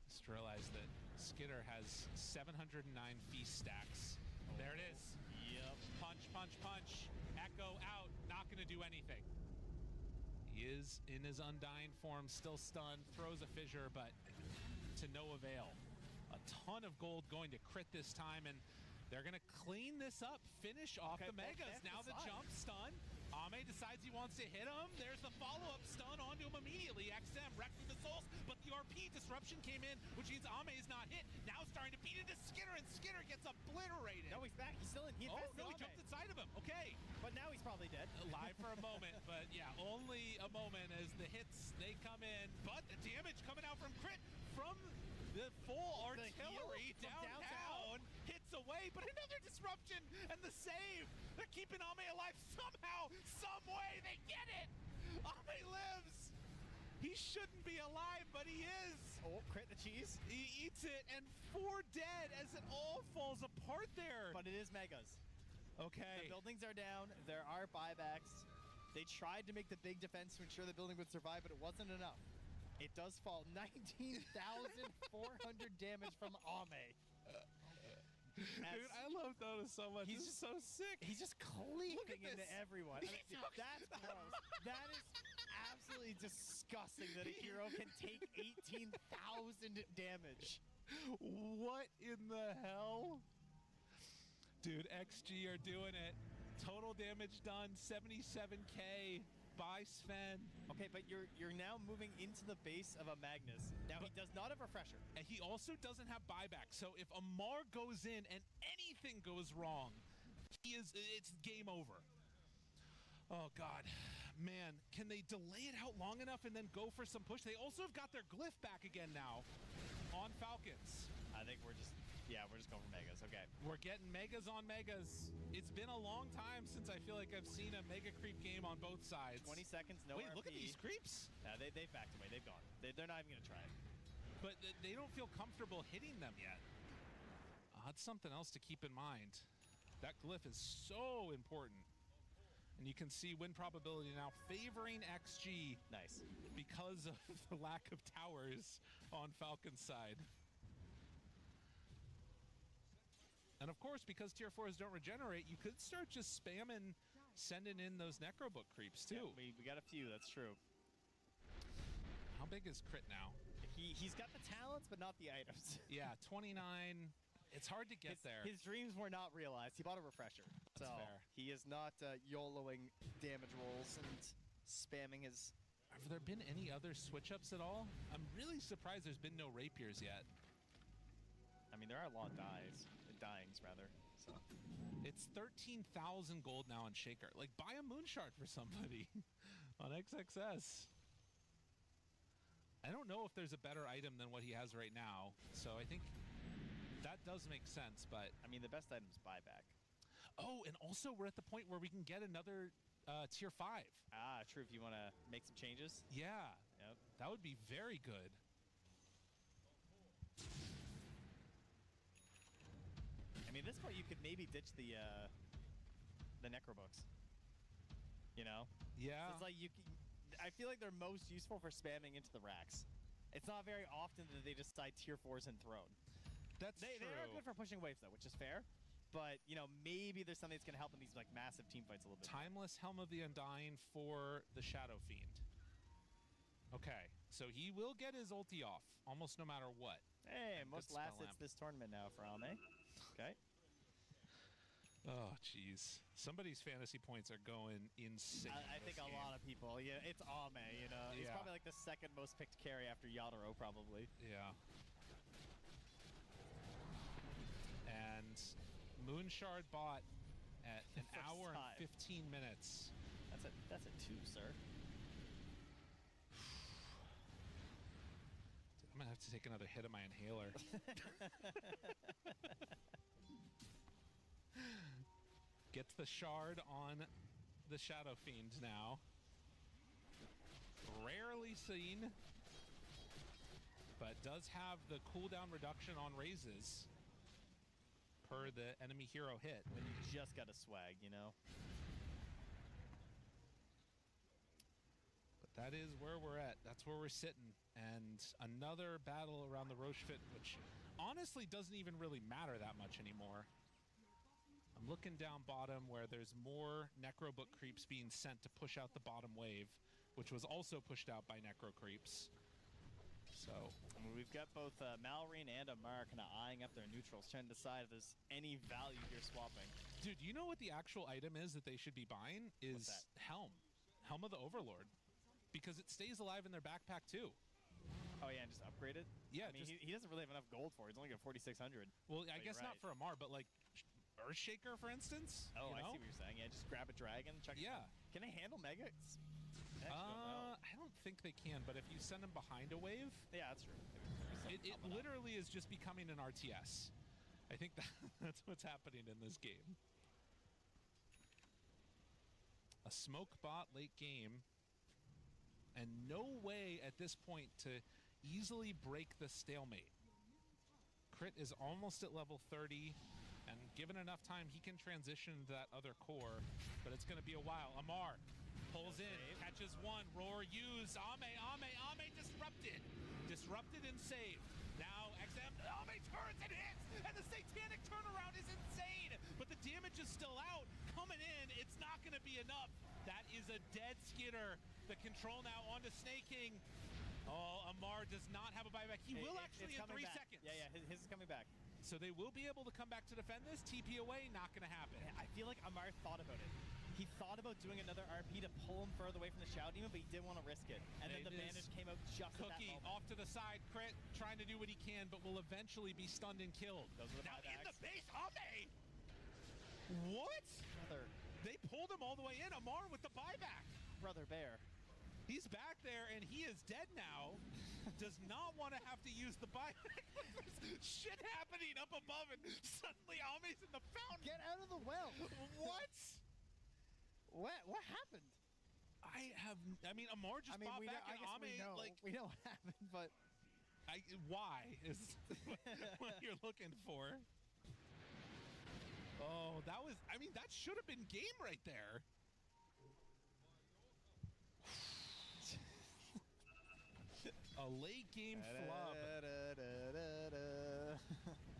Just realized that Skitter has 709 feast stacks. There it is. Yep. Punch, punch, punch. Echo out. Not going to do anything. He is in his undying form, still stunned. Throws a fissure, but to no avail. A ton of gold going to Crit this time, and they're going to clean this up. Finish off the Megas. Now the jump stun. Ame decides he wants to hit him. There's the follow-up stun onto him immediately. XM wrecking the souls, but the RP disruption came in, which means Ame is not hit. Now starting to beat into Skinner, and Skinner gets obliterated. No, he's back. He's still in. He Jumped inside of him. Okay. But now he's probably dead. Live for a moment, but yeah, only a moment as the hits, they come in. But the damage coming out from Crit from the full artillery downtown hits away, but another disruption and the save. They're keeping Ame alive somehow, some way. They get it. Ame lives. He shouldn't be alive, but he is. Oh, Crit the cheese. He eats it, and 4 dead as it all falls apart there. But it is Megas. Okay. The buildings are down. There are buybacks. They tried to make the big defense to ensure the building would survive, but it wasn't enough. It does fall 19,400 damage from Ame. Dude, I love Dota so much. He's just so sick. He's just cleaving into this. everyone. I mean, that's gross. That is absolutely disgusting that a hero can take 18,000 damage. What in the hell? Dude, XG are doing it. Total damage done, 77k. Goodbye, Sven. Okay, but you're now moving into the base of a Magnus. Now he does not have refresher. And he also doesn't have buyback. So if Amar goes in and anything goes wrong, it's game over. Oh God, man, can they delay it out long enough and then go for some push? They also have got their glyph back again now on Falcons. I think we're just going for megas. Okay. We're getting megas on megas. It's been a long time since I feel like I've seen a mega creep game on both sides. 20 seconds, no Wait, RP. look at these creeps. They've backed away. They've gone. They're not even going to try it. But they don't feel comfortable hitting them yet. That's something else to keep in mind. That glyph is so important. And you can see win probability now favoring XG. Nice. Because of the lack of towers on Falcon's side. And of course, because tier 4s don't regenerate, you could start just spamming, sending in those Necrobook creeps too. Yeah, we got a few, that's true. How big is Crit now? He's got the talents, but not the items. Yeah, 29. It's hard to get there. His dreams were not realized. He bought a refresher. That's so fair. He is not YOLOing damage rolls and spamming his... Have there been any other switch-ups at all? I'm really surprised there's been no rapiers yet. I mean, there are a lot of dyings, rather. So it's 13,000 gold now on Shaker. Like, buy a Moonshard for somebody on XXS. I don't know if there's a better item than what he has right now, so I think that does make sense, but... I mean, the best item is buyback. Oh, and also we're at the point where we can get another tier 5. Ah, true, if you want to make some changes. Yeah. Yep. That would be very good. I mean, at this point, you could maybe ditch the Necrobooks. You know? Yeah. So it's like I feel like they're most useful for spamming into the racks. It's not very often that they decide tier 4s and throne. That's true. They are good for pushing waves, though, which is fair. But, you know, maybe there's something that's going to help in these, like, massive team fights a little bit. Timeless Helm of the Undying for the Shadow Fiend. Okay, so he will get his ulti off, almost no matter what. Hey, And most good last spell hits lamp. this tournament now for Ame. Okay. Oh, jeez. Somebody's fantasy points are going insane. I think a lot of people. Yeah, it's Ame, you know. He's Yeah. probably like the second most picked carry after Yadaro, probably. Yeah. And Moonshard bought at an First hour time. and 15 minutes. That's a 2, sir. I'm gonna have to take another hit of my inhaler. Gets the shard on the Shadow Fiend now. Rarely seen, but does have the cooldown reduction on raises per the enemy hero hit. When you just got a swag, you know? But that is where we're at. That's where we're sitting. And another battle around the Roche Fit, which honestly doesn't even really matter that much anymore. I'm looking down bottom where there's more Necrobook creeps being sent to push out the bottom wave, which was also pushed out by Necro creeps. So I mean, we've got both Malrine and Amar kind of eyeing up their neutrals, trying to decide if there's any value here swapping. dude, you know what the actual item is that they should be buying? Is What's that? Helm of the Overlord. Because it stays alive in their backpack too. Oh yeah, and just upgrade it? Yeah, I mean, just- he doesn't really have enough gold for it. He's only got 4,600. Well, I But guess you're not right. for Amar, but like Earthshaker, for instance. Oh, you I know? see what you're saying. Yeah, just grab a dragon, check. Yeah. Can they handle Mega? I actually don't know. I don't think they can, but if you send them behind a wave, Yeah, that's true. it literally is just becoming an RTS. I think that's what's happening in this game. A smoke bot late game, and no way at this point to easily break the stalemate. Crit is almost at level 30, and given enough time, he can transition to that other core, but it's going to be a while. Amar pulls in, Save. catches one, roar used, Ame disrupted. Disrupted and saved. Now XM, Ame turns and hits, and the satanic turnaround is insane, but the damage is still out. Coming in, it's not going to be enough. That is a dead skidder. The control now onto Snake King. Oh, Amar does not have a buyback. He will actually it's in 3 coming back. seconds. Yeah, his is coming back. So they will be able to come back to defend this. TP away, not going to happen. I feel like Amar thought about it. He thought about doing another RP to pull him further away from the Shadow Demon, but he didn't want to risk it. And then It the is bandage came out just at that Cookie moment. off to the side, Crit trying to do what he can, but will eventually be stunned and killed. Those are the Now in the buybacks. base, Ame! What? They pulled him all the way in. Amar with the buyback. Brother Bear. He's back there and he is dead now. Does not want to have to use the buyback. There's shit happening up above and suddenly Ame's in the fountain. Get out of the well. What? What happened? I mean, Amar just popped back and Ame, like, we know what happened, but why is what you're looking for. Oh, that was, I mean, that should have been game right there. A late game flub.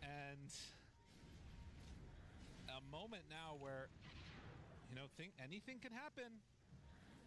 And a moment now where, you know, anything can happen.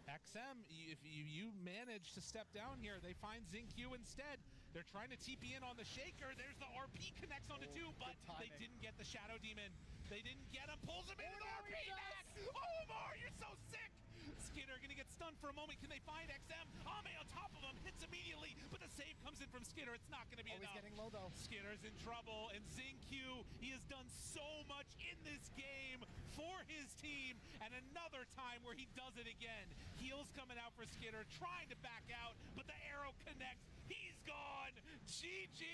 XM, if you manage to step down here, they find ZingQ instead. They're trying to TP in on the Shaker. There's the RP connects onto two, but they didn't get the Shadow Demon. They didn't get him. Pulls him into the RP back. Oh, Amar, you're so sick. Skidder gonna get stunned for a moment. Can they find XM? Ame on top of him, hits immediately, but the save comes in from Skidder. It's not gonna be enough. Getting low though. Skidder's in trouble, and ZingQ, he has done so much in this game for his team, and another time where he does it again. Heels coming out for Skidder, trying to back out, but the arrow connects. He's gone. GG.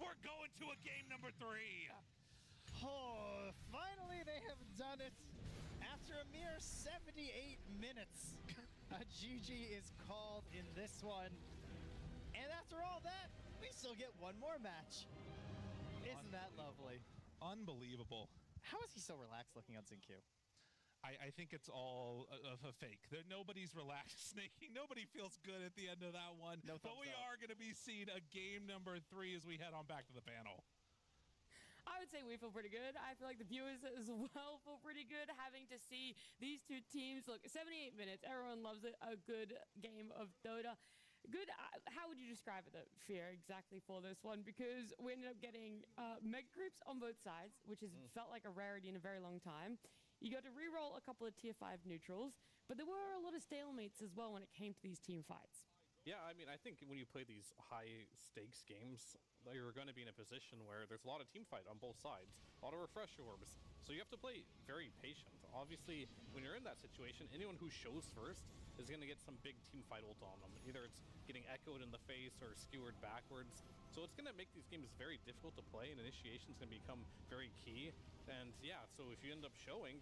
We're going to a game number 3. Oh, finally they have done it. After a mere 78 minutes, a GG is called in this one. And after all that, we still get one more match. Isn't that lovely? Unbelievable. How is he so relaxed looking at ZingQ? I think it's all a fake. Nobody's relaxed, Snaking. Nobody feels good at the end of that one. No but we are going to be seeing a game number 3 as we head on back to the panel. I would say we feel pretty good. I feel like the viewers as well feel pretty good having to see these two teams. Look, 78 minutes. Everyone loves it. A good game of Dota. Good. How would you describe it, though, Fear, exactly for this one? Because we ended up getting mega groups on both sides, which has felt like a rarity in a very long time. You got to re-roll a couple of tier 5 neutrals, but there were a lot of stalemates as well when it came to these team fights. Yeah, I mean, I think when you play these high-stakes games, you're going to be in a position where there's a lot of team fight on both sides, a lot of refresh orbs, so you have to play very patient. Obviously, when you're in that situation, anyone who shows first is going to get some big team fight ult on them. Either it's getting echoed in the face or skewered backwards, so it's going to make these games very difficult to play, and initiation is going to become very key. And yeah, so if you end up showing,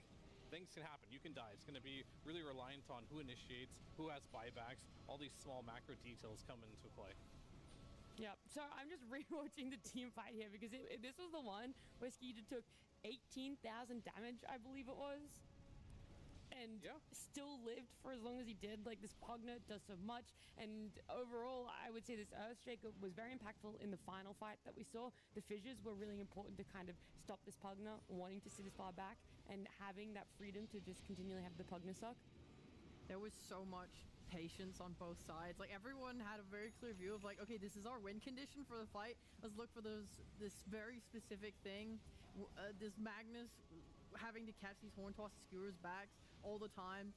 things can happen. You can die. It's going to be really reliant on who initiates, who has buybacks. All these small macro details come into play. Yeah, so I'm just rewatching the team fight here because this was the one where Skeeter took 18,000 damage, I believe it was, and still lived for as long as he did. Like, this Pugna does so much, and overall, I would say this Earthshaker was very impactful in the final fight that we saw. The fissures were really important to kind of stop this Pugna wanting to sit as far back and having that freedom to just continually have the Pugna suck. There was so much patience on both sides. Like, everyone had a very clear view of, like, okay, this is our win condition for the fight. Let's look for this very specific thing. This Magnus having to catch these horn toss skewers backs all the time.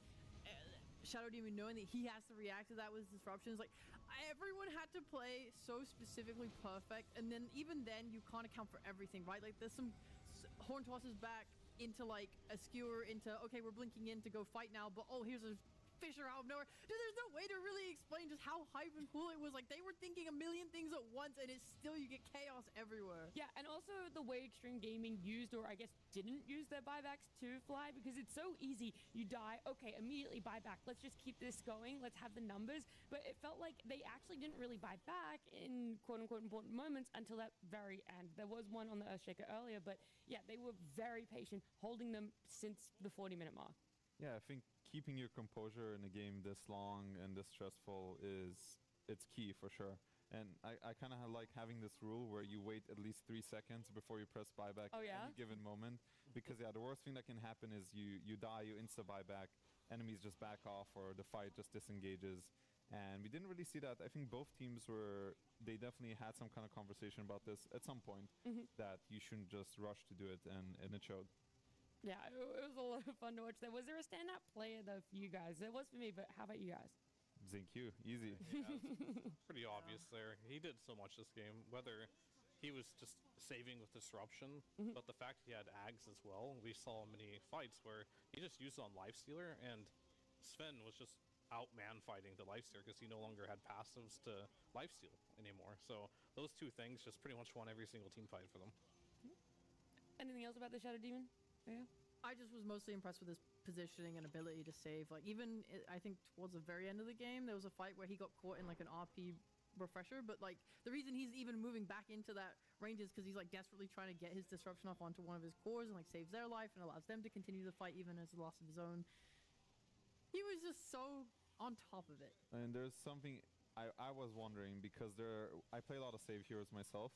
Shadow Demon knowing that he has to react to that with disruptions. Like, everyone had to play so specifically perfect, and then even then you can't account for everything, right? Like, there's some horn tosses back into like a skewer into, okay, we're blinking in to go fight now, but oh, here's a Fisher out of nowhere. Dude, there's no way to really explain just how hype and cool it was. Like, they were thinking a million things at once, and it's still, you get chaos everywhere. Yeah, and also the way Extreme Gaming used, or I guess didn't use their buybacks to fly, because it's so easy. You die, okay, immediately buy back. Let's just keep this going. Let's have the numbers. But it felt like they actually didn't really buy back in quote-unquote important moments until that very end. There was one on the Earthshaker earlier, but yeah, they were very patient, holding them since the 40-minute mark. Yeah, I think keeping your composure in a game this long and this stressful it's key for sure. And I kind of like having this rule where you wait at least 3 seconds before you press buyback at any given moment. Because yeah, the worst thing that can happen is you die, you insta buyback, enemies just back off, or the fight just disengages. And we didn't really see that. I think both teams they definitely had some kind of conversation about this at some point, that you shouldn't just rush to do it, and it showed. Yeah, it was a lot of fun to watch that. Was there a standout player though for you guys? It was for me, but how about you guys? Zinq, easy. Yeah, it's pretty obvious there. He did so much this game, whether he was just saving with disruption, but the fact he had Ags as well. We saw many fights where he just used it on Lifestealer, and Sven was just out man fighting the Lifestealer because he no longer had passives to lifesteal anymore. So those two things just pretty much won every single team fight for them. Anything else about the Shadow Demon? Yeah. I just was mostly impressed with his positioning and ability to save. Like, even I think towards the very end of the game, there was a fight where he got caught in like an RP refresher, but like the reason he's even moving back into that range is because he's like desperately trying to get his disruption off onto one of his cores and like saves their life and allows them to continue the fight even as the loss of his own. He was just so on top of it. And there's something I was wondering, because I play a lot of save heroes myself,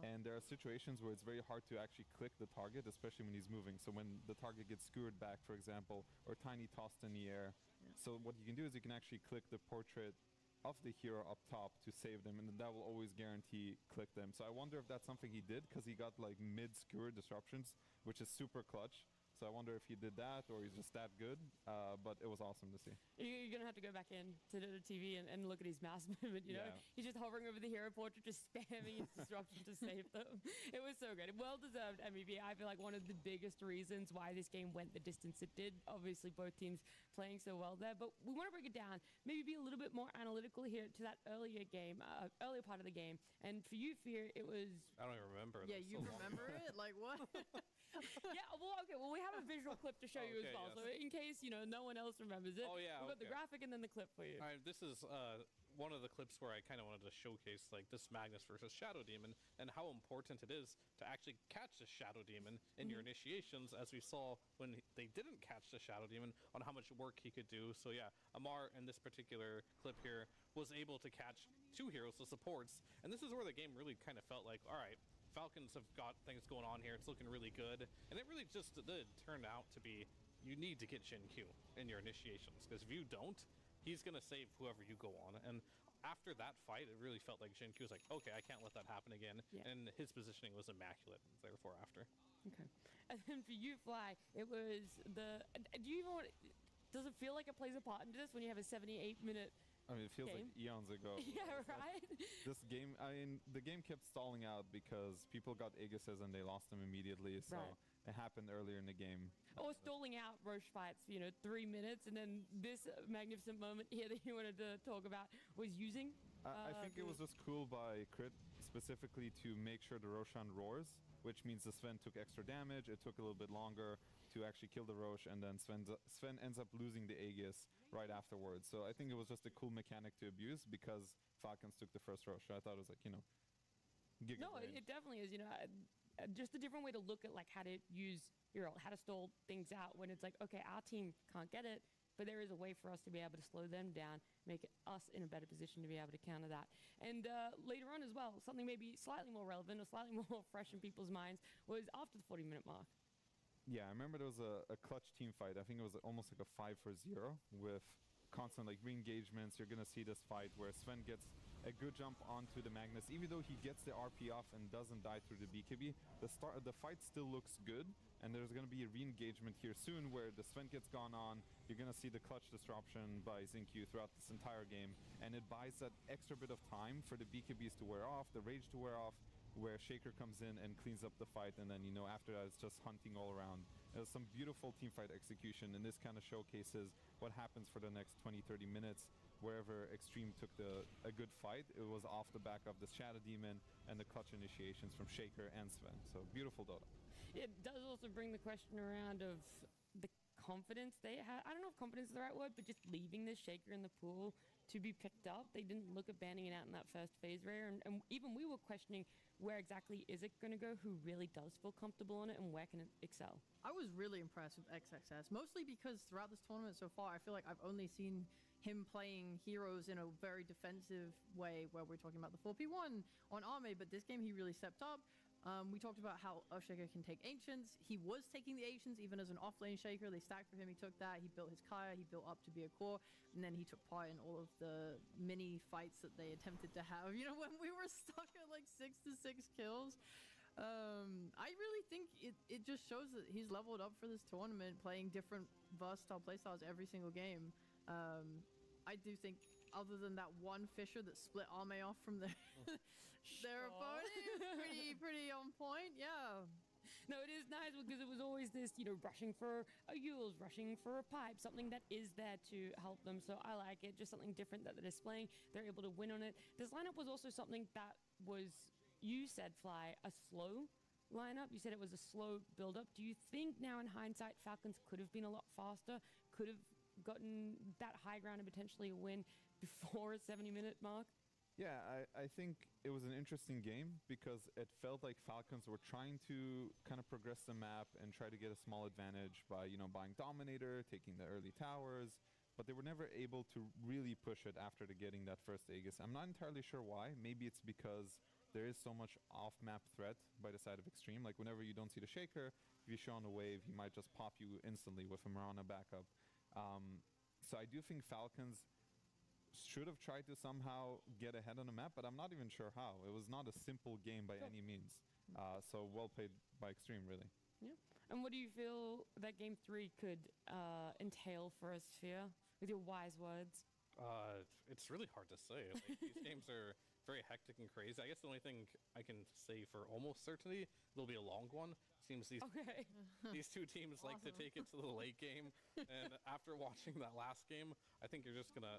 and there are situations where it's very hard to actually click the target, especially when he's moving. So when the target gets skewered back, for example, or tiny tossed in the air. So what you can do is you can actually click the portrait of the hero up top to save them, and then that will always guarantee click them. So I wonder if that's something he did, because he got like mid-skewer disruptions, which is super clutch. So I wonder if he did that or he's just that good, but it was awesome to see. You're going to have to go back in to the TV and look at his mouse movement, you know? He's just hovering over the hero portrait, just spamming his disruption to save them. It was so good. Well-deserved MVP. I feel like one of the biggest reasons why this game went the distance it did. Obviously, both teams playing so well there, but we want to break it down, maybe be a little bit more analytical here to that earlier part of the game. And for you, Fear, it was... I don't even remember. Yeah, you remember it? Like, what? Yeah, well, okay, well, we have a visual clip to show you as well, so in case, you know, no one else remembers it, we've got the graphic and then the clip for you. All right, this is one of the clips where I kind of wanted to showcase, like, this Magnus versus Shadow Demon and how important it is to actually catch the Shadow Demon in your initiations, as we saw when they didn't catch the Shadow Demon, on how much work he could do. So yeah, Amar in this particular clip here was able to catch two heroes, the supports, and this is where the game really kind of felt like, all right, Falcons have got things going on here. It's looking really good. And it really just did turn out to be, you need to get Jin Q in your initiations, because if you don't, he's going to save whoever you go on. And after that fight, it really felt like Jin Q was like, okay, I can't let that happen again. Yeah. And his positioning was immaculate, therefore, after. Okay. And then for you, Fly, it was do you even does it feel like it plays a part into this when you have a 78-minute I mean, it feels like eons ago. Yeah, right? This game, I mean, the game kept stalling out because people got Aegises and they lost them immediately, so it happened earlier in the game. Or stalling out Roche fights, 3 minutes, and then this magnificent moment here that you wanted to talk about was using. I think it was just cool by Crit specifically to make sure the Roshan roars, which means the Sven took extra damage. It took a little bit longer to actually kill the Roche, and then Sven ends up losing the Aegis right afterwards. So I think it was just a cool mechanic to abuse because Falcons took the first Roche. So I thought it was like, giga No, it definitely is, just a different way to look at like how to use how to stall things out when it's like, okay, our team can't get it, but there is a way for us to be able to slow them down, make us in a better position to be able to counter that. And later on as well, something maybe slightly more relevant or slightly more fresh in people's minds was after the 40-minute mark. Yeah, I remember there was a clutch team fight. I think it was almost like a 5-0 with constant like re-engagements. You're going to see this fight where Sven gets a good jump onto the Magnus. Even though he gets the RP off and doesn't die through the BKB, the fight still looks good. And there's going to be a re-engagement here soon where the Sven gets gone on. You're going to see the clutch disruption by Zinq throughout this entire game. And it buys that extra bit of time for the BKBs to wear off, the rage to wear off, where Shaker comes in and cleans up the fight, and then after that it's just hunting all around. It was some beautiful team fight execution, and this kind of showcases what happens for the next 20-30 minutes. Wherever Extreme took a good fight, it was off the back of the Shadow Demon and the clutch initiations from Shaker and Sven. So beautiful Dota. It does also bring the question around of the confidence they had. I don't know if confidence is the right word, but just leaving this Shaker in the pool to be picked up. They didn't look at banning it out in that first phase rare, and even we were questioning where exactly is it going to go, who really does feel comfortable in it, and where can it excel. I was really impressed with XXS, mostly because throughout this tournament so far, I feel like I've only seen him playing heroes in a very defensive way, where we're talking about the 4P1 on Arme, but this game he really stepped up. We talked about how Shaker can take Ancients. He was taking the Ancients even as an off-lane Shaker. They stacked for him, he took that, he built his Kaya, he built up to be a core, and then he took part in all of the mini fights that they attempted to have. When we were stuck at like 6 to 6 kills, I really think it just shows that he's leveled up for this tournament, playing different versatile playstyles every single game. I do think, other than that one Fisher that split Arme off from their opponent, it was pretty on point. Yeah. No, it is nice because it was always this, rushing for a Yules, rushing for a pipe, something that is there to help them. So I like it, just something different that they're displaying. They're able to win on it. This lineup was also something that was, you said, Fly, a slow lineup. You said it was a slow build-up. Do you think now in hindsight Falcons could have been a lot faster, could have gotten that high ground and potentially a win before a 70-minute mark? Yeah, I think it was an interesting game because it felt like Falcons were trying to kind of progress the map and try to get a small advantage by, buying Dominator, taking the early towers, but they were never able to really push it after getting that first Aegis. I'm not entirely sure why. Maybe it's because there is so much off-map threat by the side of Extreme. Like, whenever you don't see the Shaker, if you show on a wave, he might just pop you instantly with a Mirana backup. So I do think Falcons should have tried to somehow get ahead on the map, but I'm not even sure how. It was not a simple game by any means. So well played by Extreme, really. Yeah. And what do you feel that Game 3 could entail for us, Sphere, with your wise words? It's really hard to say. Like, these games are very hectic and crazy. I guess the only thing I can say for almost certainty, it'll be a long one. Seems these two teams like to take it to the late game. And after watching that last game, I think you're just going to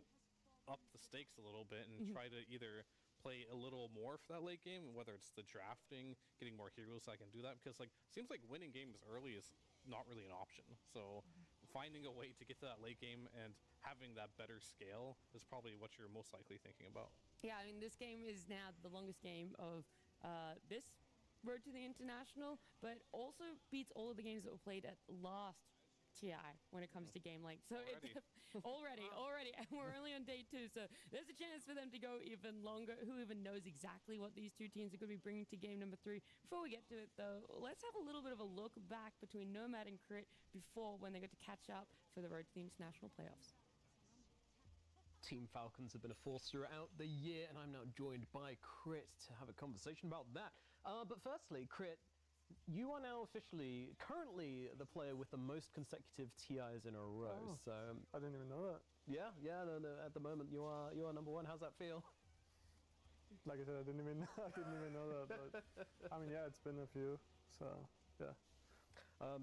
up the stakes a little bit and try to either play a little more for that late game, whether it's the drafting, getting more heroes so I can do that, because seems like winning games early is not really an option. So finding a way to get to that late game and having that better scale is probably what you're most likely thinking about. Yeah, I mean, this game is now the longest game of this Road to the International, but also beats all of the games that were played at last TI when it comes to game length. So already, and we're only on day 2, so there's a chance for them to go even longer. Who even knows exactly what these two teams are going to be bringing to game number 3? Before we get to it, though, let's have a little bit of a look back between Nomad and Crit before when they got to catch up for the Road to the International playoffs. Team Falcons have been a force throughout the year, and I'm now joined by Crit to have a conversation about that. But firstly, Crit, you are now officially, currently, the player with the most consecutive TIs in a row. Oh, so I didn't even know that. Yeah. No, at the moment, you are number 1. How's that feel? Like I said, I didn't even know that. But I mean, yeah, it's been a few. So yeah.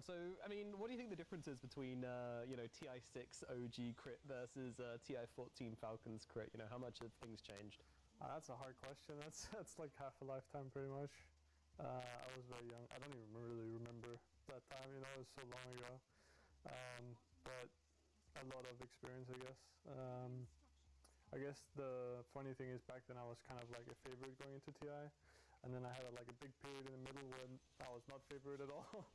So I mean, what do you think the difference is between TI6 OG Crit versus TI14 Falcons Crit? How much have things changed? That's a hard question. That's like half a lifetime, pretty much. I was very young. I don't even really remember that time. It was so long ago. But a lot of experience, I guess. I guess the funny thing is, back then I was kind of like a favorite going into TI, and then I had a big period in the middle when I was not favorite at all.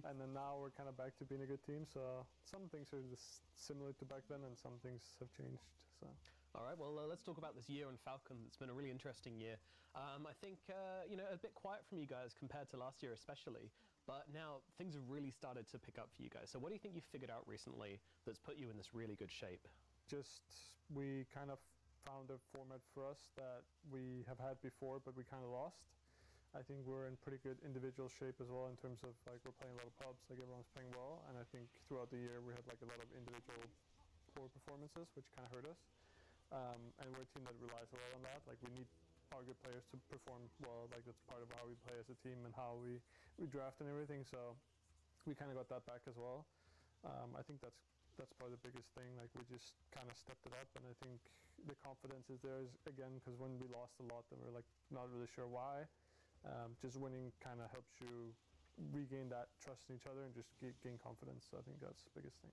And then now we're kind of back to being a good team. So some things are just similar to back then, and some things have changed. So. All right, well, let's talk about this year on Falcons. It's been a really interesting year. I think, a bit quiet from you guys compared to last year especially, but now things have really started to pick up for you guys. So what do you think you've figured out recently that's put you in this really good shape? We kind of found a format for us that we have had before, but we kind of lost. I think we're in pretty good individual shape as well in terms of, we're playing a lot of pubs, everyone's playing well, and I think throughout the year we had a lot of individual poor performances, which kind of hurt us. And we're a team that relies a lot on that. We need our good players to perform well. That's part of how we play as a team and how we draft and everything. So we kind of got that back as well. I think that's probably the biggest thing. We just kind of stepped it up, and I think the confidence is there again, because when we lost a lot, then we're not really sure why. Just winning kind of helps you regain that trust in each other and just gain confidence. So I think that's the biggest thing.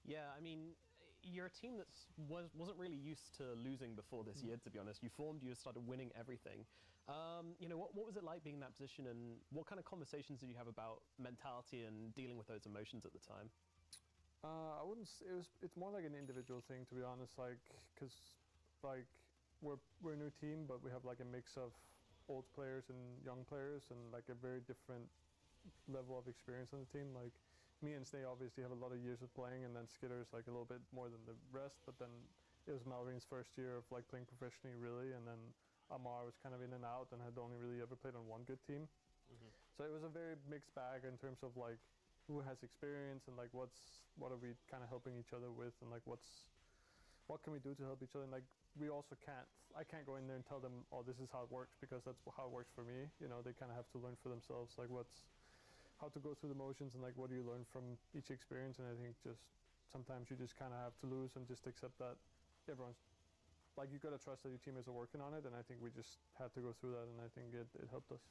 Yeah, I mean, you're a team that wasn't really used to losing before this year, to be honest. You started winning everything. What was it like being in that position, and what kind of conversations did you have about mentality and dealing with those emotions at the time? I wouldn't. It's more like an individual thing, to be honest. Because we're a new team, but we have a mix of old players and young players, and a very different level of experience on the team. Me and Snay obviously have a lot of years of playing, and then Skitter's a little bit more than the rest, but then it was Malvin's first year of playing professionally, really, and then Amar was kind of in and out and had only really ever played on one good team. So it was a very mixed bag in terms of like who has experience and like what are we kind of helping each other with, and like what can we do to help each other. And like I can't go in there and tell them, oh, this is how it works, because that's how it works for me. You know, they kind of have to learn for themselves like how to go through the motions and like what do you learn from each experience. And I think just sometimes you just kind of have to lose and just accept that everyone's like, you gotta trust that your teammates are working on it. And I think we just had to go through that, and I think it helped us.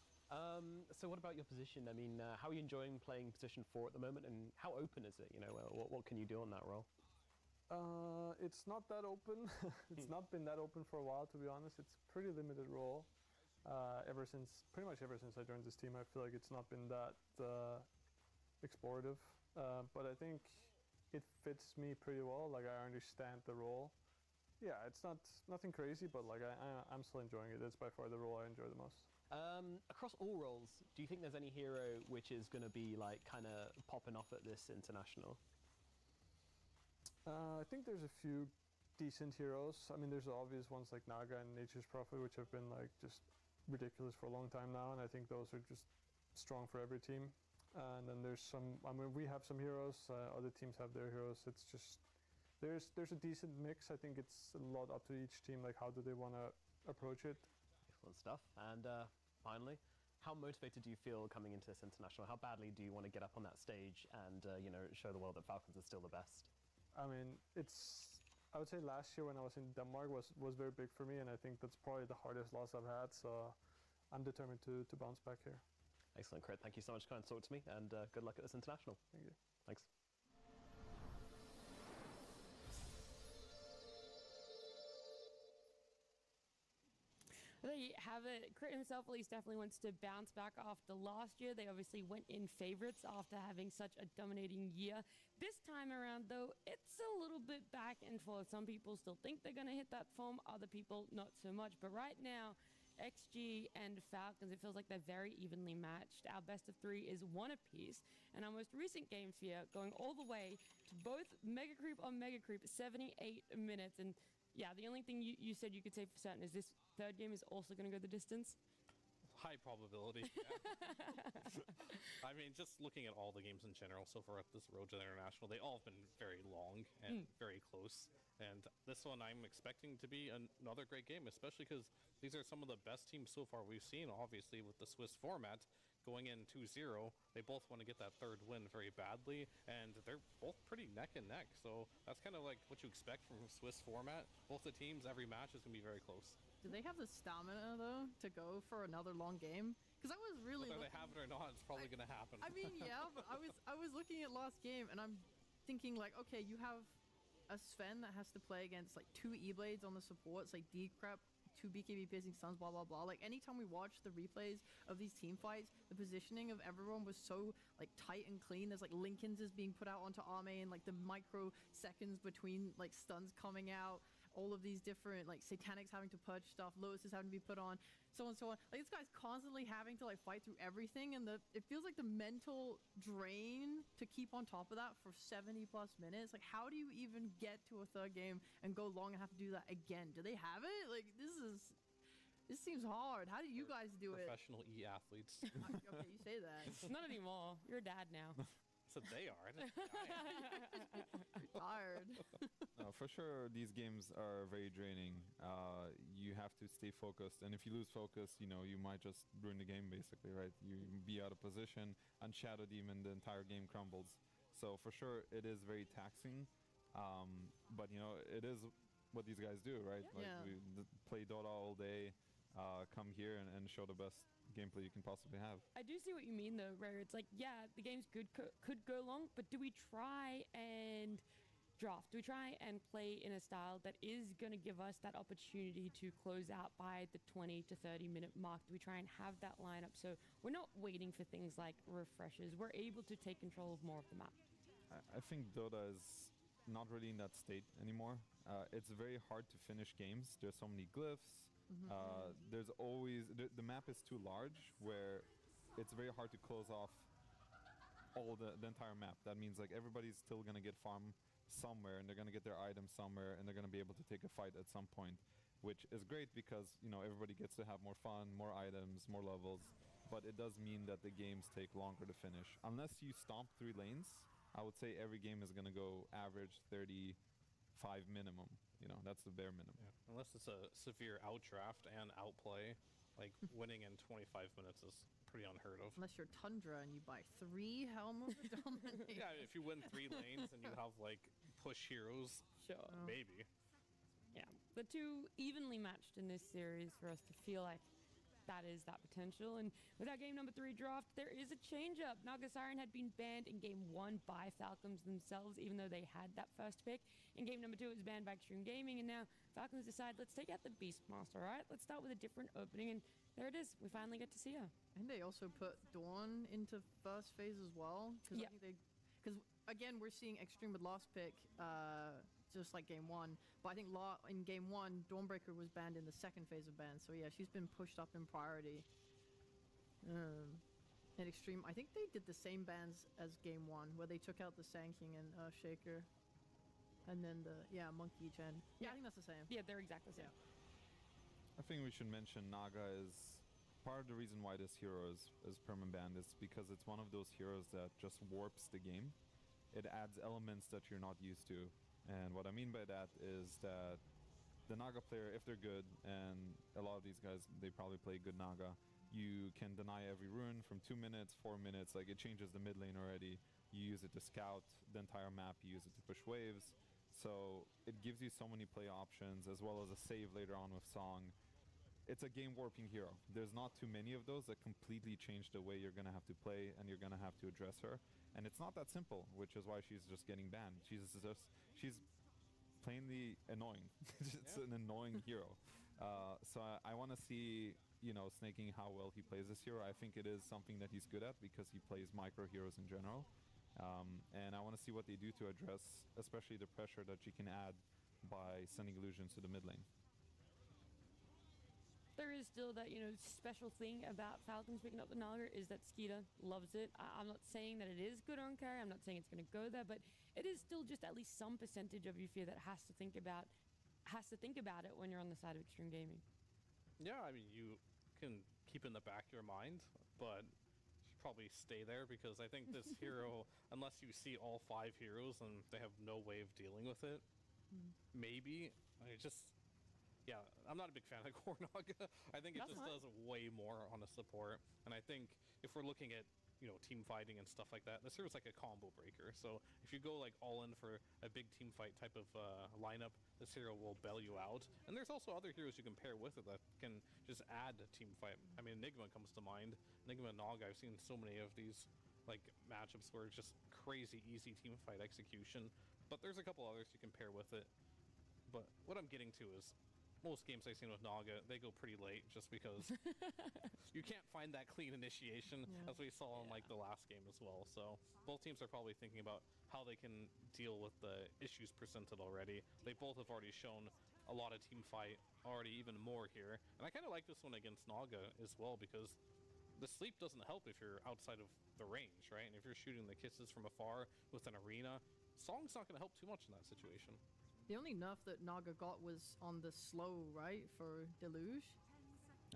So what about your position? I mean, how are you enjoying playing position 4 at the moment, and how open is it? You know, what can you do on that role? It's not that open. It's not been that open for a while, to be honest. It's a pretty limited role. Pretty much ever since I joined this team, I feel like it's not been that explorative. But I think it fits me pretty well. Like, I understand the role. Yeah, it's nothing crazy, but like I'm still enjoying it. It's by far the role I enjoy the most. Across all roles, do you think there's any hero which is going to be like kind of popping off at this international? I think there's a few decent heroes. I mean, there's the obvious ones like Naga and Nature's Prophet, which have been like just ridiculous for a long time now, and I think those are just strong for every team. And then there's some. I mean, we have some heroes. Other teams have their heroes. It's just there's a decent mix. I think it's a lot up to each team. Like, how do they want to approach it? Excellent stuff. And finally, how motivated do you feel coming into this international? How badly do you want to get up on that stage and show the world that Falcons are still the best? I mean, I would say last year when I was in Denmark was very big for me, and I think that's probably the hardest loss I've had. So I'm determined to bounce back here. Excellent, Crit. Thank you so much for coming to talk to me, and good luck at this international. Thank you. Thanks. There you have it. Crit himself at least definitely wants to bounce back after last year. They obviously went in favorites after having such a dominating year. This time around, though, it's a little bit back and forth. Some people still think they're going to hit that form, other people not so much. But right now, XG and Falcons, it feels like they're very evenly matched. Our best of 3 is 1 apiece. And our most recent game here, going all the way to both Mega Creep on Mega Creep, 78 minutes. And yeah, the only thing you said you could say for certain is this third game is also going to go the distance? High probability. I mean, just looking at all the games in general so far at this road to the international, they all have been very long and very close. And this one I'm expecting to be another great game, especially because these are some of the best teams so far we've seen, obviously, with the Swiss format. Going in 2-0, they both want to get that third win very badly, and they're both pretty neck and neck. So that's kind of like what you expect from Swiss format. Both the teams, every match is going to be very close. Do they have the stamina, though, to go for another long game? Because I was really whether they have it or not, it's probably going to happen. I mean, yeah, but I was looking at last game, and I'm thinking, like, okay, you have a Sven that has to play against, like, 2 E-Blades on the supports, like Decrep, 2 BKB piercing stuns, blah, blah, blah. Like, anytime we watch the replays of these team fights, the positioning of everyone was so, like, tight and clean. There's, like, Lincoln's is being put out onto Arme, and, like, the microseconds between, like, stuns coming out. All of these different, like, Satanics having to purge stuff, Lotus is having to be put on, so on and so on. Like, this guy's constantly having to, like, fight through everything, and it feels like the mental drain to keep on top of that for 70 plus minutes. Like, how do you even get to a third game and go long and have to do that again? Do they have it? Like, this seems hard. How do you guys do it? Professional e-athletes. Okay, you say that. Not anymore. You're a dad now. So they are. Tired. No, for sure, these games are very draining. You have to stay focused, and if you lose focus, you might just ruin the game, basically, right? You be out of position, and Shadow Demon, the entire game crumbles. So for sure, it is very taxing. But it is what these guys do, right? Yeah. Like, we play Dota all day, come here and show the best gameplay you can possibly have. I do see what you mean, though, Rare. It's like, yeah, the games could go long, but do we try and draft? Do we try and play in a style that is going to give us that opportunity to close out by the 20 to 30 minute mark? Do we try and have that lineup so we're not waiting for things like refreshes? We're able to take control of more of the map. I think Dota is not really in that state anymore. It's very hard to finish games. There's so many glyphs. There's always the map is too large, where it's very hard to close off all the entire map. That means like everybody's still gonna get farm somewhere, and they're gonna get their items somewhere, and they're gonna be able to take a fight at some point, which is great because everybody gets to have more fun, more items, more levels. but it does mean that the games take longer to finish. Unless you stomp 3 lanes, I would say every game is going to go average 35 minimum. You know, that's the bare minimum. Yeah. Unless it's a severe outdraft and outplay, like winning in 25 minutes is pretty unheard of. Unless you're Tundra and you buy 3 Helm of the Dominate. Yeah, if you win 3 lanes and you have like push heroes, Sure. maybe. Yeah, the two evenly matched in this series for us to feel like that is that potential. And with our game number 3 draft, there is a change-up. Naga Siren had been banned in game 1 by Falcons themselves, even though they had that first pick. In game number 2, it was banned by Extreme Gaming, and now Falcons decide, let's take out the Beastmaster, all right? Let's start with a different opening, and there it is. We finally get to see her. And they also put Dawn into first phase as well. Because again, we're seeing Extreme with last pick, just like game 1. But I think in game 1, Dawnbreaker was banned in the second phase of ban. So yeah, she's been pushed up in priority. And Extreme, I think they did the same bans as game 1, where they took out the Sand King and Shaker. And then Monkey Chen. Yeah, I think that's the same. Yeah, they're exactly the same. I think we should mention Naga is part of the reason why this hero is permanent banned is because it's one of those heroes that just warps the game. It adds elements that you're not used to. And what I mean by that is that the Naga player, if they're good, and a lot of these guys, they probably play good Naga, you can deny every rune from 2 minutes, 4 minutes, like it changes the mid lane already. You use it to scout the entire map, you use it to push waves. So it gives you so many play options, as well as a save later on with Song. It's a game warping hero. There's not too many of those that completely change the way you're going to have to play and you're going to have to address her. And it's not that simple, which is why she's just getting banned. She's plainly annoying. It's an annoying hero. So I want to see, Snaking how well he plays this hero. I think it is something that he's good at because he plays micro heroes in general. And I want to see what they do to address, especially the pressure that she can add by sending illusions to the mid lane. There is still that, special thing about Falcons picking up the Naga is that Skeeter loves it. I'm not saying that it is good on carry. I'm not saying it's going to go there, but it is still just at least some percentage of you fear that has to think about it when you're on the side of Extreme Gaming. Yeah, I mean, you can keep in the back of your mind, but you should probably stay there because I think this hero, unless you see all 5 heroes and they have no way of dealing with it, maybe, yeah, I'm not a big fan of Core Naga. I think it just does way more on a support. And I think if we're looking at, team fighting and stuff like that, this hero's like a combo breaker. So if you go like all in for a big team fight type of lineup, this hero will bail you out. And there's also other heroes you can pair with it that can just add a team fight. I mean, Enigma comes to mind. Enigma and Naga, I've seen so many of these like matchups where it's just crazy easy team fight execution. But there's a couple others you can pair with it. But what I'm getting to is most games I've seen with Naga, they go pretty late just because you can't find that clean initiation, as we saw in like the last game as well. So both teams are probably thinking about how they can deal with the issues presented already. They both have already shown a lot of team fight, already even more here. And I kind of like this one against Naga as well because the sleep doesn't help if you're outside of the range, right? And if you're shooting the kisses from afar with an arena, Song's not going to help too much in that situation. The only nerf that Naga got was on the slow, right, for Deluge?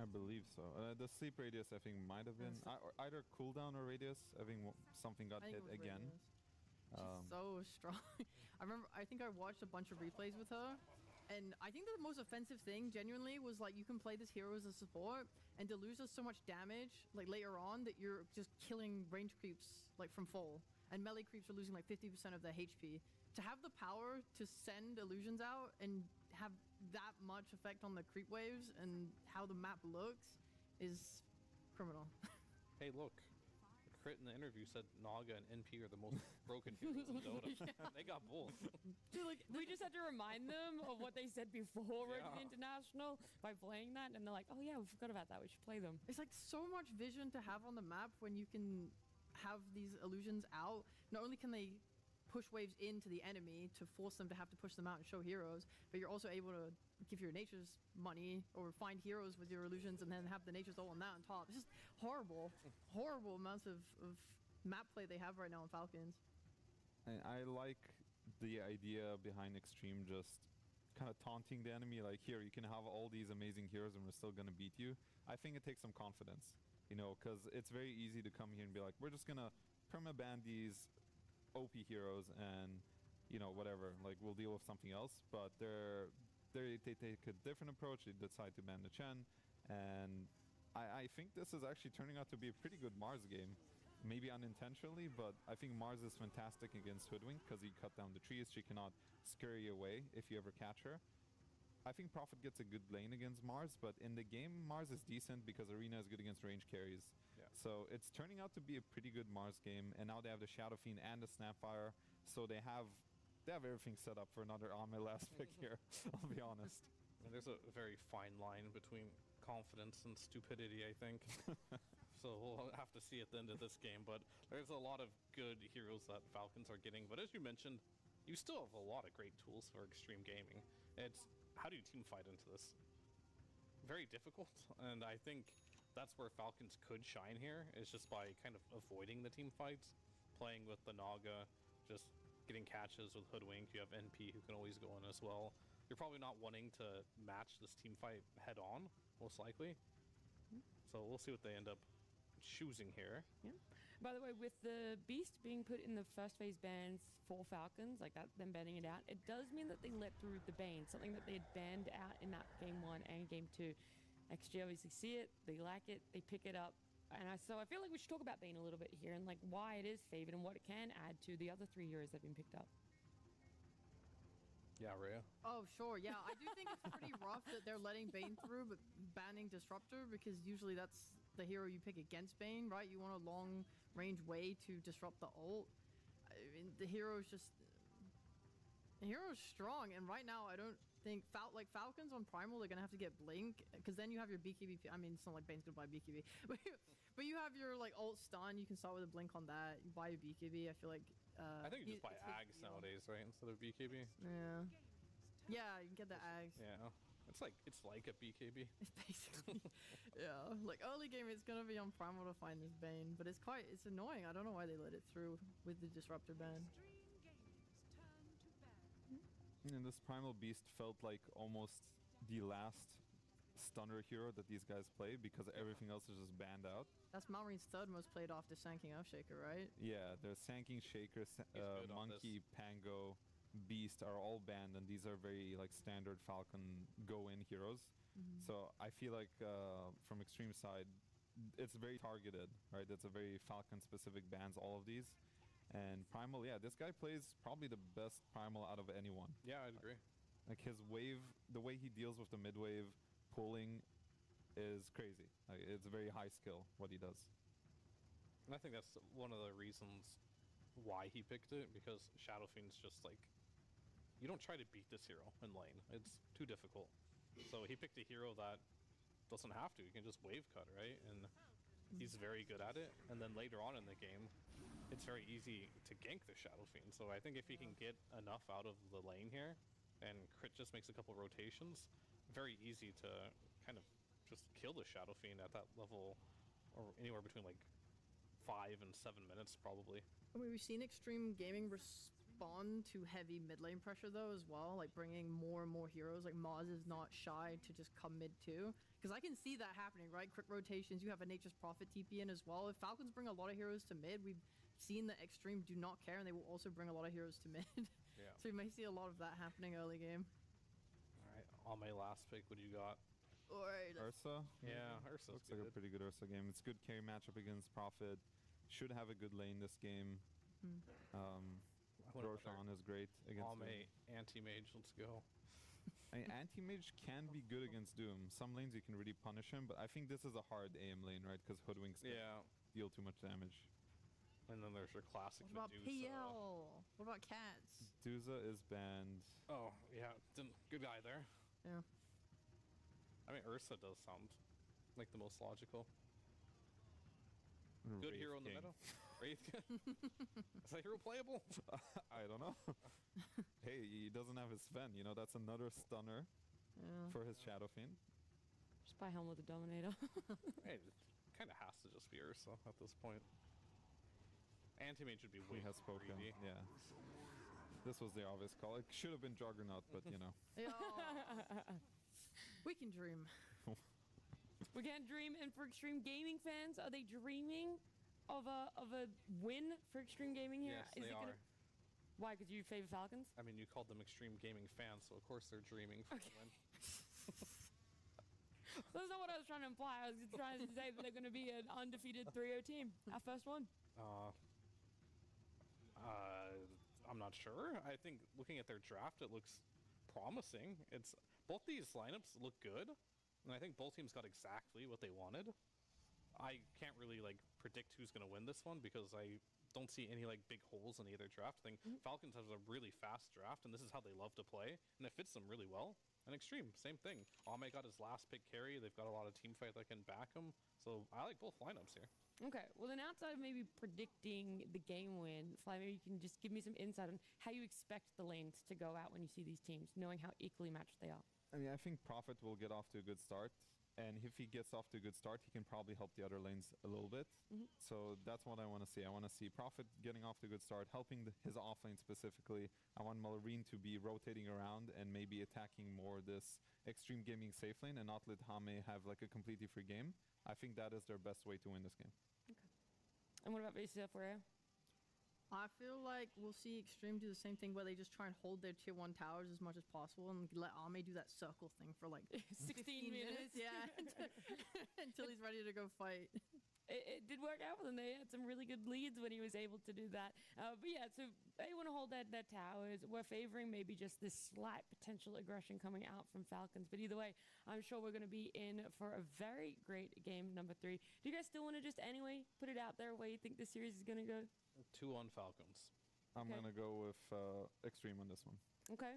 I believe so. The sleep radius, I think, might have been either cooldown or radius. I think something got hit again. She's so strong. I think I watched a bunch of replays with her, and I think the most offensive thing, genuinely, was like you can play this hero as a support, and Deluge does so much damage, like later on, that you're just killing range creeps like from full, and melee creeps are losing like 50% of their HP. To have the power to send illusions out and have that much effect on the creep waves and how the map looks is criminal. Hey, look. The crit in the interview said Naga and NP are the most broken heroes in Dota. They got both. Dude, like, we just had to remind them of what they said before Road to the International by playing that, and they're like, oh yeah, we forgot about that. We should play them. It's like so much vision to have on the map when you can have these illusions out. Not only can they push waves into the enemy to force them to have to push them out and show heroes, but you're also able to give your natures money or find heroes with your illusions and then have the natures all on that on top. It's just horrible amounts of map play they have right now in Falcons. I like the idea behind Extreme just kind of taunting the enemy, like, here, you can have all these amazing heroes and we're still going to beat you. I think it takes some confidence. You know, because it's very easy to come here and be like, we're just gonna permaban these OP heroes and, you know, whatever, like we'll deal with something else. But they take a different approach. They decide to ban the Chen, and I think this is actually turning out to be a pretty good Mars game. Maybe unintentionally, but I think Mars is fantastic against Hoodwink because you cut down the trees. She cannot scurry away if you ever catch her. I think Prophet gets a good lane against Mars, but in the game, Mars is decent because Arena is good against range carries. Yeah. So it's turning out to be a pretty good Mars game, and now they have the Shadow Fiend and the Snapfire, so they have everything set up for another Ame last pick here, I'll be honest. And there's a very fine line between confidence and stupidity, I think. So we'll have to see at the end of this game, but there's a lot of good heroes that Falcons are getting. But as you mentioned, you still have a lot of great tools for extreme gaming. It's how do you team fight into this? Very difficult, and I think that's where Falcons could shine here, is just by kind of avoiding the team fights, playing with the Naga, just getting catches with Hoodwink. You have NP who can always go in as well. You're probably not wanting to match this team fight head on, most likely. So we'll see what they end up choosing here. Yeah. By the way, with the Beast being put in the first phase bans for Falcons, like that, them banning it out, it does mean that they let through the Bane, something that they had banned out in that game 1 and game 2. XG obviously see it, they like it, they pick it up, and so I feel like we should talk about Bane a little bit here and like why it is favored and what it can add to the other 3 heroes that have been picked up. Yeah, Rhea? Oh, sure, yeah. I do think it's pretty rough that they're letting Bane through, but banning Disruptor, because usually that's the hero you pick against Bane, right? You want a long-range way to disrupt the ult. I mean, the hero's strong, and right now I don't think Falcons on Primal, they're gonna have to get Blink, because then you have your BKB. I mean, it's not like Bane's gonna buy BKB, but you have your like ult stun. You can start with a Blink on that. You buy your BKB. I feel like. I think you just buy Ags nowadays, right, instead of BKB. Yeah. Yeah, you can get the Ags. Yeah. It's like a BKB. Basically. Yeah. Like early game, it's gonna be on Primal to find this Bane, but it's annoying. I don't know why they let it through with the Disruptor ban. And this Primal Beast felt like almost the last stunner hero that these guys play because everything else is just banned out. That's Malreen's third most played after Sanking Earthshaker, right? Yeah, there's Sanking Shaker, Monkey, Pango, Beast are all banned, and these are very like standard Falcon go-in heroes. So I feel like from Extreme side, it's very targeted, right? It's a very Falcon-specific bans, all of these. And Primal, yeah, this guy plays probably the best Primal out of anyone. Yeah, I'd agree. Like his wave, the way he deals with the mid-wave pulling is crazy. Like, it's very high skill, what he does. And I think that's one of the reasons why he picked it, because Shadow Fiend's just like, you don't try to beat this hero in lane. It's too difficult. So he picked a hero that doesn't have to. You can just wave cut, right? And he's very good at it. And then later on in the game, it's very easy to gank the Shadow Fiend. So I think if he can get enough out of the lane here, and Crit just makes a couple rotations, very easy to kind of just kill the Shadow Fiend at that level, or anywhere between like 5 and 7 minutes probably. I mean, we've seen Extreme Gaming respond to heavy mid lane pressure though as well, like bringing more and more heroes. Like Moz is not shy to just come mid too, because I can see that happening, right? Quick rotations, you have a Nature's Prophet TP in as well. If Falcons bring a lot of heroes to mid, we've seen that Extreme do not care, and they will also bring a lot of heroes to mid. Yeah. So we may see a lot of that happening early game. Alright, on my last pick, what do you got? Alright. Ursa? Yeah, Ursa's looks like a pretty good Ursa game. It's good carry matchup against Prophet. Should have a good lane this game. Roshan is great against Ame anti-mage, let's go. I mean, anti-mage can be good against Doom. Some lanes you can really punish him, but I think this is a hard AM lane, right? Because Hoodwinks deal too much damage. And then there's your classic What about Medusa. PL? What about Cats? Medusa is banned. Oh, yeah, good guy there. Yeah. I mean, Ursa does sound like the most logical. Good hero in the meta. Wraith King. Is that hero playable? I don't know. Hey, he doesn't have his Sven, you know, that's another stunner for his Shadow Fiend. Just buy Helm with the Dominator. Hey, it kind of has to just be Ursa at this point. Anti-mage would be way He has spoken, greedy. yeah. This was the obvious call. It should have been Juggernaut, but you know. Yeah. We can dream. We We can't dream. And for Extreme Gaming fans, are they dreaming of a win for Extreme Gaming here? Yes, they are. Why? Because you favor Falcons? I mean, you called them Extreme Gaming fans, so of course they're dreaming for the win. That's not what I was trying to imply. I was trying to say that they're going to be an undefeated 3-0 team. Our first one. I'm not sure. I think looking at their draft, it looks promising. It's both these lineups look good, and I think both teams got exactly what they wanted. I can't really predict who's going to win this one because I don't see any big holes in either draft. I think Falcons has a really fast draft, and this is how they love to play, and it fits them really well. And Extreme, same thing. Ame got his last pick carry. They've got a lot of team fight that can back him. So I like both lineups here. Okay, well then outside of maybe predicting the game win, Fly, maybe you can just give me some insight on how you expect the lanes to go out when you see these teams, knowing how equally matched they are. I mean, I think Prophet will get off to a good start. And if he gets off to a good start, he can probably help the other lanes a little bit. So that's what I want to see. I want to see Prophet getting off to a good start, helping his offlane specifically. I want Malorine to be rotating around and maybe attacking more this Extreme Gaming safe lane and not let Hame have a completely free game. I think that is their best way to win this game. Okay. And what about Baca for you? I feel like we'll see Extreme do the same thing where they just try and hold their tier 1 towers as much as possible and let Ame do that circle thing for 16 minutes. Yeah, until he's ready to go fight. It did work out for them. They had some really good leads when he was able to do that. But yeah, so they want to hold their towers. We're favoring maybe just this slight potential aggression coming out from Falcons. But either way, I'm sure we're going to be in for a very great game number 3. Do you guys still want to just anyway put it out there where you think the series is going to go? 2-1 Falcons. I'm going to go with Extreme on this one. Okay.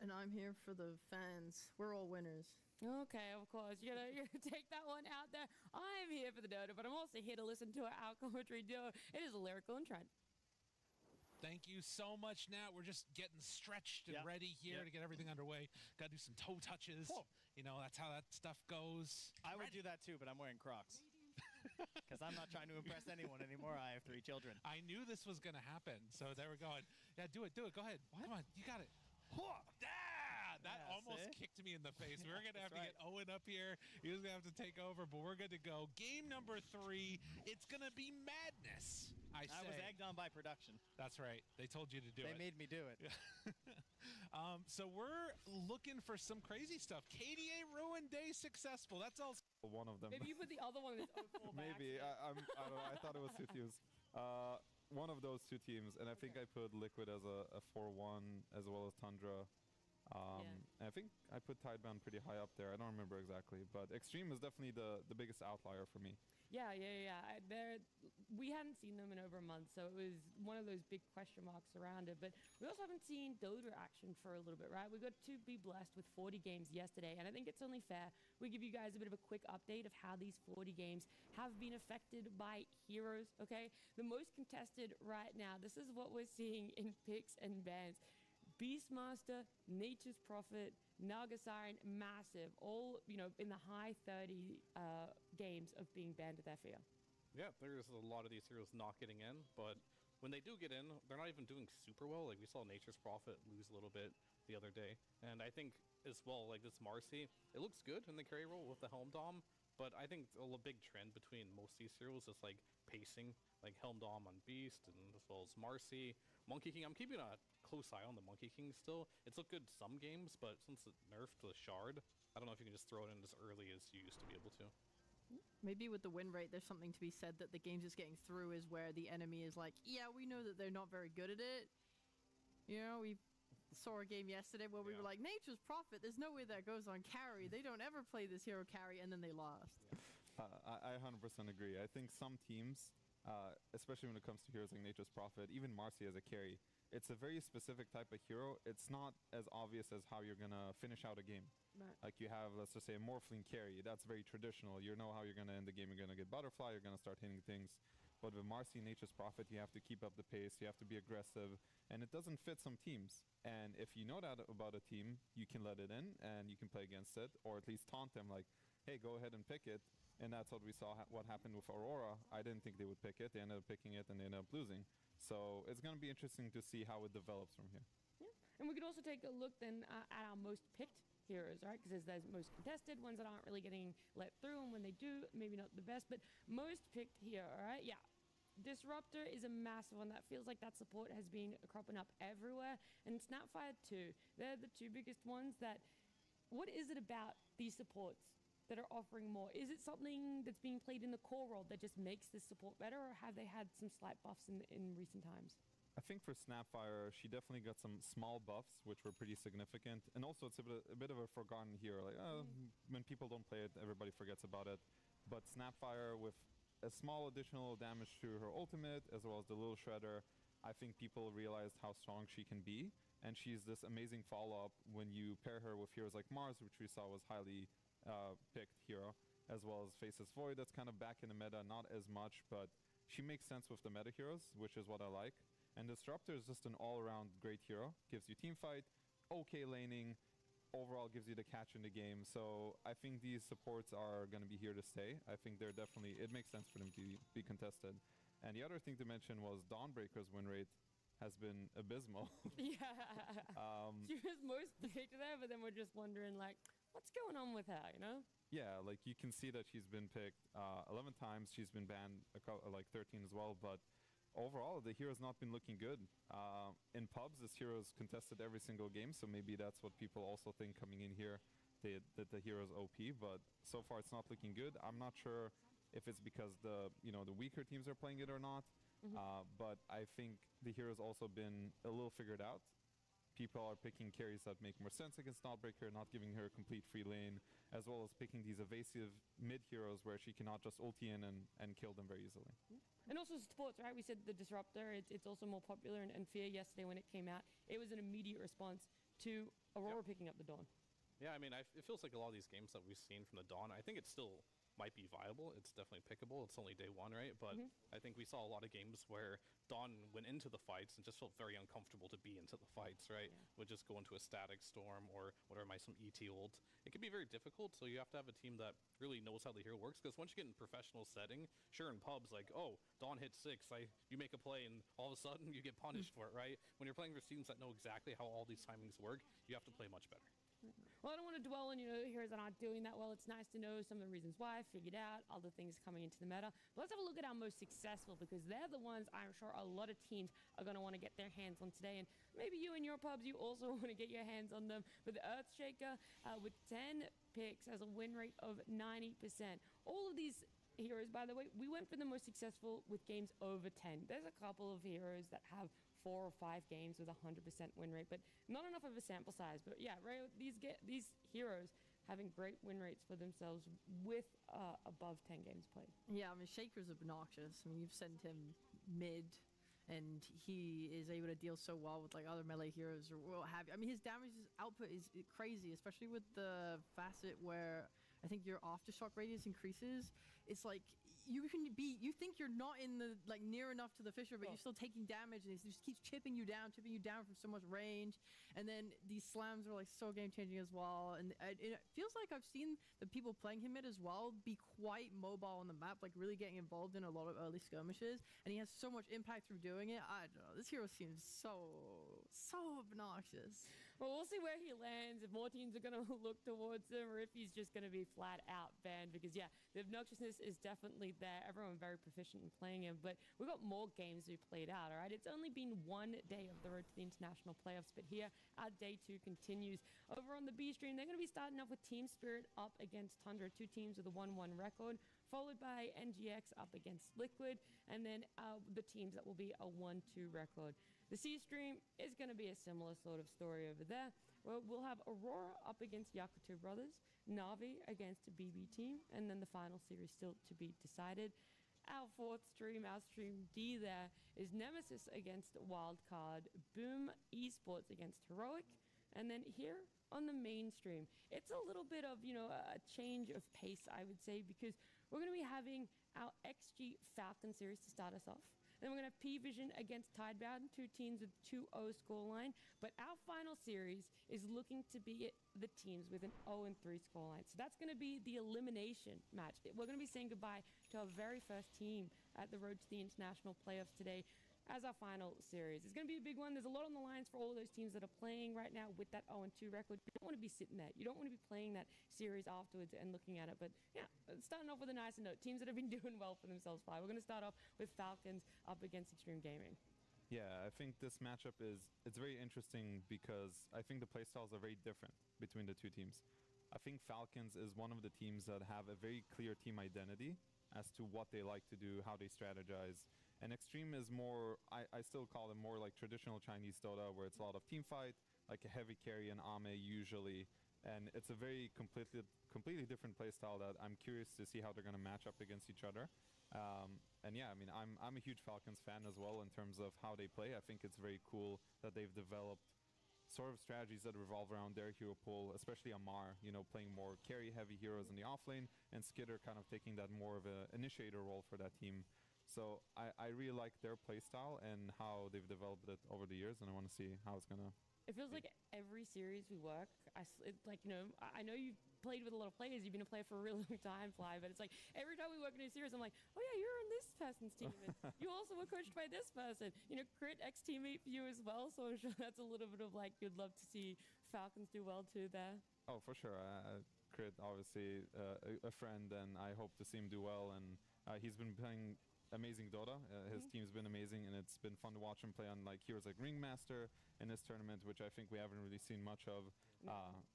And I'm here for the fans. We're all winners. Okay, of course. You're gonna take that one out there. I'm here for the Dota, but I'm also here to listen to our commentary duo. It is Lyrical and Trent. Thank you so much, Nat. We're just getting stretched and ready here to get everything underway. Got to do some toe touches. Whoa. You know, that's how that stuff goes. I would do that too, but I'm wearing Crocs. Because I'm not trying to impress anyone anymore. I have 3 children. I knew this was going to happen, so there we go. Yeah, do it. Go ahead. What? Come on, you got it. That almost kicked me in the face. We're going to have to get Owen up here. He was going to have to take over, but we're good to go. Game number 3, it's going to be madness, I was egged on by production. That's right. They told you to do it. They made me do it. So we're looking for some crazy stuff. KDA Ruin Day successful. That's all. One of them. Maybe you put the other one as 04 by Maybe. I don't know. I thought it was 2 teams. One of those 2 teams, and I think I put Liquid as a 4-1 as well as Tundra. And I think I put Tidebound pretty high up there. I don't remember exactly, but Extreme is definitely the biggest outlier for me. Yeah. We hadn't seen them in over a month, so it was one of those big question marks around it. But we also haven't seen Dota action for a little bit, right? We got to be blessed with 40 games yesterday, and I think it's only fair we give you guys a bit of a quick update of how these 40 games have been affected by heroes, okay? The most contested right now, this is what we're seeing in picks and bans. Beastmaster, Nature's Prophet, Naga Siren, massive, all, in the high 30 games of being banned at their fear. Yeah, there's a lot of these heroes not getting in, but when they do get in, they're not even doing super well. We saw Nature's Prophet lose a little bit the other day, and I think as well, this Marcy, it looks good in the carry role with the Helm Dom, but I think a big trend between most of these heroes is pacing, Helm Dom on Beast, and as well as Marcy. Monkey King, I'm keeping a close eye on the Monkey King still. It's looked good some games, but since it nerfed the Shard, I don't know if you can just throw it in as early as you used to be able to. Maybe with the win rate, there's something to be said that the games just getting through is where the enemy is yeah, we know that they're not very good at it. We saw a game yesterday where we were Nature's Prophet, there's no way that goes on carry. They don't ever play this hero carry, and then they lost. I 100% agree. I think some teams, especially when it comes to heroes like Nature's Prophet, even Marcy as a carry, it's a very specific type of hero. It's not as obvious as how you're going to finish out a game. Right. You have, let's just say, a Morphling carry. That's very traditional. You know how you're going to end the game. You're going to get Butterfly. You're going to start hitting things. But with Marcy and Nature's Prophet, you have to keep up the pace. You have to be aggressive. And it doesn't fit some teams. And if you know that about a team, you can let it in and you can play against it. Or at least taunt them hey, go ahead and pick it. And that's what we saw what happened with Aurora. I didn't think they would pick it. They ended up picking it and they ended up losing. So it's going to be interesting to see how it develops from here. Yeah. And we could also take a look then at our most picked heroes, right? Because there's most contested ones that aren't really getting let through, and when they do, maybe not the best, but most picked here, all right? Yeah. Disruptor is a massive one. That feels like that support has been cropping up everywhere. And Snapfire too. They're the two biggest ones that... What is it about these supports that are offering more? Is it something that's being played in the core role that just makes this support better, or have they had some slight buffs in recent times? I think for Snapfire, she definitely got some small buffs, which were pretty significant. And also, it's a bit of a forgotten hero. Like, when people don't play it, everybody forgets about it. But Snapfire, with a small additional damage to her ultimate, as well as the little shredder, I think people realized how strong she can be. And she's this amazing follow-up when you pair her with heroes like Mars, which we saw was highly picked hero, as well as Faceless Void, that's kind of back in the meta, not as much, but she makes sense with the meta heroes, which is what I like. And Disruptor is just an all-around great hero. Gives you team fight, okay laning, overall gives you the catch in the game. So I think these supports are going to be here to stay. I think they're definitely, it makes sense for them to be contested. And the other thing to mention was Dawnbreaker's win rate has been abysmal. Yeah. She was most picked there, but then we're just wondering, like, what's going on with her, you know? Yeah, like you can see that she's been picked 11 times. She's been banned like 13 as well, but overall, the hero's not been looking good. In pubs, this hero's contested every single game, so maybe that's what people also think coming in here, that the hero's OP, but so far it's not looking good. I'm not sure if it's because the weaker teams are playing it or not, but I think the hero's also been a little figured out. People are picking carries that make more sense against Dawnbreaker, not giving her a complete free lane, as well as picking these evasive mid-heroes where she cannot just ulti in and kill them very easily. And also supports, right? We said the Disruptor, it's also more popular, and Fear yesterday when it came out, it was an immediate response to Aurora picking up the Dawn. Yeah, I mean, it feels like a lot of these games that we've seen from the Dawn, I think it still might be viable. It's definitely pickable. It's only day one, right? But I think we saw a lot of games where Dawn went into the fights and just felt very uncomfortable to be into the fights, right? Would just go into a static storm or whatever, some ET ult. It can be very difficult, so you have to have a team that really knows how the hero works, because once you get in professional setting, sure, in pubs, like, oh, Dawn hit 6, you make a play, and all of a sudden you get punished for it, right? When you're playing with teams that know exactly how all these timings work, you have to play much better. Well, I don't want to dwell on, heroes that aren't doing that well. It's nice to know some of the reasons why, figured out, other things coming into the meta. But let's have a look at our most successful, because they're the ones I'm sure a lot of teams are going to want to get their hands on today. And maybe you in your pubs, you also want to get your hands on them. But the Earthshaker, with 10 picks, has a win rate of 90%. All of these heroes, by the way, we went for the most successful with games over 10. There's a couple of heroes that have 4 or 5 games with 100% win rate, but not enough of a sample size. But yeah, right, these heroes having great win rates for themselves with above 10 games played. Yeah, I mean, Shaker's obnoxious. I mean, you've sent him mid, and he is able to deal so well with like other melee heroes or what have you. I mean, his damage output is crazy, especially with the facet where I think your aftershock radius increases. It's like you think you're not in the near enough to the fissure, but you're still taking damage, and it just keeps chipping you down from so much range. And then these slams are like so game changing as well. And it feels like I've seen the people playing him mid as well be quite mobile on the map, like really getting involved in a lot of early skirmishes. And he has so much impact through doing it. I don't know. This hero seems so obnoxious. Well, we'll see where he lands, if more teams are going to look towards him, or if he's just going to be flat out banned. Because, yeah, the obnoxiousness is definitely there. Everyone very proficient in playing him. But we've got more games we played out, all right? It's only been one day of the road to the international playoffs. But here, our day 2 continues. Over on the B stream, they're going to be starting off with Team Spirit up against Tundra, 2 teams with a 1-1 record, followed by NGX up against Liquid, and then the teams that will be a 1-2 record. The C stream is going to be a similar sort of story over there. We'll have Aurora up against Yakutu Brothers, Navi against BB Team, and then the final series still to be decided. Our 4th stream, our stream D there, is Nemesis against Wildcard, Boom Esports against Heroic, and then here on the main stream, it's a little bit of, a change of pace, I would say, because we're going to be having our XG Falcon series to start us off. Then we're going to have P-Vision against Tidebound, 2 teams with 2-0 scoreline. But our final series is looking to be the teams with an 0-3 scoreline. So that's going to be the elimination match. We're going to be saying goodbye to our very first team at the road to the international playoffs today. as our final series. It's going to be a big one. There's a lot on the lines for all those teams that are playing right now with that 0-2 record. You don't want to be sitting there. You don't want to be playing that series afterwards and looking at it. But yeah, starting off with a nicer note. Teams that have been doing well for themselves. We're going to start off with Falcons up against Extreme Gaming. Yeah, I think this matchup it's very interesting because I think the playstyles are very different between the two teams. I think Falcons is one of the teams that have a very clear team identity as to what they like to do, how they strategize. And Extreme is more, I still call them more like traditional Chinese Dota, where it's a lot of team fight, like a heavy carry and Ame usually. And it's a very completely different playstyle that I'm curious to see how they're going to match up against each other. And yeah, I mean, I'm a huge Falcons fan as well in terms of how they play. I think it's very cool that they've developed sort of strategies that revolve around their hero pool, especially Amar, playing more carry-heavy heroes in the offlane, and Skitter kind of taking that more of an initiator role for that team. So I really like their playstyle and how they've developed it over the years, and I want to see how it's going to... It feels like every series we work, I know you've played with a lot of players, you've been a player for a really long time, Fly, but it's like every time we work in a series, I'm like, oh yeah, you're on this person's team, and you also were coached by this person. Crit, ex-teammate for you as well, so I'm sure that's a little bit of like, you'd love to see Falcons do well too there. Oh, for sure. Crit, obviously, a friend, and I hope to see him do well, and he's been playing amazing Dota. His team's been amazing, and it's been fun to watch him play on like heroes like Ringmaster in this tournament, which I think we haven't really seen much of.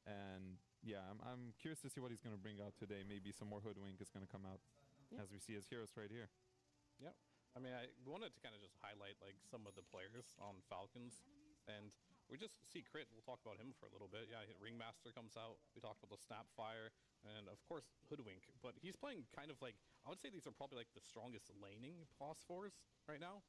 And yeah, I'm curious to see what he's going to bring out today. Maybe some more Hoodwink is going to come out, as we see his heroes right here. Yep. I mean, I wanted to kind of just highlight like some of the players on Falcons, and we just see Crit. We'll talk about him for a little bit. Yeah, Ringmaster comes out. We talked about the Snapfire, and of course Hoodwink. But he's playing kind of like, I would say these are probably like the strongest laning phosphors right now.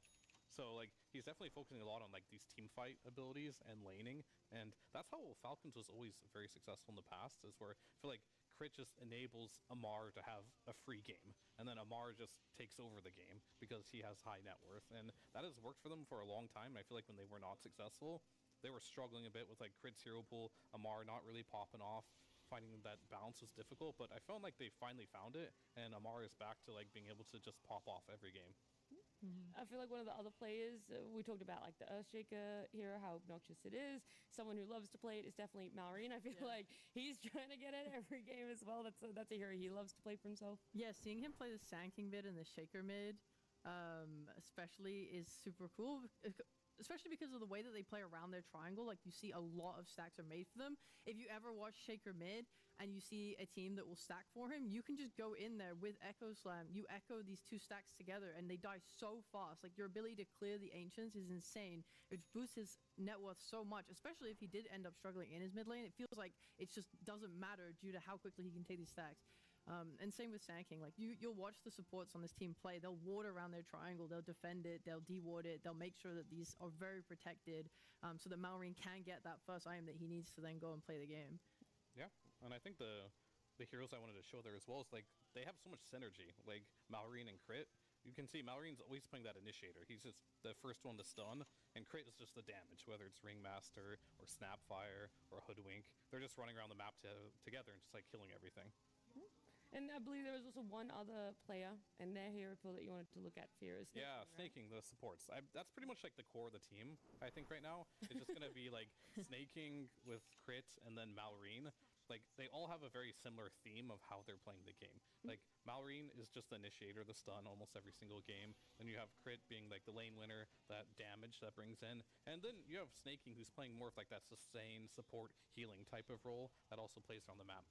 So like he's definitely focusing a lot on like these team fight abilities and laning, and that's how Falcons was always very successful in the past. Is where I feel like Crit just enables Amar to have a free game, and then Amar just takes over the game because he has high net worth, and that has worked for them for a long time. And I feel like when they were not successful, they were struggling a bit with like Crit's hero pool, Amar not really popping off. Finding that balance was difficult, but I felt like they finally found it, and Amar is back to like being able to just pop off every game. I feel like one of the other players, we talked about like the Earthshaker hero, how obnoxious it is. Someone who loves to play it is definitely Malrine. I feel like he's trying to get it every game as well. That's a hero he loves to play for himself. Yeah, seeing him play the Sanking mid and the Shaker mid especially is super cool. Especially because of the way that they play around their triangle. Like, you see a lot of stacks are made for them. If you ever watch Shaker mid and you see a team that will stack for him, you can just go in there with Echo Slam. You echo these two stacks together and they die so fast. Like, your ability to clear the Ancients is insane. It boosts his net worth so much, especially if he did end up struggling in his mid lane. It feels like it just doesn't matter due to how quickly he can take these stacks. And same with Sanking. Like, you'll watch the supports on this team play. They'll ward around their triangle. They'll defend it. They'll deward it. They'll make sure that these are very protected, so that Malrine can get that first item that he needs to then go and play the game. Yeah, and I think the heroes I wanted to show there as well is like they have so much synergy. Like Malrine and Crit, you can see Malrine's always playing that initiator. He's just the first one to stun, and Crit is just the damage, whether it's Ringmaster or Snapfire or Hoodwink. They're just running around the map together and just like killing everything. And I believe there was also one other player in their hero pool that you wanted to look at, Fear. Yeah, Snaking, the supports. That's pretty much like the core of the team, I think, right now. It's just going to be like Snaking with Crit and then Malrine. Like, they all have a very similar theme of how they're playing the game. Like, Malrine is just the initiator, the stun almost every single game. Then you have Crit being like the lane winner, that damage that brings in. And then you have Snaking, who's playing more of like that sustain, support, healing type of role that also plays on the map.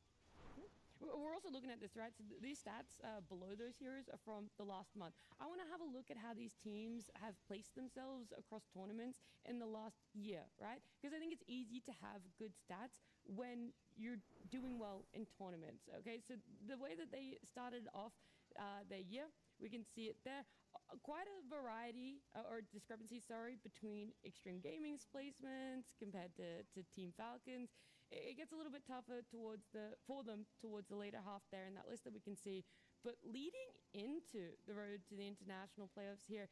We're also looking at this, right? So these stats below those heroes are from the last month. I want to have a look at how these teams have placed themselves across tournaments in the last year, right? Because I think it's easy to have good stats when you're doing well in tournaments, okay? So the way that they started off their year, we can see it there. Quite a variety, or discrepancy, between Extreme Gaming's placements compared to Team Falcons. It gets a little bit tougher for them towards the later half there in that list that we can see. But leading into the road to the international playoffs here,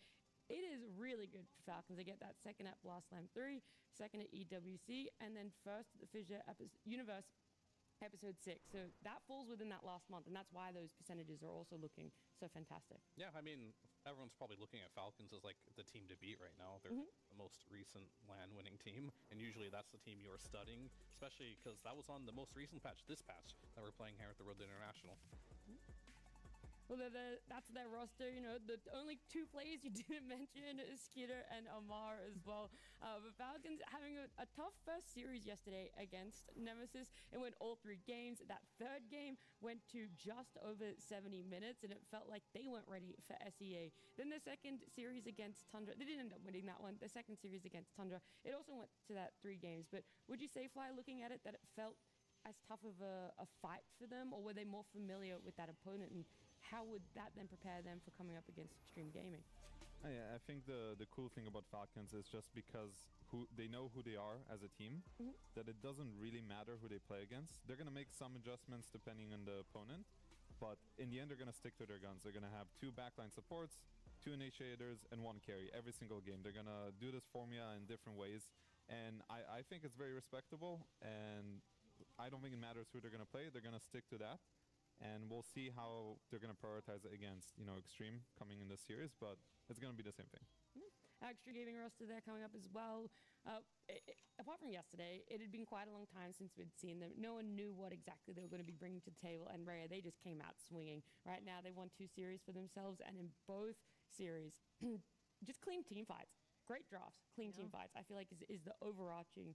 it is really good for Falcons. They get that second at Blast Slam 3, second at EWC, and then first at the Fissure Universe episode 6. So that falls within that last month, and that's why those percentages are also looking so fantastic. Yeah, I mean, everyone's probably looking at Falcons as like the team to beat right now. They're the most recent LAN winning team, and usually that's the team you're studying, especially because that was on the most recent patch, this patch, that we're playing here at the Road to International. Well, that's their roster. You know, the only 2 players you didn't mention is Skitter and Amar as well. But Falcons having a tough first series yesterday against Nemesis. It went all 3 games. That third game went to just over 70 minutes, and it felt like they weren't ready for SEA. Then the second series against Tundra, they didn't end up winning that one. The second series against Tundra, it also went to that 3 games. But would you say, Fly, looking at it, that it felt as tough of a fight for them, or were they more familiar with that opponent, and how would that then prepare them for coming up against Extreme Gaming? Yeah, I think the cool thing about Falcons is just because they know who they are as a team, that it doesn't really matter who they play against. They're going to make some adjustments depending on the opponent, but in the end they're going to stick to their guns. They're going to have 2 backline supports, 2 initiators, and 1 carry every single game. They're going to do this formula in different ways, and I think it's very respectable, and I don't think it matters who they're going to play. They're going to stick to that. And we'll see how they're going to prioritize it against, you know, Extreme coming in this series, but it's going to be the same thing. Extra Gaming roster there coming up as well. Apart from yesterday, it had been quite a long time since we'd seen them. No one knew what exactly they were going to be bringing to the table, and Raya, they just came out swinging. Right now, they won 2 series for themselves, and in both series, just clean team fights. Great drafts, clean team fights. I feel like is the overarching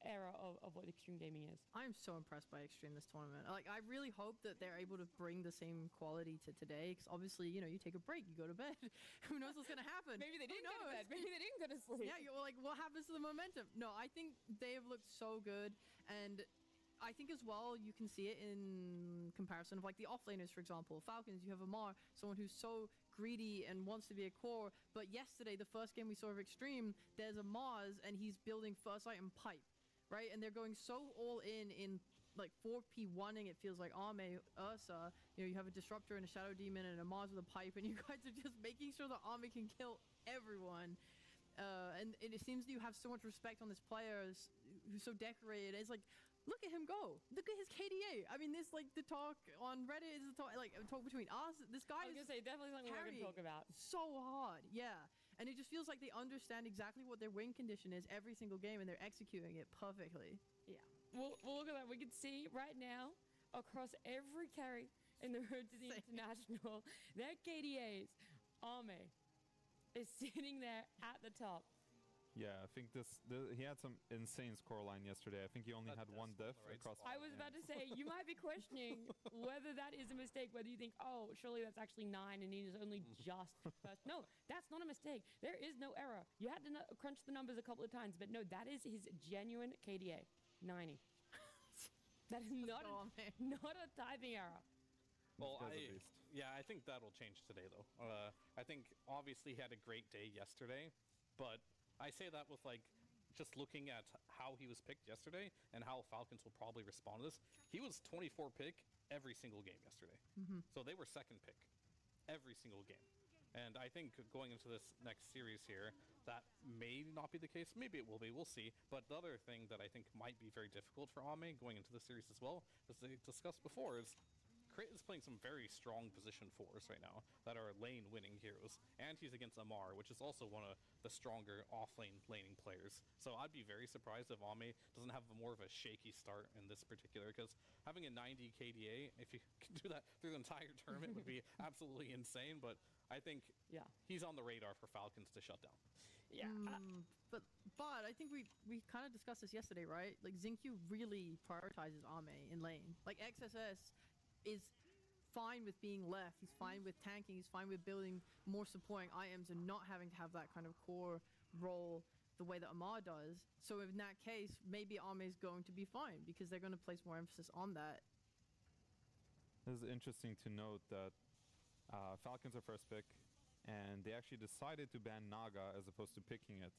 era of what Extreme Gaming is. I'm so impressed by Extreme this tournament. Like, I really hope that they're able to bring the same quality to today, because obviously, you know, you take a break, you go to bed. Who knows what's going to happen? Maybe they didn't go to bed. Maybe they didn't go to sleep. Yeah, you're like, what happens to the momentum? No, I think they have looked so good, and I think as well you can see it in comparison of like the offlaners, for example. Falcons, you have Amar, someone who's so greedy and wants to be a core, but yesterday, the first game we saw of Extreme, there's a Mars, and he's building first light and pipe. Right, and they're going so all in like 4P1ing. It feels like Arme, Ursa. You know, you have a Disruptor and a Shadow Demon and a Mars with a pipe, and you guys are just making sure that Arme can kill everyone. And it seems that you have so much respect on this player who's so decorated. It's like, look at him go. Look at his KDA. I mean, this like the talk on Reddit is the talk, like a talk between us. This guy I was going to say, definitely something we're going to talk about. So hard, yeah. And it just feels like they understand exactly what their win condition is every single game, and they're executing it perfectly. Yeah. We'll look at that. We can see right now across every carry in the Road to the International, their KDAs, Arme is sitting there at the top. Yeah, I think he had some insane scoreline yesterday. I think he only had 1 death across. I was about to say, you might be questioning whether that is a mistake, whether you think, oh, surely that's actually 9 and he's only just first. No, that's not a mistake. There is no error. You had to crunch the numbers a couple of times, but no, that is his genuine KDA, 90. That is not a typing error. Well, I think that'll change today, though. I think obviously he had a great day yesterday, but I say that with like just looking at how he was picked yesterday and how Falcons will probably respond to this. He was 24 pick every single game yesterday. So they were 2nd pick every single game. And I think going into this next series here, that may not be the case. Maybe it will be. We'll see. But the other thing that I think might be very difficult for Ame going into the series as well, as they discussed before, is Crit is playing some very strong position 4s right now that are lane winning heroes, and he's against Amar, which is also one of the stronger off-lane laning players. So I'd be very surprised if Ame doesn't have more of a shaky start in this particular, because having a 90 KDA, if you can do that through the entire tournament, would be absolutely insane. But I think he's on the radar for Falcons to shut down. Yeah. But I think we kind of discussed this yesterday, right? Like, Xingqiu really prioritizes Ame in lane. Like, XSS is fine with being left. He's fine with tanking. He's fine with building more supporting items and not having to have that kind of core role the way that Amar does. So in that case, maybe Ame is going to be fine because they're going to place more emphasis on that. This is interesting to note that Falcons are first pick, and they actually decided to ban Naga as opposed to picking it,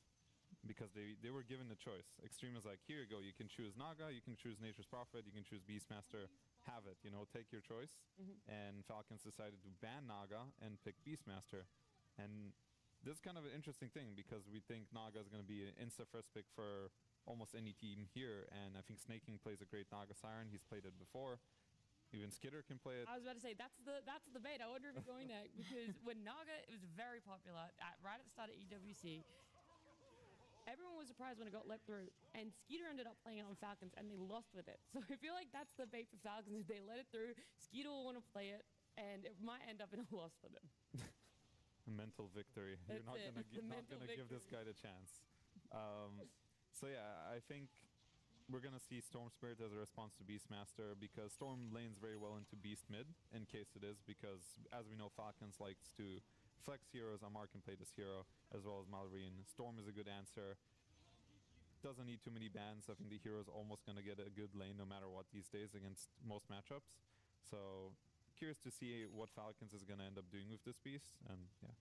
because they were given the choice. Extreme is like, here you go, you can choose Naga, you can choose Nature's Prophet, you can choose Beastmaster, have it, you know, take your choice. And Falcons decided to ban Naga and pick Beastmaster. And this is kind of an interesting thing, because we think Naga is going to be an insta first pick for almost any team here, and I think Snake King plays a great Naga Siren. He's played it before. Even Skitter can play it. I was about to say that's the debate. I wonder if it's going there because when Naga, it was very popular right at the start of EWC. Everyone was surprised when it got let through, and Skeeter ended up playing it on Falcons, and they lost with it. So I feel like that's the bait for Falcons. If they let it through, Skeeter will want to play it, and it might end up in a loss for them. A mental victory. You're not gonna give this guy the chance. So yeah, I think we're gonna see Storm Spirit as a response to Beastmaster because Storm lanes very well into Beast mid in case it is, because as we know, Falcons likes to flex heroes. Amar can play this hero as well as Malrine. Storm is a good answer. Doesn't need too many bans. I think the hero is almost gonna get a good lane no matter what these days against most matchups. So curious to see what Falcons is gonna end up doing with this beast, and yeah.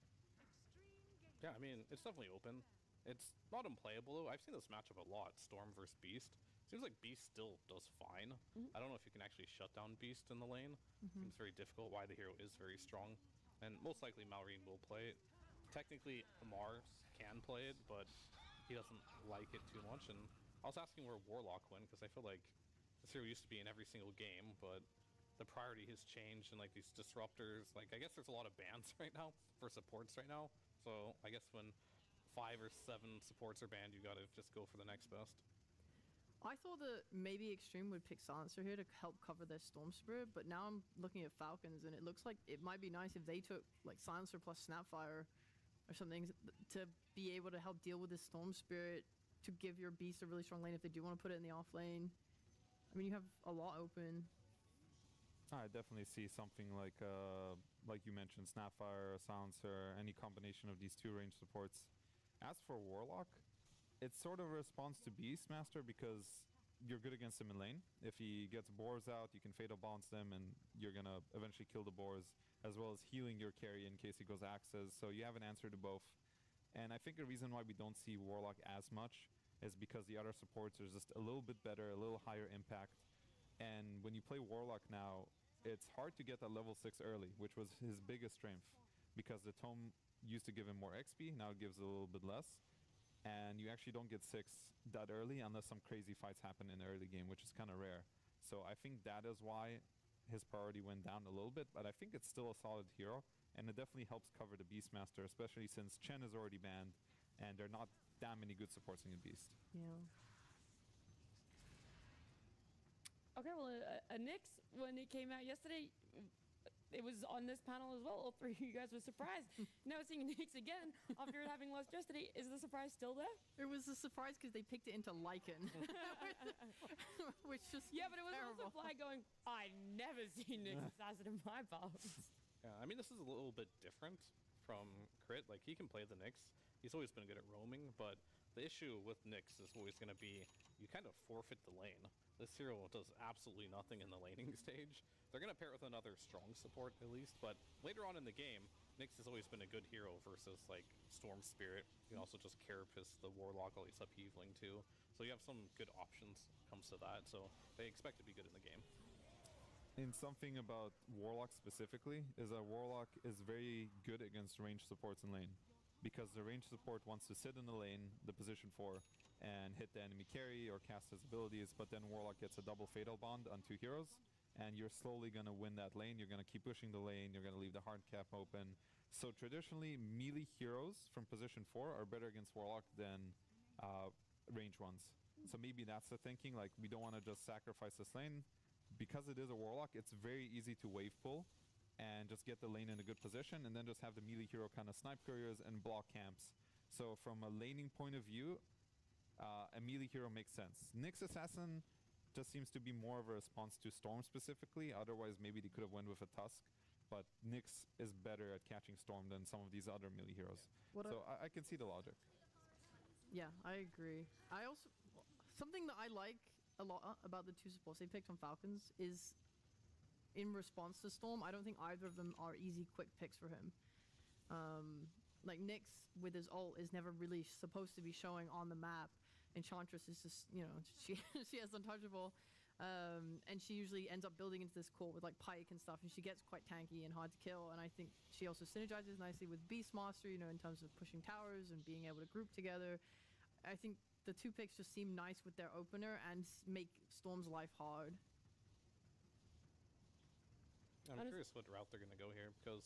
Yeah, I mean, it's definitely open. It's not unplayable though. I've seen this matchup a lot, Storm versus Beast. Seems like Beast still does fine. I don't know if you can actually shut down Beast in the lane. Seems very difficult, why the hero is very strong. And most likely Malrine will play it. Technically, Amar can play it, but he doesn't like it too much. And I was asking where Warlock went, because I feel like this hero used to be in every single game, but the priority has changed, and like these disruptors, like I guess there's a lot of bans right now for supports right now. So I guess when 5 or 7 supports are banned, you gotta just go for the next best. I thought that maybe Extreme would pick Silencer here to help cover their Storm Spirit, but now I'm looking at Falcons, and it looks like it might be nice if they took like Silencer plus Snapfire or something to be able to help deal with this Storm Spirit, to give your Beast a really strong lane if they do want to put it in the off lane. I mean, you have a lot open. I definitely see something like you mentioned, Snapfire, Silencer, any combination of these two range supports. As for Warlock, it's sort of a response to Beastmaster because you're good against him in lane. If he gets boars out, you can Fatal Bonds them, and you're gonna eventually kill the boars, as well as healing your carry in case he goes axes. So you have an answer to both. And I think the reason why we don't see Warlock as much is because the other supports are just a little bit better, a little higher impact. And when you play Warlock now, it's hard to get that level 6 early, which was his biggest strength, because the tome used to give him more XP, now it gives a little bit less. And you actually don't get 6 that early unless some crazy fights happen in the early game, which is kind of rare. So I think that is why his priority went down a little bit, but I think it's still a solid hero, and it definitely helps cover the Beastmaster, especially since Chen is already banned, and there are not that many good supports in the Beast. Yeah. Okay, well, Nyx, when it came out yesterday, it was on this panel as well. All 3 of you guys were surprised. Now seeing Nyx again after it having lost yesterday, is the surprise still there? It was a surprise because they picked it into Lycan, which just yeah, but it was terrible. also Flag going, I never seen Nyx assassin in my paths. Yeah, I mean, this is a little bit different from Crit. Like, he can play the Nyx. He's always been good at roaming, but the issue with Nyx is always going to be you kind of forfeit the lane. This hero does absolutely nothing in the laning stage. They're going to pair it with another strong support at least, but later on in the game, Nyx has always been a good hero versus like Storm Spirit. You can also just Carapace the Warlock while he's uphealing too. So you have some good options when it comes to that, so they expect to be good in the game. And something about Warlock specifically is that Warlock is very good against ranged supports in lane, because the ranged support wants to sit in the lane, the position 4, and hit the enemy carry or cast his abilities, but then Warlock gets a double Fatal Bond on 2 heroes, and you're slowly going to win that lane. You're going to keep pushing the lane, you're going to leave the hard cap open. So traditionally, melee heroes from position 4 are better against Warlock than range ones. So maybe that's the thinking, like we don't want to just sacrifice this lane. Because it is a Warlock, it's very easy to wave pull and just get the lane in a good position, and then just have the melee hero kind of snipe couriers and block camps. So from a laning point of view, a melee hero makes sense. Nyx Assassin just seems to be more of a response to Storm specifically. Otherwise, maybe they could have went with a Tusk, but Nyx is better at catching Storm than some of these other melee heroes. So I can see the logic. Yeah, I agree. I also, something that I like a lot about the 2 supports they picked on Falcons is in response to Storm, I don't think either of them are easy, quick picks for him. Like Nyx with his ult is never really supposed to be showing on the map. Enchantress is just, you know, she has untouchable, and she usually ends up building into this core with like Pike and stuff, and she gets quite tanky and hard to kill. And I think she also synergizes nicely with Beastmaster, you know, in terms of pushing towers and being able to group together. I think the 2 picks just seem nice with their opener and make Storm's life hard. I'm curious what route they're going to go here, because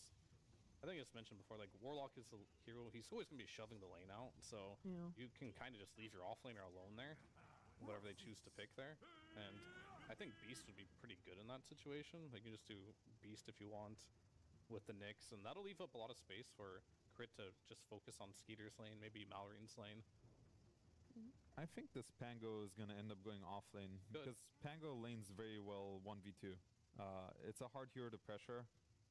I think it's mentioned before, like, Warlock is a hero, he's always going to be shoving the lane out, so you can kind of just leave your offlaner alone there, whatever they choose to pick there. And I think Beast would be pretty good in that situation. They can just do Beast if you want with the Nyx, and that'll leave up a lot of space for Crit to just focus on Skeeter's lane, maybe Mallory's lane. I think this Pango is going to end up going off lane, because Pango lanes very well 1v2. It's a hard hero to pressure,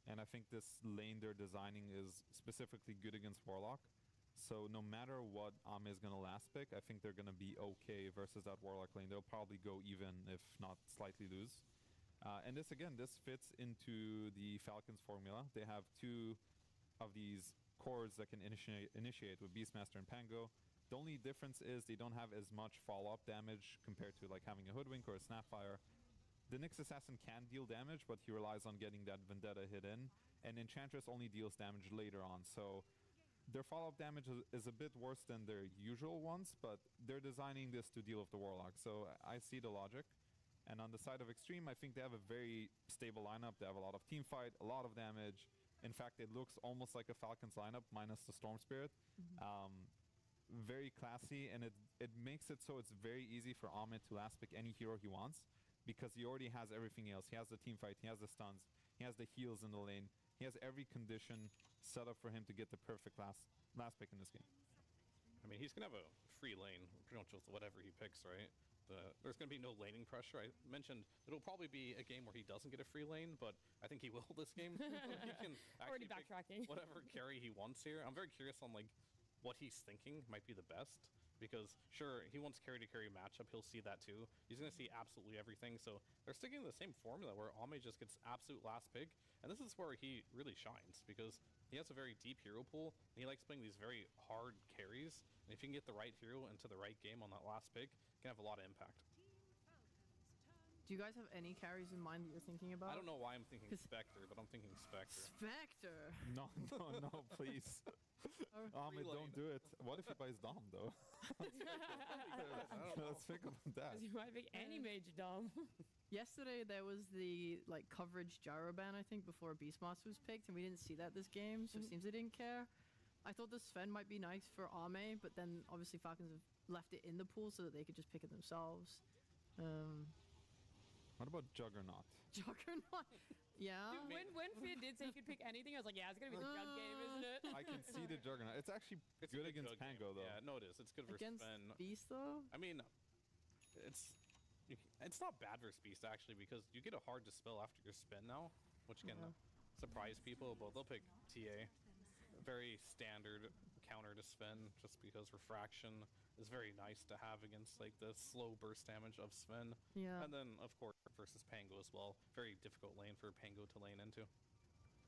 and I think this lane they're designing is specifically good against Warlock. So no matter what Ame is going to last pick, I think they're going to be okay versus that Warlock lane. They'll probably go even, if not slightly lose. And this fits into the Falcons formula. They have 2 of these cores that can initiate with Beastmaster and Pango. The only difference is they don't have as much follow-up damage compared to like having a Hoodwink or a Snapfire. The Nyx Assassin can deal damage, but he relies on getting that Vendetta hit in, and Enchantress only deals damage later on, so their follow-up damage is a bit worse than their usual ones, but they're designing this to deal with the Warlock, so I see the logic. And on the side of Extreme, I think they have a very stable lineup. They have a lot of team fight, a lot of damage. In fact, it looks almost like a Falcons lineup, minus the Storm Spirit. Very classy, and it makes it so it's very easy for Ahmed to last pick any hero he wants, because he already has everything else. He has the team fight, he has the stuns, he has the heals in the lane, he has every condition set up for him to get the perfect last pick in this game. I mean, he's going to have a free lane pretty much with whatever he picks, right? There's going to be no laning pressure. I mentioned it'll probably be a game where he doesn't get a free lane, but I think he will this game. So he can Already actually backtracking. pick whatever carry he wants here. I'm very curious on like what he's thinking might be the best. Because, sure, he wants carry-to-carry matchup. He'll see that, too. He's going to see absolutely everything. So they're sticking to the same formula where Ame just gets absolute last pick. And this is where he really shines, because he has a very deep hero pool, and he likes playing these very hard carries. And if you can get the right hero into the right game on that last pick, it can have a lot of impact. Do you guys have any carries in mind that you're thinking about? I don't know why I'm thinking Spectre, but I'm thinking Spectre. Spectre! No, please. Ahmed, don't do it. What if he buys Dom, though? Let's think about that. You might pick any mage Dom. Yesterday there was the like coverage gyro ban, I think, before Beastmaster was picked, and we didn't see that this game, so it seems they didn't care. I thought the Sven might be nice for Ame, but then obviously Falcons have left it in the pool so that they could just pick it themselves. What about Juggernaut? Juggernaut? Yeah. Dude, when Fid did say he could pick anything, I was like, yeah, it's gonna be the Jug game, isn't it? I can see the Juggernaut. It's actually good against Pango, though. Yeah, no, it is. It's good versus Against Sven. Beast, though? I mean, it's not bad versus Beast, actually, because you get a hard dispel after your spin now, which can surprise people, but they'll pick TA. Very standard counter to Sven, just because Refraction is very nice to have against like the slow burst damage of Sven. Yeah. And then, of course, versus Pango as well. Very difficult lane for Pango to lane into.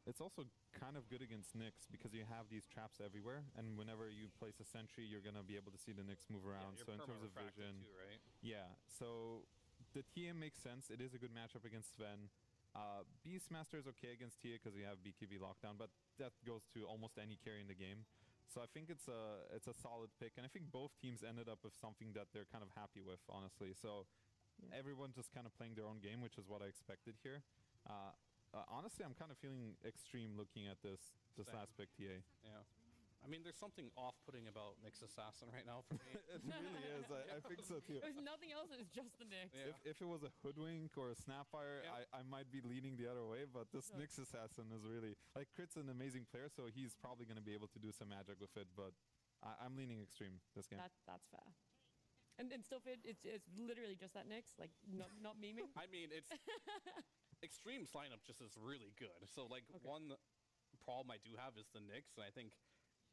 It's also kind of good against Nyx because you have these traps everywhere, and whenever you place a sentry, you're going to be able to see the Nyx move around. Yeah, so in terms of vision, too, right? yeah. So the TM makes sense. It is a good matchup against Sven. Beastmaster is okay against Tia because you have BKB lockdown, but that goes to almost any carry in the game. So I think it's a solid pick, and I think both teams ended up with something that they're kind of happy with, honestly. So everyone just kind of playing their own game, which is what I expected here. Honestly, I'm kind of feeling extreme looking at this last pick, TA. Yeah. I mean, there's something off-putting about Nyx Assassin right now for me. It really is. I think so too. There's nothing else, it's just the Nyx. Yeah. If it was a Hoodwink or a Snapfire, I might be leaning the other way, but this Nyx Assassin is really... Like, Crit's an amazing player, so he's probably going to be able to do some magic with it, but I'm leaning extreme this game. That's fair. And still fit, it's literally just that Nyx, like, not memeing? I mean, it's... Extreme's lineup just is really good. So, like, one problem I do have is the Nyx, and I think...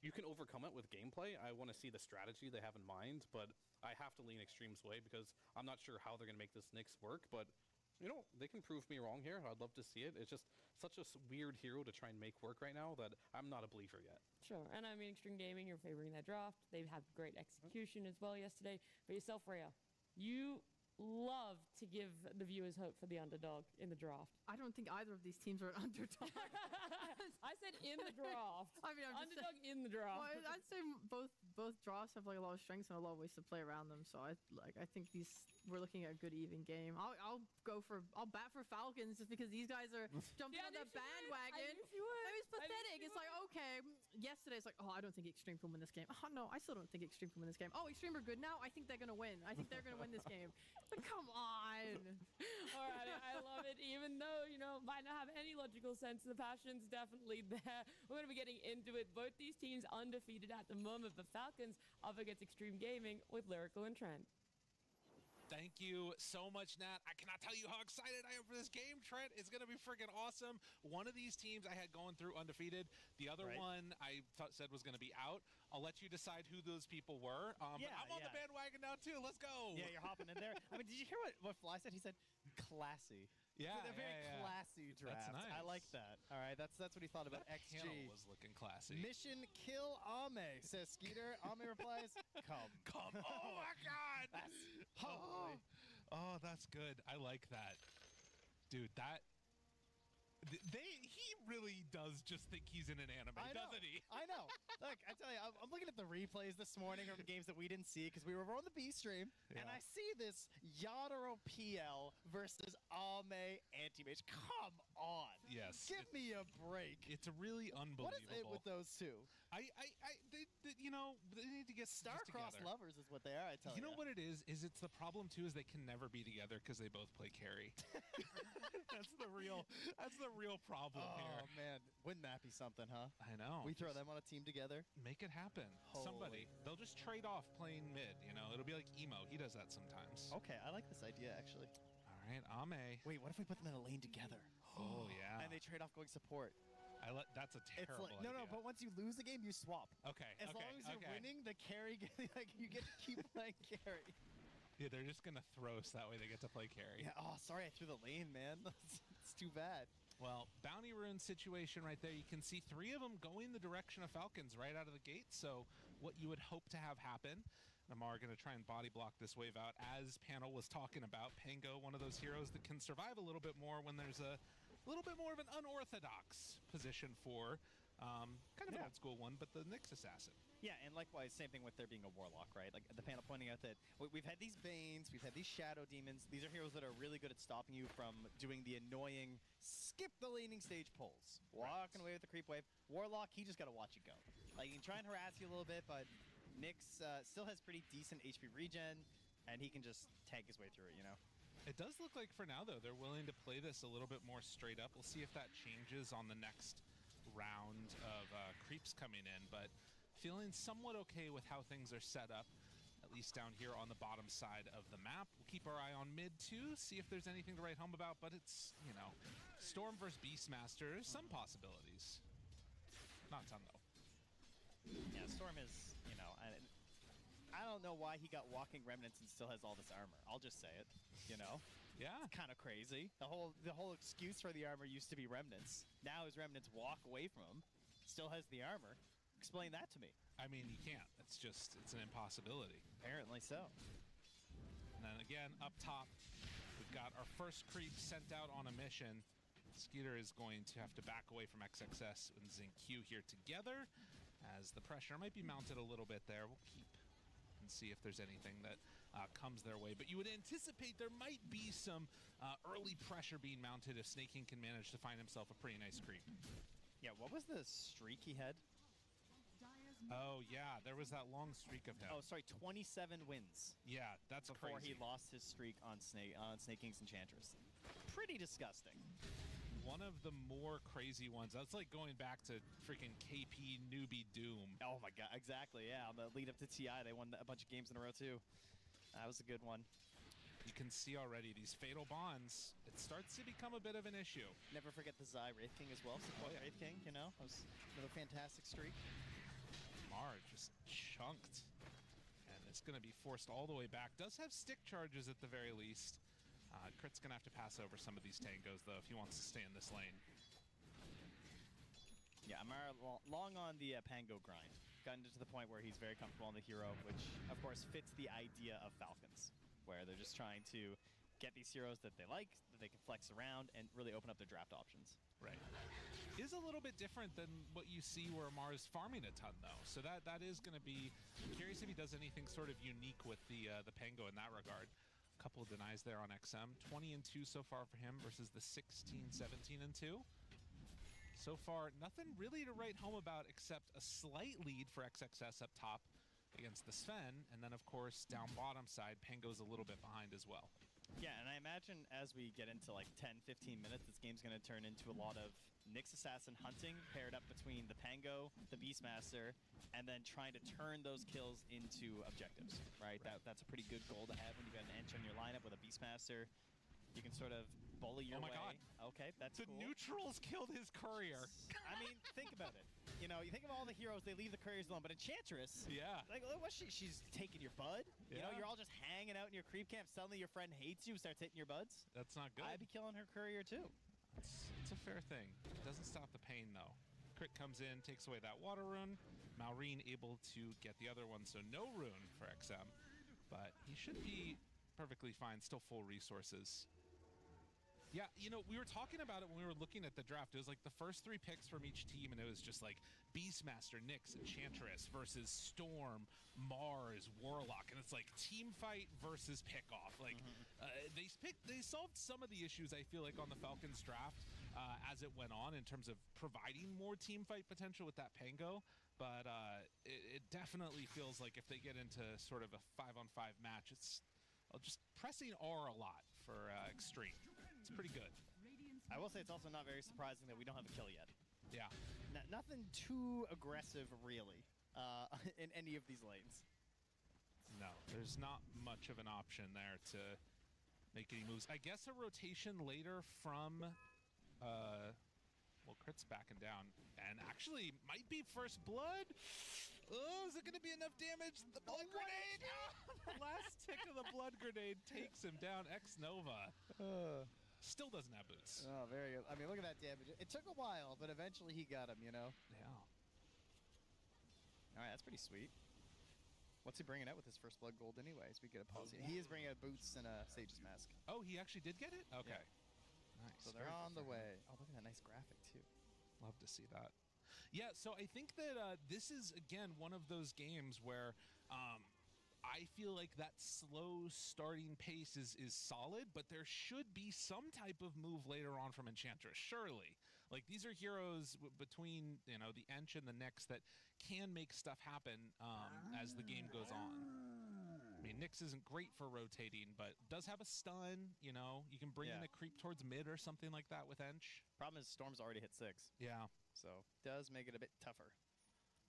You can overcome it with gameplay. I want to see the strategy they have in mind, but I have to lean Extreme's way because I'm not sure how they're going to make this Nyx work, but, you know, they can prove me wrong here. I'd love to see it. It's just such a weird hero to try and make work right now that I'm not a believer yet. Sure, and I mean, Extreme Gaming, you're favoring that draft. They have great execution as well yesterday. For yourself, Rhea, you love to give the viewers hope for the underdog in the draft. I don't think either of these teams are an underdog. I said in the draft. I mean, I'm just underdog in the draft. Well, I'd say both drafts have like a lot of strengths and a lot of ways to play around them. So I think we're looking at a good even game. I'll bat for Falcons just because these guys are jumping on the bandwagon. It was pathetic. It's like, okay, yesterday it's like, oh, I don't think Extreme can win this game. Oh no, I still don't think Extreme can win this game. Oh, Extreme are good now. I think they're gonna win. I think they're gonna win this game. But come on. All right, I love it. Even though, might not have any logical sense, the passion's definitely there. We're going to be getting into it. Both these teams undefeated at the moment, but Falcons up against Extreme Gaming with Lyrical and Trent. Thank you so much, Nat. I cannot tell you how excited I am for this game, Trent. It's going to be freaking awesome. One of these teams I had going through undefeated. The other one I said was going to be out. I'll let you decide who those people were. But I'm on the bandwagon now, too. Let's go. Yeah, you're hopping in there. I mean, did you hear what Fly said? He said, classy. Yeah, they're very classy drafts. That's nice. I like that. All right, that's what he thought about that XG. Panel was looking classy. Mission kill Ame, says Skeeter. Ame replies, come. Oh my God. Oh, that's good. I like that, dude. He really does just think he's in an anime, doesn't he? I know. Look, I tell you, I'm looking at the replays this morning from games that we didn't see because we were on the B stream, and I see this Yadaro PL versus Ame Anti-Mage. Come on. Yes. Give me a break. It's really unbelievable. What is it with those two? They need to get star-crossed lovers is what they are, I tell you. You know what it is? It's the problem, too, is they can never be together because they both play carry. That's the real problem here. Oh, man. Wouldn't that be something, huh? I know. We throw them on a team together? Make it happen. Somebody. They'll just trade off playing mid, It'll be like Emo. He does that sometimes. Okay, I like this idea, actually. All right, Ame. Wait, what if we put them in a lane together? Oh, yeah. And they trade off going support. That's a terrible idea. No, but once you lose the game, you swap. Okay, As long as you're winning, the carry, you get to keep playing carry. Yeah, they're just going to throw so that way they get to play carry. Yeah, sorry I threw the lane, man. It's too bad. Well, Bounty Rune situation right there. You can see 3 of them going the direction of Falcons right out of the gate. So what you would hope to have happen. Namar going to try and body block this wave out. As Panel was talking about, Pango, one of those heroes that can survive a little bit more when there's a little bit more of an unorthodox position for kind of an old school one, but the Nyx assassin. Yeah, and likewise, same thing with there being a warlock, right? Like the panel pointing out that we've had these Banes, we've had these Shadow Demons. These are heroes that are really good at stopping you from doing the annoying skip the laning stage pulls. Walking away with the creep wave. Warlock, he just got to watch it go. Like, he can try and harass you a little bit, but Nyx still has pretty decent HP regen, and he can just tank his way through it, It does look like for now, though, they're willing to play this a little bit more straight up. We'll see if that changes on the next round of creeps coming in, but feeling somewhat okay with how things are set up, at least down here on the bottom side of the map. We'll keep our eye on mid, too, see if there's anything to write home about, but it's, Storm versus Beastmaster, some possibilities. Not a ton, though. Yeah, Storm is, I don't know why he got Walking Remnants and still has all this armor. I'll just say it, Yeah. It's kind of crazy. The whole excuse for the armor used to be Remnants. Now his Remnants walk away from him, still has the armor. Explain that to me. I mean, you can't. It's an impossibility. Apparently so. And then again, up top, we've got our first creep sent out on a mission. Skeeter is going to have to back away from XXS and ZinQ here together, as the pressure might be mounted a little bit there. We'll keep and see if there's anything that comes their way. But you would anticipate there might be some early pressure being mounted if Snake King can manage to find himself a pretty nice creep. Yeah, what was the streak he had? Oh, yeah, there was that long streak of him. Oh, sorry, 27 wins. Yeah, that's before crazy. He lost his streak on Snake King's Enchantress. Pretty disgusting. One of the more crazy ones. That's like going back to freaking KP Newbie Doom. Oh my god, exactly, yeah. On the lead up to TI, they won a bunch of games in a row, too. That was a good one. You can see already these fatal bonds. It starts to become a bit of an issue. Never forget the Zai Wraith King as well. Support Wraith King, That was another fantastic streak. Mar just chunked. And it's going to be forced all the way back. Does have stick charges at the very least. Crit's going to have to pass over some of these tangos, though, if he wants to stay in this lane. Yeah, Amara long on the Pango grind. Gotten to the point where he's very comfortable on the hero, which, of course, fits the idea of Falcons, where they're just trying to get these heroes that they like, that they can flex around, and really open up their draft options. Right. Is a little bit different than what you see where Mars farming a ton, though. So that is going to be... I'm curious if he does anything sort of unique with the Pango in that regard. A couple of denies there on XM. 20-2 so far for him versus the 16-17-2. So far, nothing really to write home about except a slight lead for XXS up top against the Sven. And then, of course, down bottom side, Pango's a little bit behind as well. Yeah, and I imagine as we get into like 10-15 minutes, this game's going to turn into a lot of Nyx Assassin hunting paired up between the Pango, the Beastmaster, and then trying to turn those kills into objectives, right? That's a pretty good goal to have when you've got an Ench on your lineup with a Beastmaster. You can sort of bully your way. God. Okay, that's The cool. neutrals killed his courier. I mean, think about it. You know, you think of all the heroes, they leave the couriers alone, but Enchantress, yeah, like, what's she's taking your bud? You know, you're all just hanging out in your creep camp, suddenly your friend hates you, starts hitting your buds. That's not good. I'd be killing her courier too. It's a fair thing. Doesn't stop the pain, though. Crit comes in, takes away that water rune. Malrine able to get the other one, so no rune for XM. But he should be perfectly fine, still full resources. Yeah, you know, we were talking about it when we were looking at the draft. It was like the first 3 picks from each team, and it was just like Beastmaster, Nyx, Enchantress versus Storm, Mars, Warlock, and it's like team fight versus pick-off. Like, they solved some of the issues, I feel like, on the Falcons draft as it went on in terms of providing more team fight potential with that Pango. But it definitely feels like if they get into sort of a 5-on-5 match, it's just pressing R a lot for Extreme. It's pretty good. I will say it's also not very surprising that we don't have a kill yet. Yeah. Nothing too aggressive, really, in any of these lanes. No, there's not much of an option there to make any moves. I guess a rotation later from... well, Crit's backing down. And actually, might be first blood. Oh, is it going to be enough damage? The blood grenade! The last tick of the blood grenade takes him down. X-Nova. Still doesn't have boots. Oh, very good. I mean, look at that damage. It took a while, but eventually he got him, you know? Yeah. All right, that's pretty sweet. What's he bringing out with his first blood gold anyways? We get a pause. He is bringing out boots and a Sage's Mask. Oh, he actually did get it? Okay. Yeah. Nice. So they're on the way. Oh, look at that nice graphic, too. Love to see that. Yeah, so I think that this is, again, one of those games where I feel like that slow starting pace is solid, but there should be some type of move later on from Enchantress, surely. Like, these are heroes between, you know, the Ench and the Nyx that can make stuff happen as the game goes on. I mean, Nyx isn't great for rotating, but does have a stun, you know. You can bring in a creep towards mid or something like that with Ench. Problem is Storm's already hit 6. Yeah. So, does make it a bit tougher.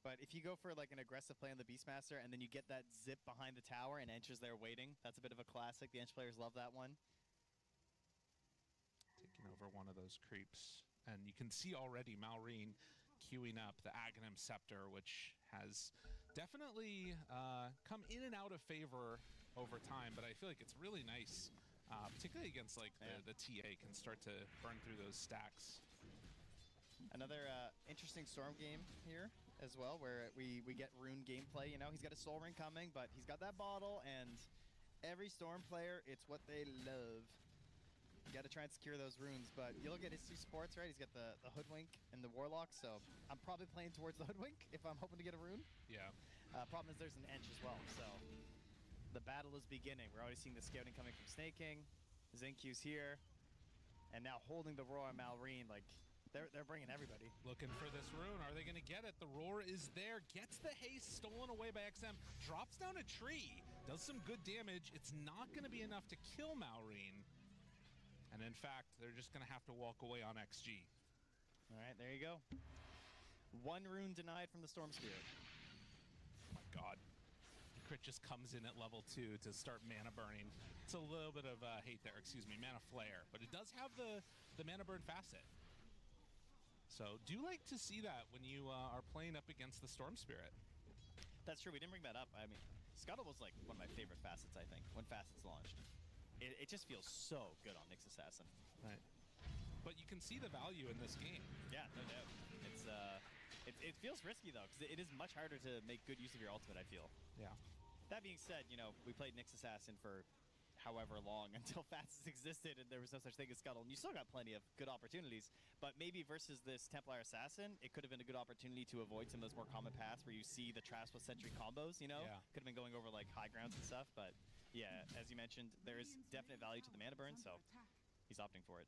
But if you go for like an aggressive play on the Beastmaster and then you get that zip behind the tower and Ench is there waiting, that's a bit of a classic. The Ench players love that one. Taking over one of those creeps. And you can see already Malrine queuing up the Aghanim Scepter, which has definitely come in and out of favor over time, but I feel like it's really nice, particularly against like the TA, can start to burn through those stacks. Another interesting Storm game here as well, where we get rune gameplay. You know, he's got a soul ring coming, but he's got that bottle, and every Storm player, it's what they love. You got to try and secure those runes, but you look at his 2 supports, right? He's got the Hoodwink and the Warlock, so I'm probably playing towards the Hoodwink if I'm hoping to get a rune. Yeah. Problem is there's an Ench as well, so the battle is beginning. We're already seeing the scouting coming from Snake King. Zincu's here, and now holding the Roar Malrine, like, they're bringing everybody. Looking for this rune. Are they going to get it? The roar is there. Gets the haste stolen away by XM. Drops down a tree. Does some good damage. It's not going to be enough to kill Malrine. And in fact, they're just going to have to walk away on XG. All right, there you go. 1 rune denied from the Storm Spirit. Oh my god. Crit just comes in at level 2 to start mana burning. It's a little bit of hate there, excuse me, mana flare. But it does have the mana burn facet. So, do you like to see that when you are playing up against the Storm Spirit? That's true. We didn't bring that up. I mean, Scuttle was like one of my favorite facets, I think, when facets launched. It just feels so good on Nyx Assassin. Right. But you can see the value in this game. Yeah, no doubt. It feels risky, though, because it is much harder to make good use of your ultimate, I feel. Yeah. That being said, you know, we played Nyx Assassin for however long until fastest existed and there was no such thing as scuttle. And you still got plenty of good opportunities, but maybe versus this Templar Assassin, it could have been a good opportunity to avoid some of those more common paths where you see the traps with sentry combos, you know? Yeah. Could have been going over like high grounds and stuff, but yeah, as you mentioned, there is definite value to the mana burn, so he's opting for it.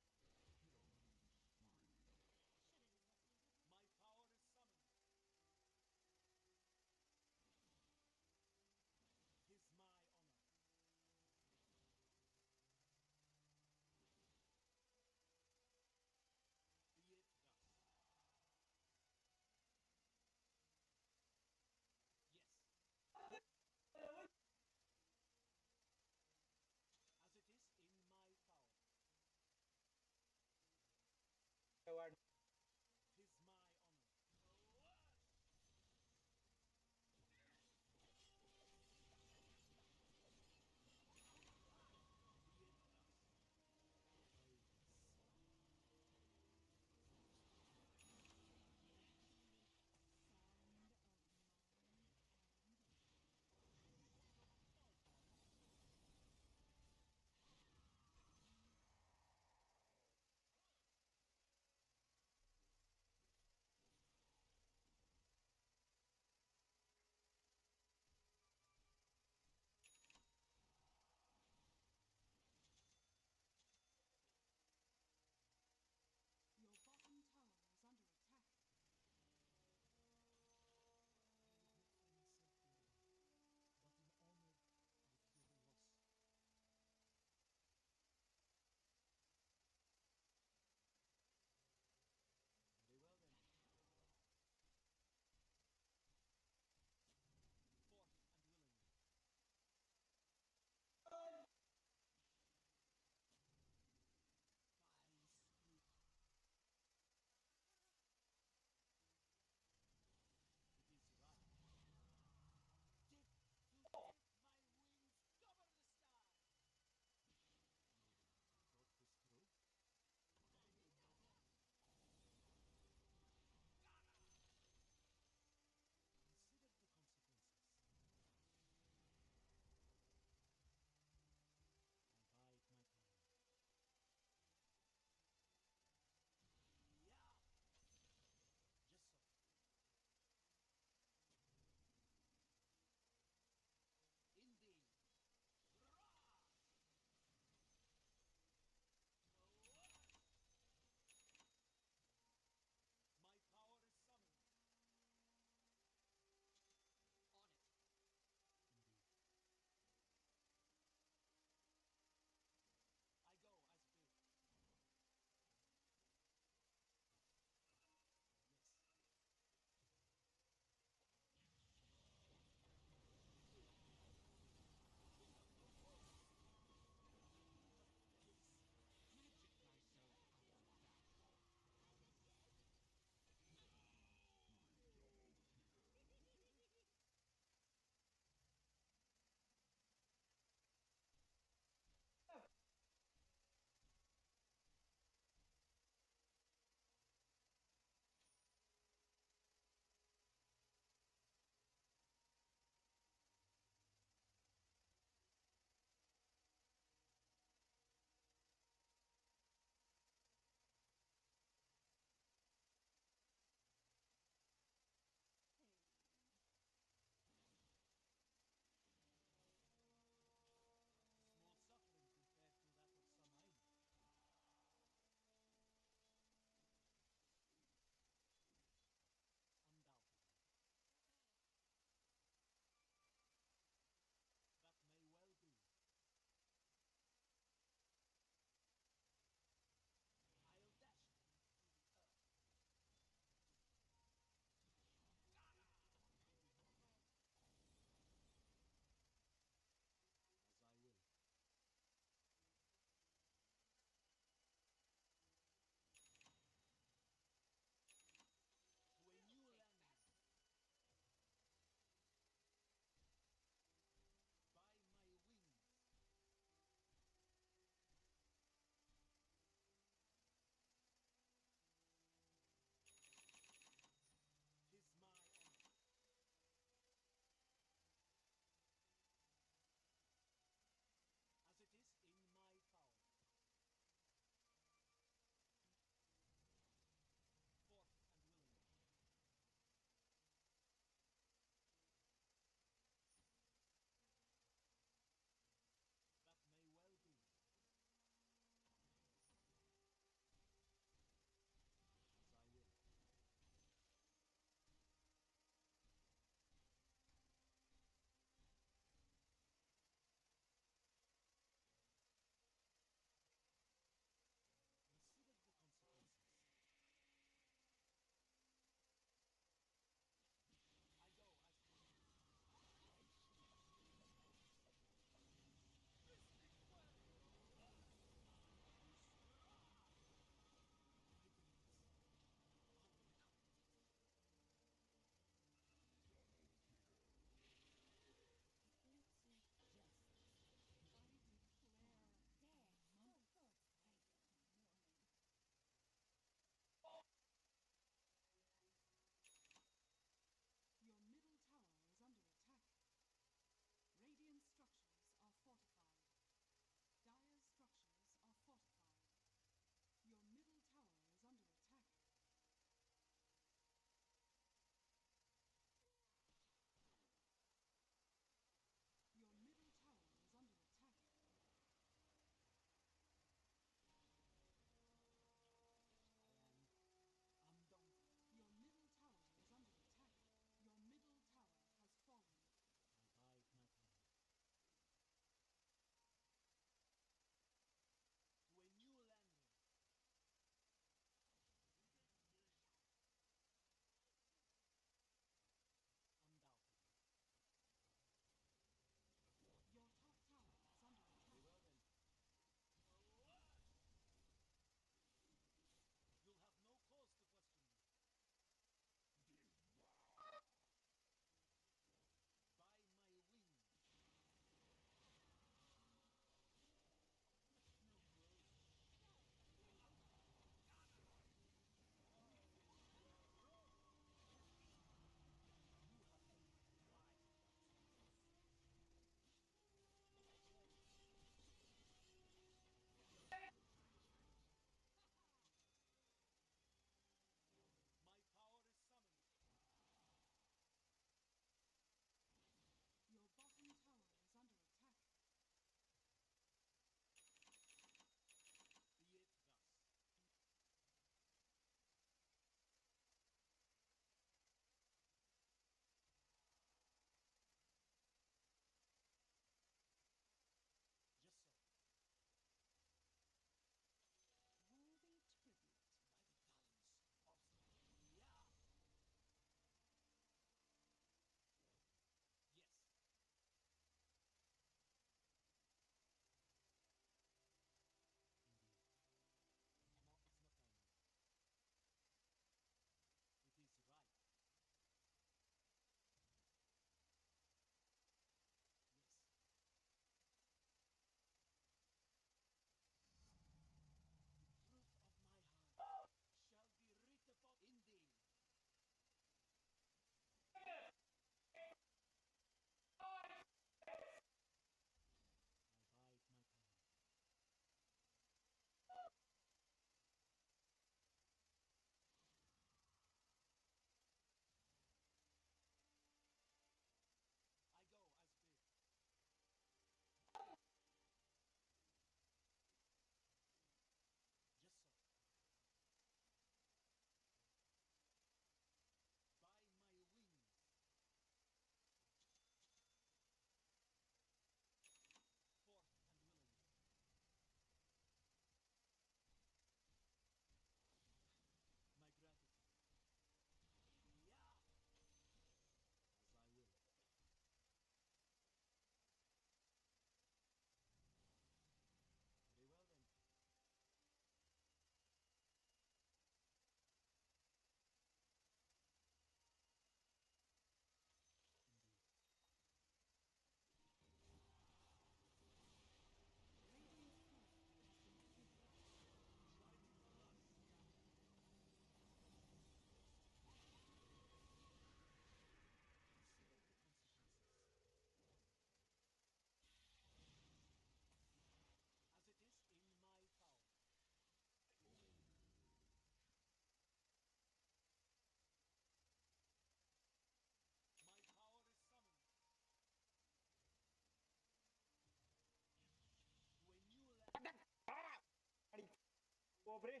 pre.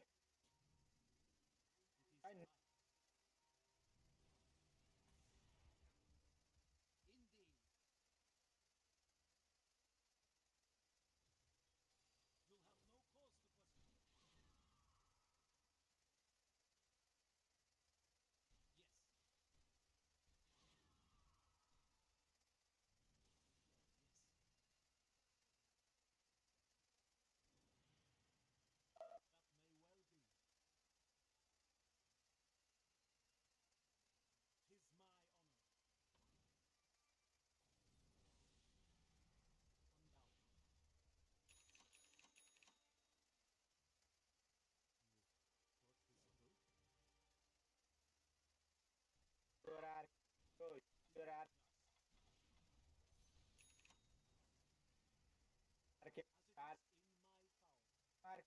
I Jurar, jurar. Mark.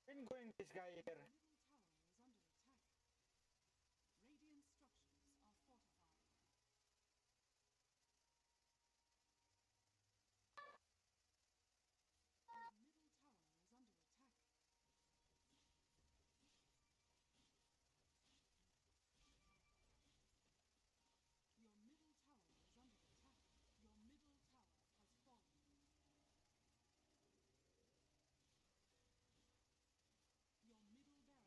I'm going this guy here. Middle tower is under attack. Radiant structures are fortified. Your middle tower is under attack. Your middle tower is under attack. Your middle tower has fallen. Your middle barracks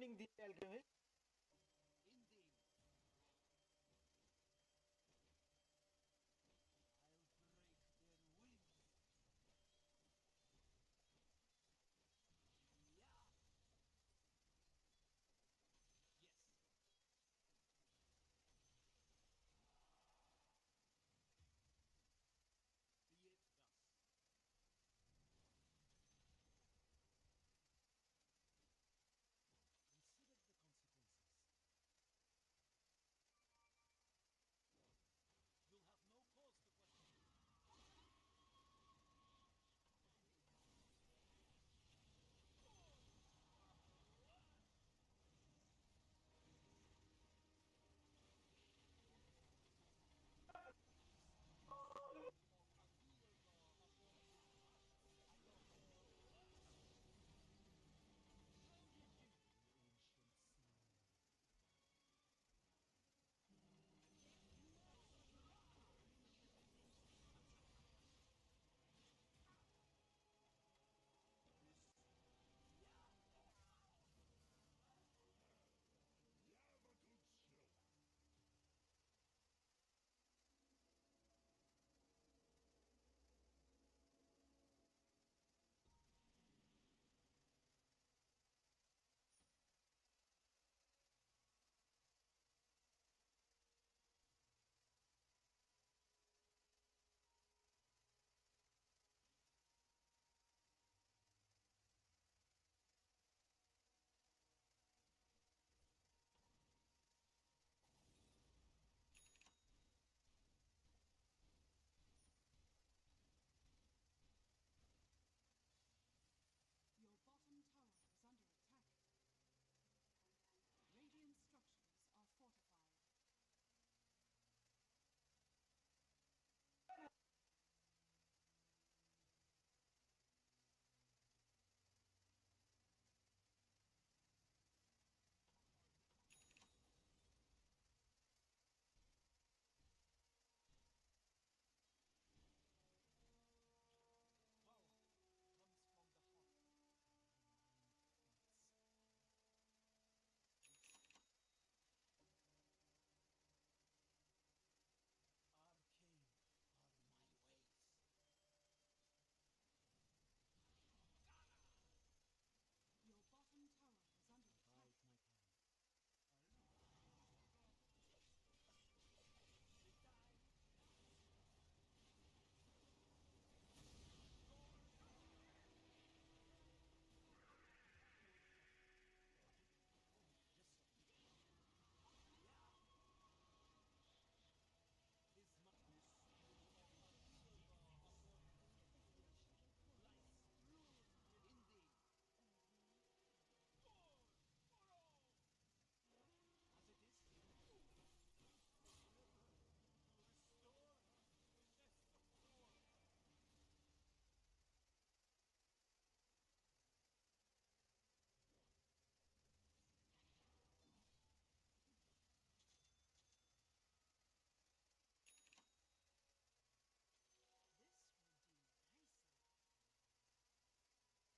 warning this alchemist. Your bottom tower is under attack. Radiant structures are fortified. Your bottom tower is under attack.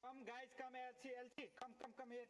Come guys, come LC, come here.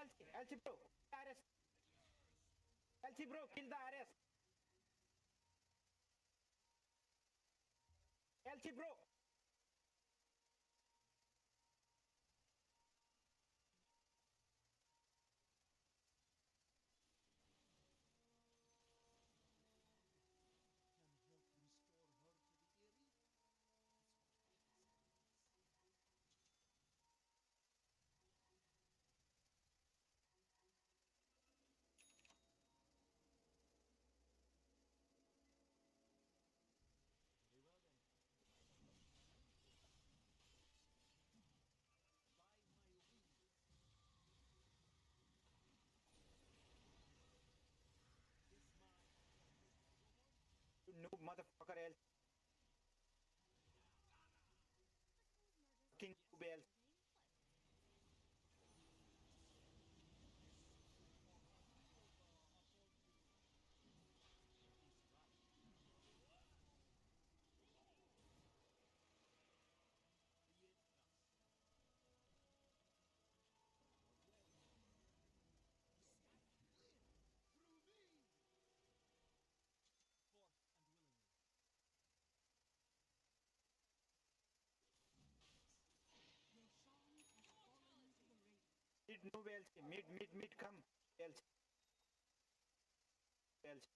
Ares, LC bro, Ares. LC bro, kill the Ares. LC bro. noob motherfucker else. Fucking noob else. Noob else. Mid, come. Else. Else.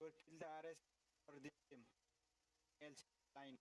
Or kill the RS or this game. Else line.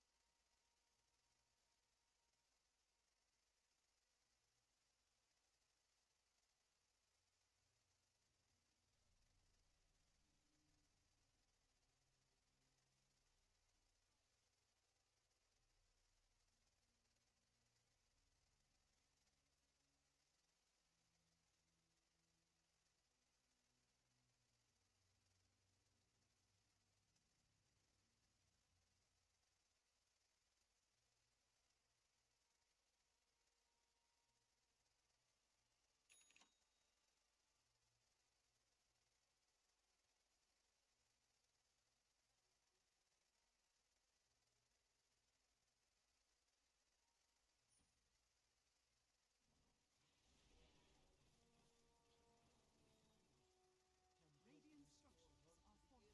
Radiant structures are fortified.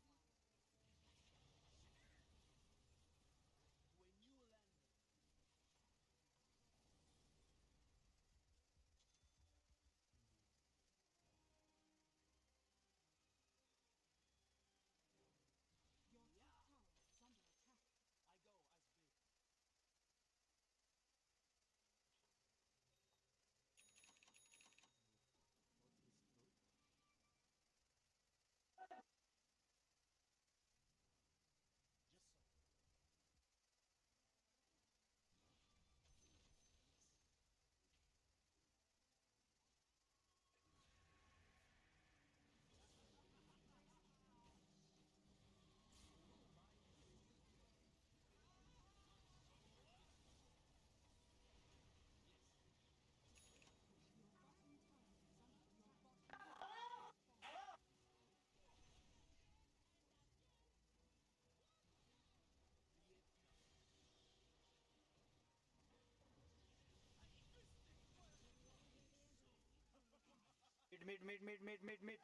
Your top tower is under attack. Mid.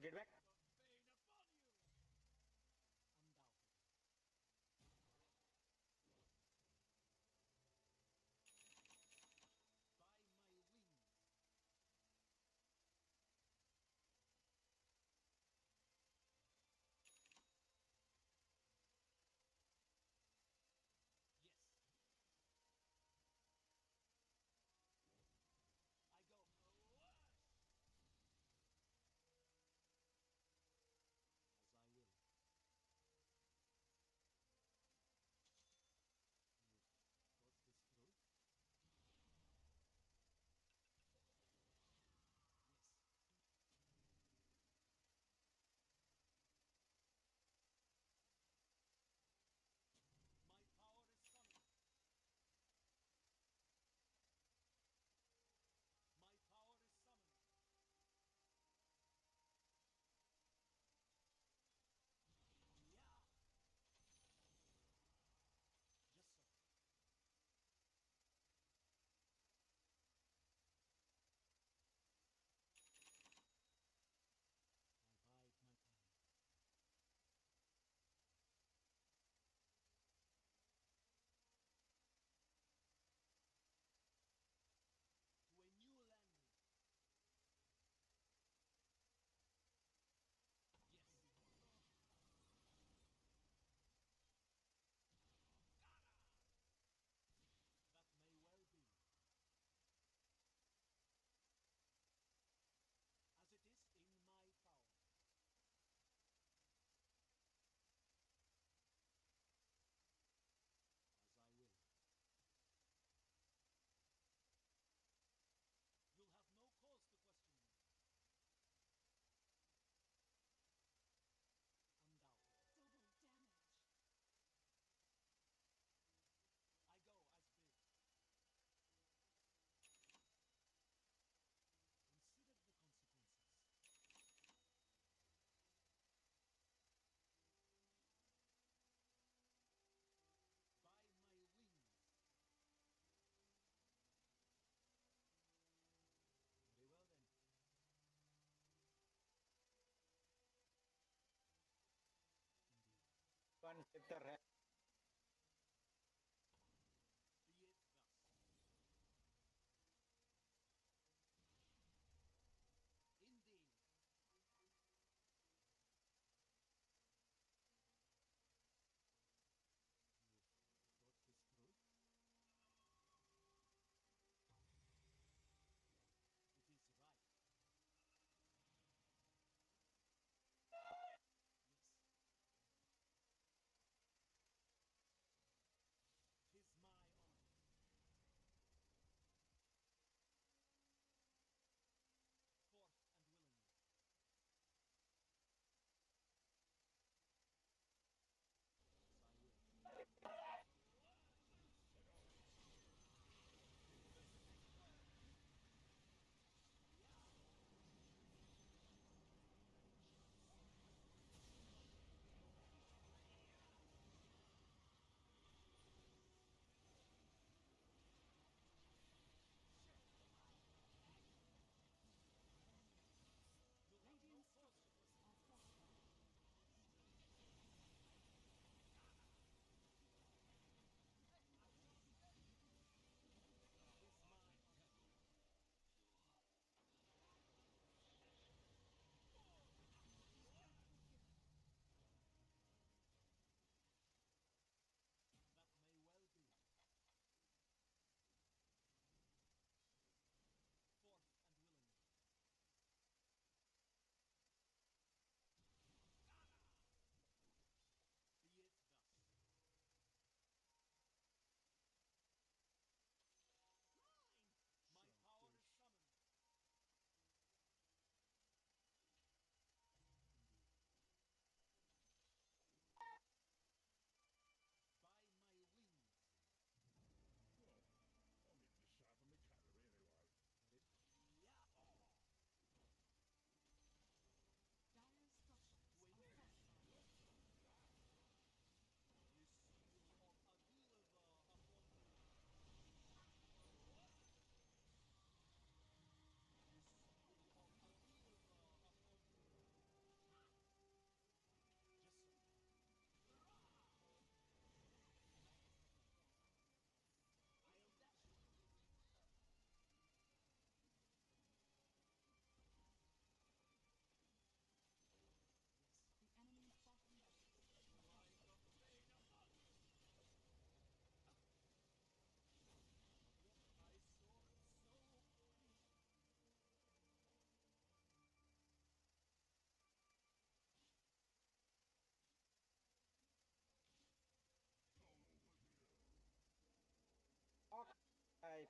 Get back. One hit the red.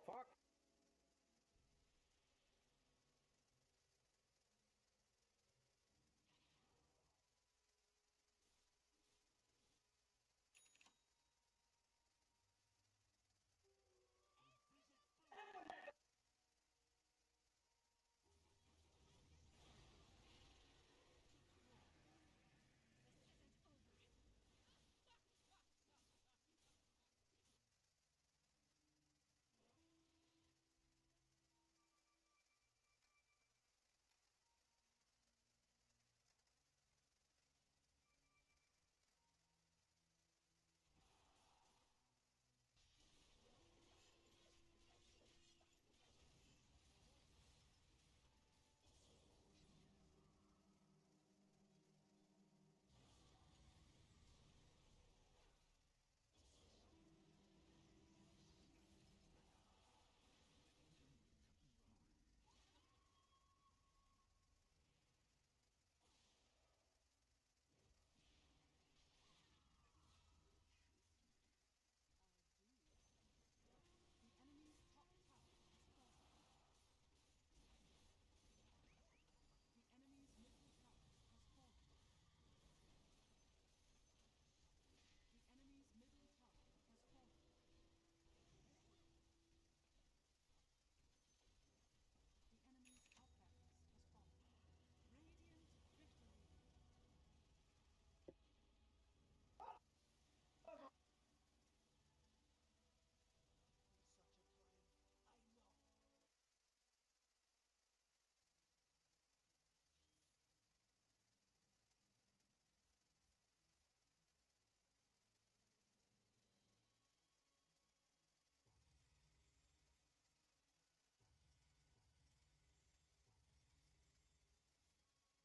Fuck.